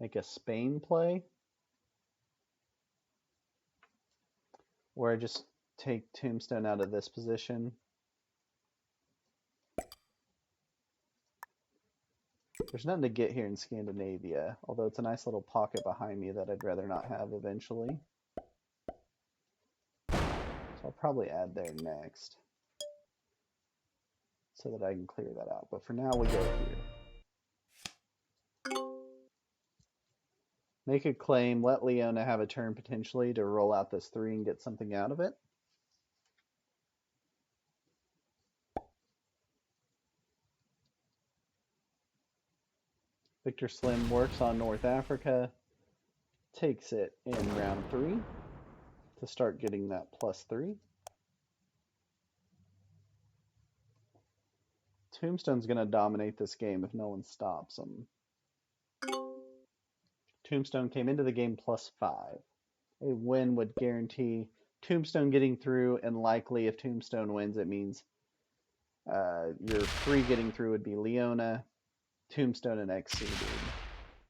Make a Spain play? Or I just take Tombstone out of this position? There's nothing to get here in Scandinavia, although it's a nice little pocket behind me that I'd rather not have eventually. So I'll probably add there next so that I can clear that out. But for now, we go here. Make a claim, let Leona have a turn potentially to roll out this 3 and get something out of it. Victor Slim works on North Africa, takes it in round 3 to start getting that +3. Tombstone's going to dominate this game if no one stops him. Tombstone came into the game +5. A win would guarantee Tombstone getting through, and likely if Tombstone wins, it means your 3 getting through would be Leona, Tombstone, and XC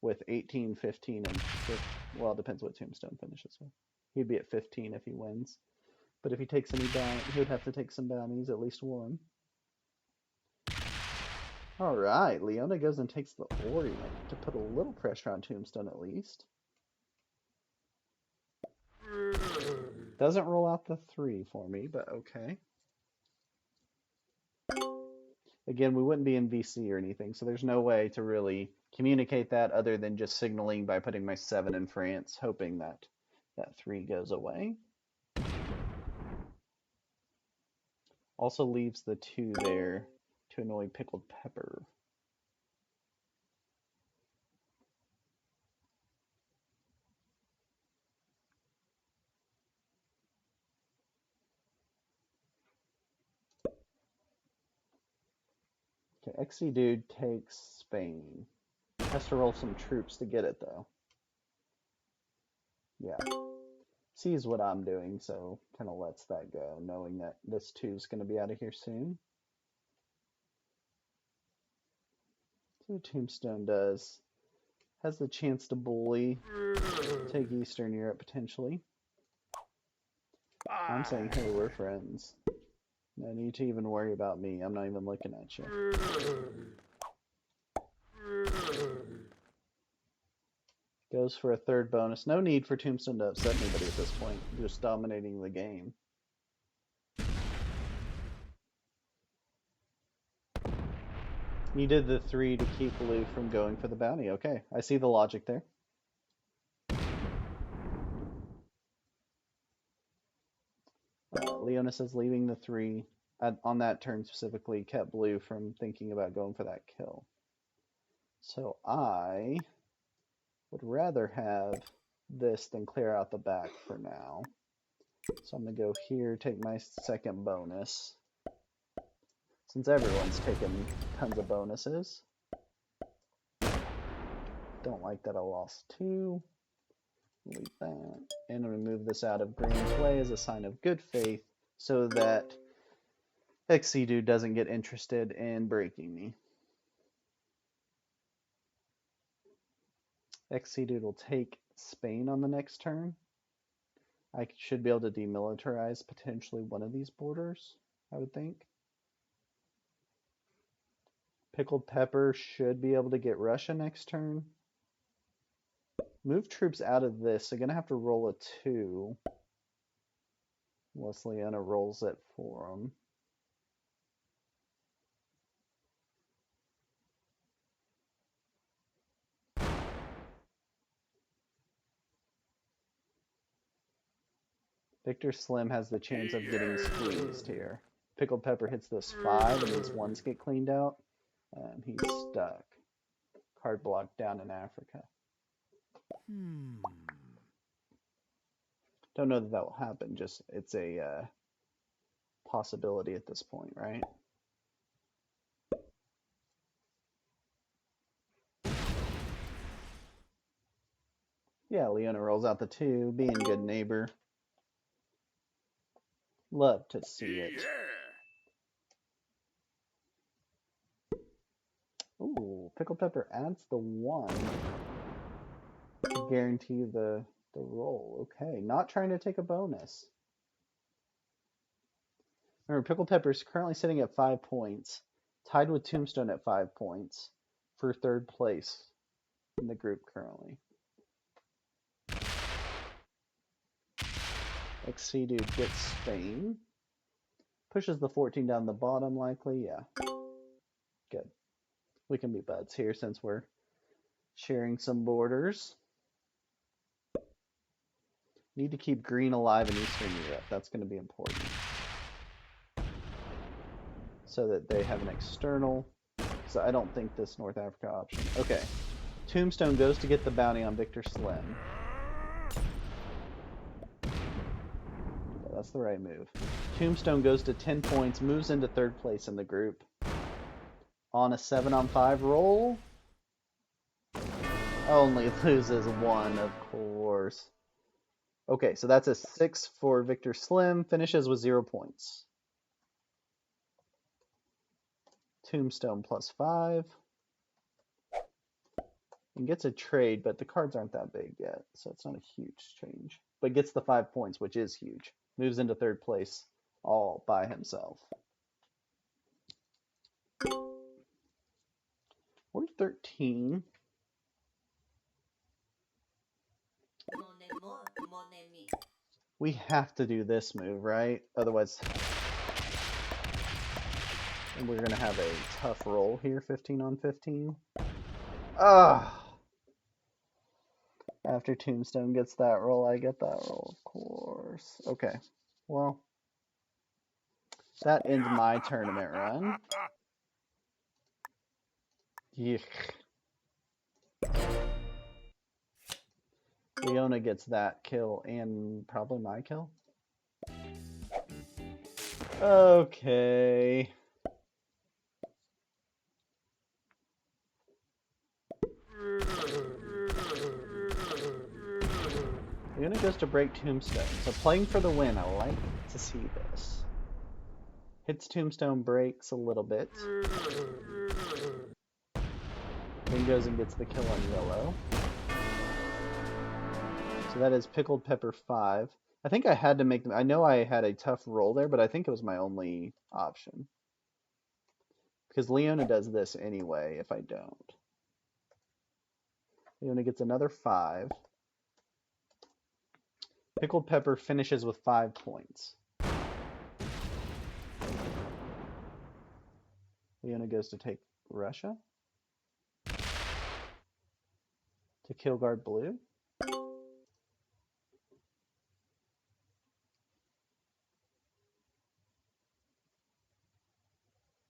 with 18, 15, and 15. Well, it depends what Tombstone finishes with. He'd be at 15 if he wins. But if he takes any bounties, he would have to take some bounties, at least 1. All right, Leona goes and takes the Orient to put a little pressure on Tombstone at least. Doesn't roll out the 3 for me, but okay. Again, we wouldn't be in VC or anything, so there's no way to really communicate that other than just signaling by putting my 7 in France, hoping that that 3 goes away. Also leaves the 2 there to annoy Pickled Pepper. Okay, XC Dude takes Spain. Has to roll some troops to get it, though. Yeah. Sees what I'm doing, so kind of lets that go, knowing that this 2 is going to be out of here soon. So Tombstone does. Has the chance to bully, take Eastern Europe potentially. I'm saying, hey, we're friends. No need to even worry about me. I'm not even looking at you. Goes for a 3rd bonus. No need for Tombstone to upset anybody at this point. Just dominating the game. You did the 3 to keep blue from going for the bounty. Okay, I see the logic there. Leona says leaving the 3 on that turn specifically kept blue from thinking about going for that kill. So I would rather have this than clear out the back for now. So I'm going to go here, take my 2nd bonus. Since everyone's taken tons of bonuses. Don't like that I lost 2. Leave that. And remove this out of green play as a sign of good faith so that XC Dude doesn't get interested in breaking me. XC Dude will take Spain on the next turn. I should be able to demilitarize potentially one of these borders, I would think. Pickled Pepper should be able to get Russia next turn. Move troops out of this. They're going to have to roll a 2. Unless Leona rolls it for them. Victor Slim has the chance of getting squeezed here. Pickled Pepper hits this 5 and these 1s get cleaned out. And he's stuck. Card blocked down in Africa. Don't know that that will happen. Just it's a possibility at this point, right? Yeah, Leona rolls out the 2, being good neighbor. Love to see it. Ooh, Pickled Pepper adds the 1 to guarantee the roll. Okay, not trying to take a bonus. Remember, Pickled Pepper is currently sitting at 5 points, tied with Tombstone at 5 points for 3rd place in the group currently. XC Dude gets Spain. Pushes the 14 down the bottom likely. Yeah. Good. We can be buds here since we're sharing some borders. Need to keep green alive in Eastern Europe. That's going to be important. So that they have an external. So I don't think this North Africa option. Okay. Tombstone goes to get the bounty on Victor Slim. That's the right move. Tombstone goes to 10 points, moves into 3rd place in the group. On a 7-on-5 roll. Only loses 1, of course. Okay, so that's a 6 for Victor Slim. Finishes with 0 points. Tombstone plus 5. And gets a trade, but the cards aren't that big yet, so it's not a huge change. But gets the 5 points, which is huge. Moves into 3rd place all by himself. We're 13. We have to do this move, right? Otherwise... And we're gonna have a tough roll here, 15 on 15. Ah! After Tombstone gets that roll, I get that roll, of course. Okay, well, that ends my tournament run. Yuck. Leona gets that kill and probably my kill. Okay. Leona goes to break Tombstone. So playing for the win, I like to see this. Hits Tombstone, breaks a little bit. Then goes and gets the kill on yellow. So that is Pickled Pepper 5. I think I had to make them. I know I had a tough roll there, but I think it was my only option. Because Leona does this anyway if I don't. Leona gets another 5. Pickled Pepper finishes with 5 points. Leona goes to take Russia. To kill guard blue.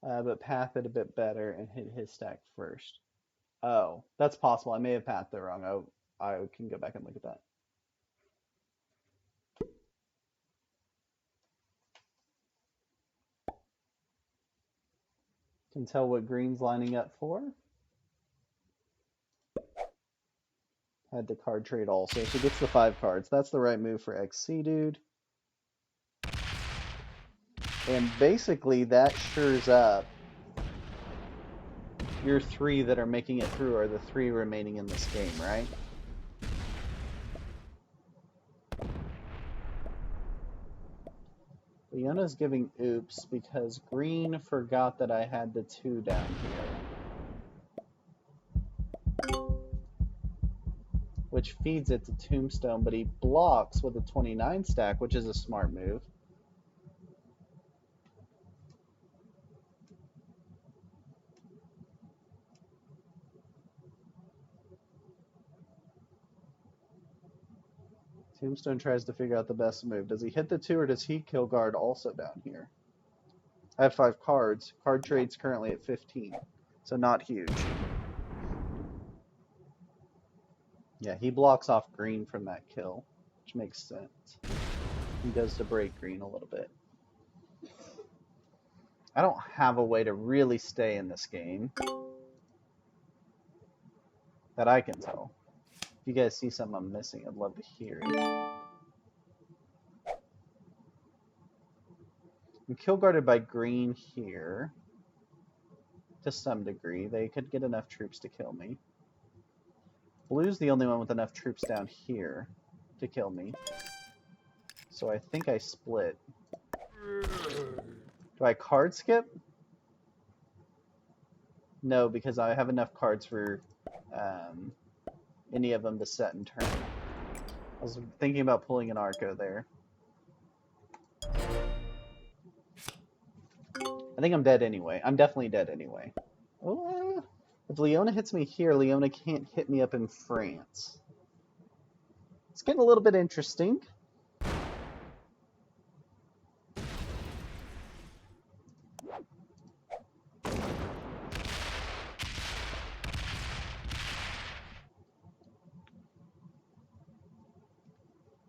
But path it a bit better and hit his stack first. Oh, that's possible. I may have pathed it wrong. I can go back and look at that. Can tell what green's lining up for. Had the card trade also. She gets the 5 cards. That's the right move for XC, dude. And basically that shores up your 3 that are making it through are the 3 remaining in this game, right? Leona's giving oops because green forgot that I had the 2 down here. Which feeds it to Tombstone, but he blocks with a 29 stack, which is a smart move. Tombstone tries to figure out the best move. Does he hit the 2 or does he kill guard also down here? I have 5 cards. Card trade's currently at 15, so not huge. Yeah, he blocks off green from that kill, which makes sense. He goes to break green a little bit. I don't have a way to really stay in this game that I can tell. If you guys see something I'm missing, I'd love to hear it. I'm kill guarded by green here. To some degree. They could get enough troops to kill me. Blue's the only one with enough troops down here to kill me. So I think I split. Do I card skip? No, because I have enough cards for any of them to set in turn. I was thinking about pulling an Arco there. I think I'm dead anyway. I'm definitely dead anyway. Oh, if Leona hits me here, Leona can't hit me up in France. It's getting a little bit interesting.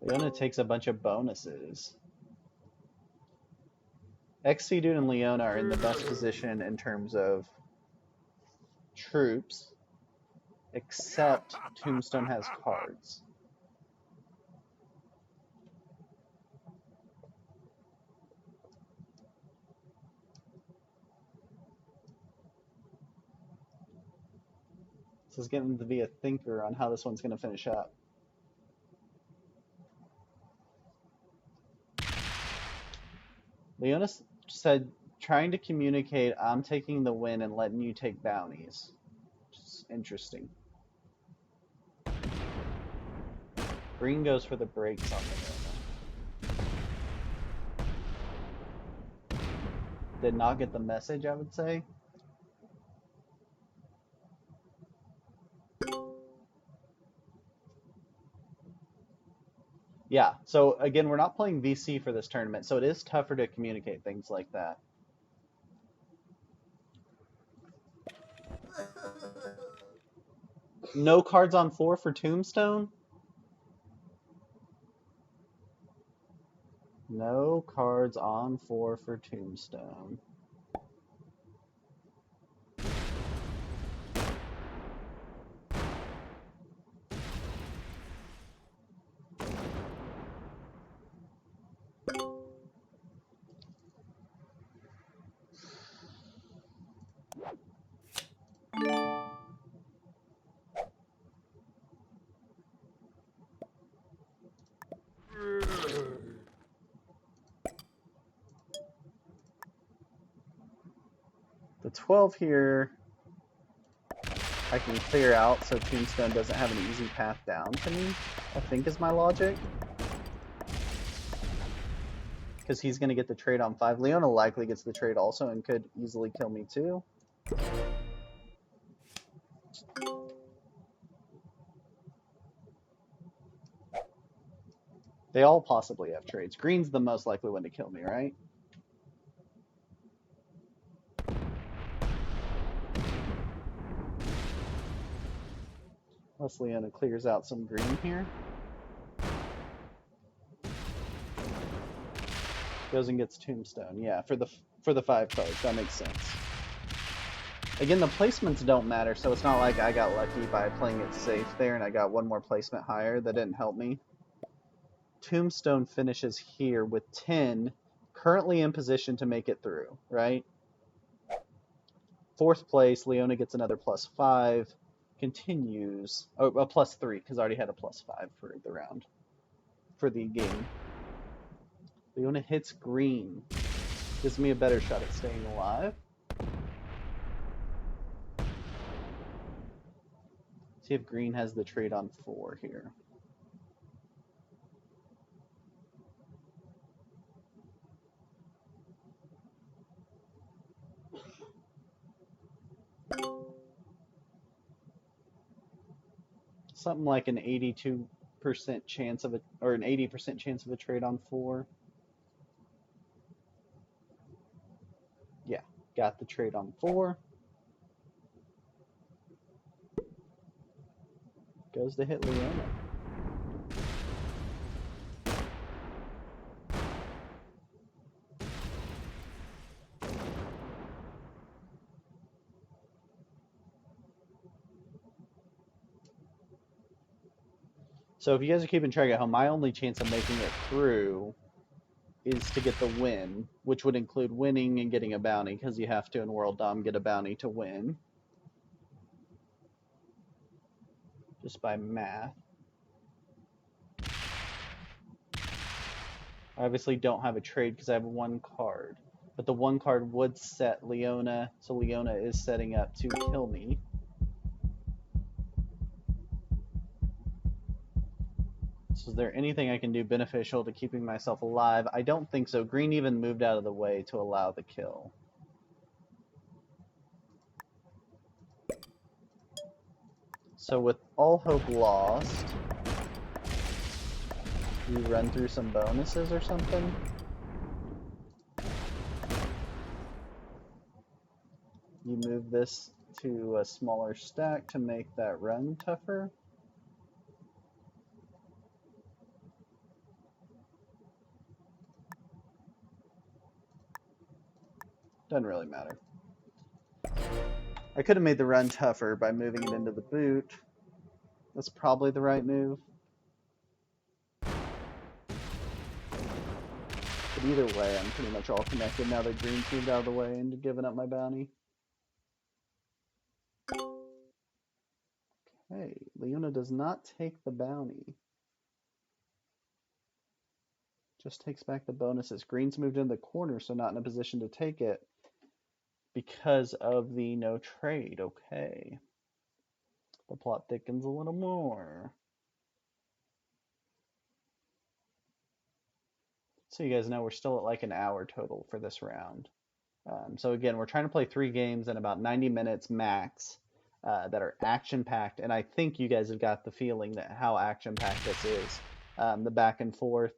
Leona takes a bunch of bonuses. XC Dude and Leona are in the best position in terms of troops, except Tombstone has cards. This is getting to be a thinker on how this one's going to finish up. Leona said, trying to communicate, I'm taking the win and letting you take bounties. Which is interesting. Green goes for the brakes on Leona. did not get the message, I would say. Yeah, so again, we're not playing VC for this tournament, so it is tougher to communicate things like that. No cards on 4 for Tombstone? No cards on 4 for Tombstone. The 12 here, I can clear out so Tombstone doesn't have an easy path down to me, I think is my logic. Because he's going to get the trade on 5. Leona likely gets the trade also and could easily kill me too. They all possibly have trades. Green's the most likely one to kill me, right? Unless Leona clears out some green here. Goes and gets Tombstone. Yeah, for the 5 cards. That makes sense. Again, the placements don't matter, so it's not like I got lucky by playing it safe there and I got one more placement higher. That didn't help me. Tombstone finishes here with 10, currently in position to make it through, right? 4th place, Leona gets another +5, continues, oh, a +3, because I already had a +5 for the round, for the game. Leona hits green, gives me a better shot at staying alive. See if green has the trade on 4 here. Something like an 82% chance of or an 80% chance of a trade on 4. Yeah, got the trade on 4. Goes to hit Leona. So if you guys are keeping track at home, my only chance of making it through is to get the win, which would include winning and getting a bounty, because you have to in World Dom get a bounty to win. Just by math. I obviously don't have a trade because I have 1 card. But the 1 card would set Leona, so Leona is setting up to kill me. So is there anything I can do beneficial to keeping myself alive? I don't think so. Green even moved out of the way to allow the kill. So with all hope lost, we run through some bonuses or something? You move this to a smaller stack to make that run tougher? Doesn't really matter. I could have made the run tougher by moving it into the boot. That's probably the right move. But either way, I'm pretty much all connected now that green's moved out of the way and given up my bounty. Okay, Leona does not take the bounty. Just takes back the bonuses. Green's moved in the corner, so not in a position to take it because of the no trade. Okay. The plot thickens a little more. So you guys know we're still at like an hour total for this round. So again, we're trying to play 3 games in about 90 minutes max that are action-packed, and I think you guys have got the feeling that how action-packed this is. The back and forth,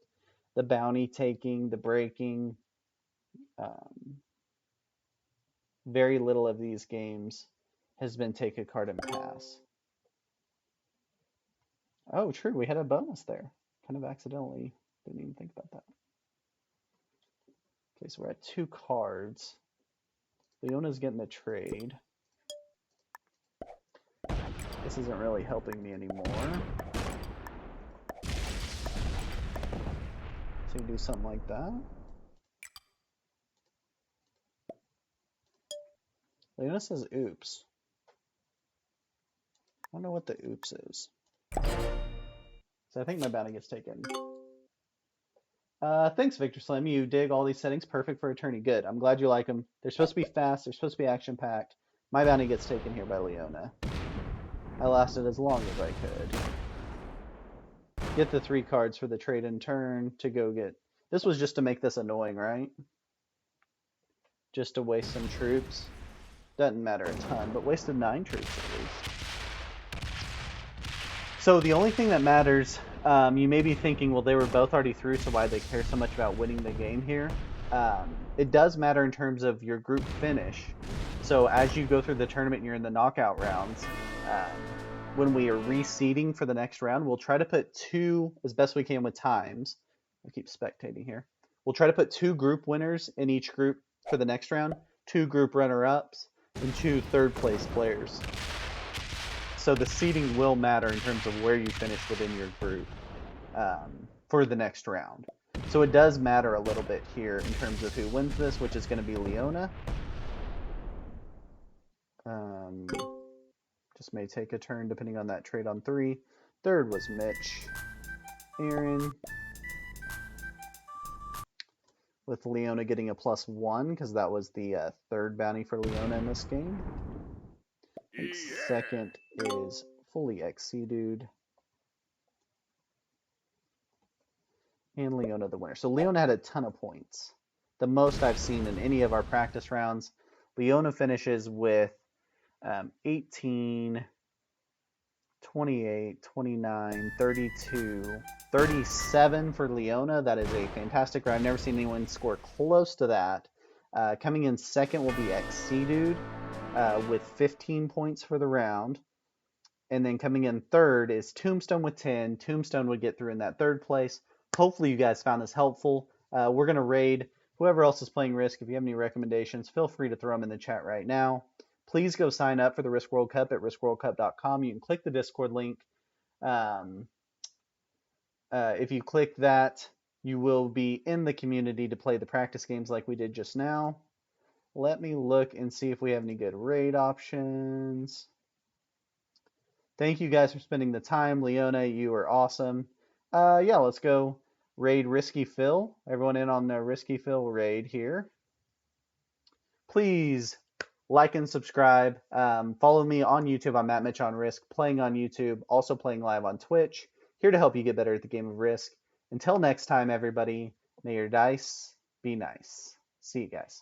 the bounty taking, the breaking. Um, very little of these games has been take a card and pass. Oh, true, we had a bonus there. Kind of accidentally didn't even think about that. Okay, so we're at 2 cards. Leona's getting a trade. This isn't really helping me anymore. So you do something like that. Leona says oops. I don't know what the oops is. So I think my bounty gets taken. Thanks, Victor Slim. You dig all these settings. Perfect for attorney. Good. I'm glad you like them. They're supposed to be fast. They're supposed to be action-packed. My bounty gets taken here by Leona. I lasted as long as I could. Get the 3 cards for the trade in turn to go get... This was just to make this annoying, right? Just to waste some troops. Doesn't matter a ton, but wasted 9 troops at least. So the only thing that matters, you may be thinking, well, they were both already through, so why do they care so much about winning the game here? It does matter in terms of your group finish. So as you go through the tournament and you're in the knockout rounds, when we are reseeding for the next round, we'll try to put 2, as best we can with times. I keep spectating here. We'll try to put 2 group winners in each group for the next round, 2 group runner-ups, and 2 third-place players. So the seeding will matter in terms of where you finish within your group for the next round. So it does matter a little bit here in terms of who wins this, which is going to be Leona. Just may take a turn depending on that trade on 3. Third was Mitch. Aaron. With Leona getting a +1 because that was the 3rd bounty for Leona in this game. And second is fully exceeded. And Leona the winner. So Leona had a ton of points. The most I've seen in any of our practice rounds. Leona finishes with 18, 28, 29, 32, 37 for Leona. That is a fantastic round. I've never seen anyone score close to that. Coming in second will be Exceeded with 15 points for the round. And then coming in third is Tombstone with 10. Tombstone would get through in that 3rd place. Hopefully you guys found this helpful. We're going to raid whoever else is playing Risk. If you have any recommendations, feel free to throw them in the chat right now. Please go sign up for the Risk World Cup at riskworldcup.com. You can click the Discord link. If you click that, you will be in the community to play the practice games like we did just now. Let me look and see if we have any good raid options. Thank you guys for spending the time. Leona, you are awesome. Yeah, let's go raid Risky Phil. Everyone in on the Risky Phil raid here. Please like and subscribe. Follow me on YouTube. I'm at Mitch on Risk, playing on YouTube, also playing live on Twitch. Here to help you get better at the game of Risk. Until next time, everybody, may your dice be nice. See you guys.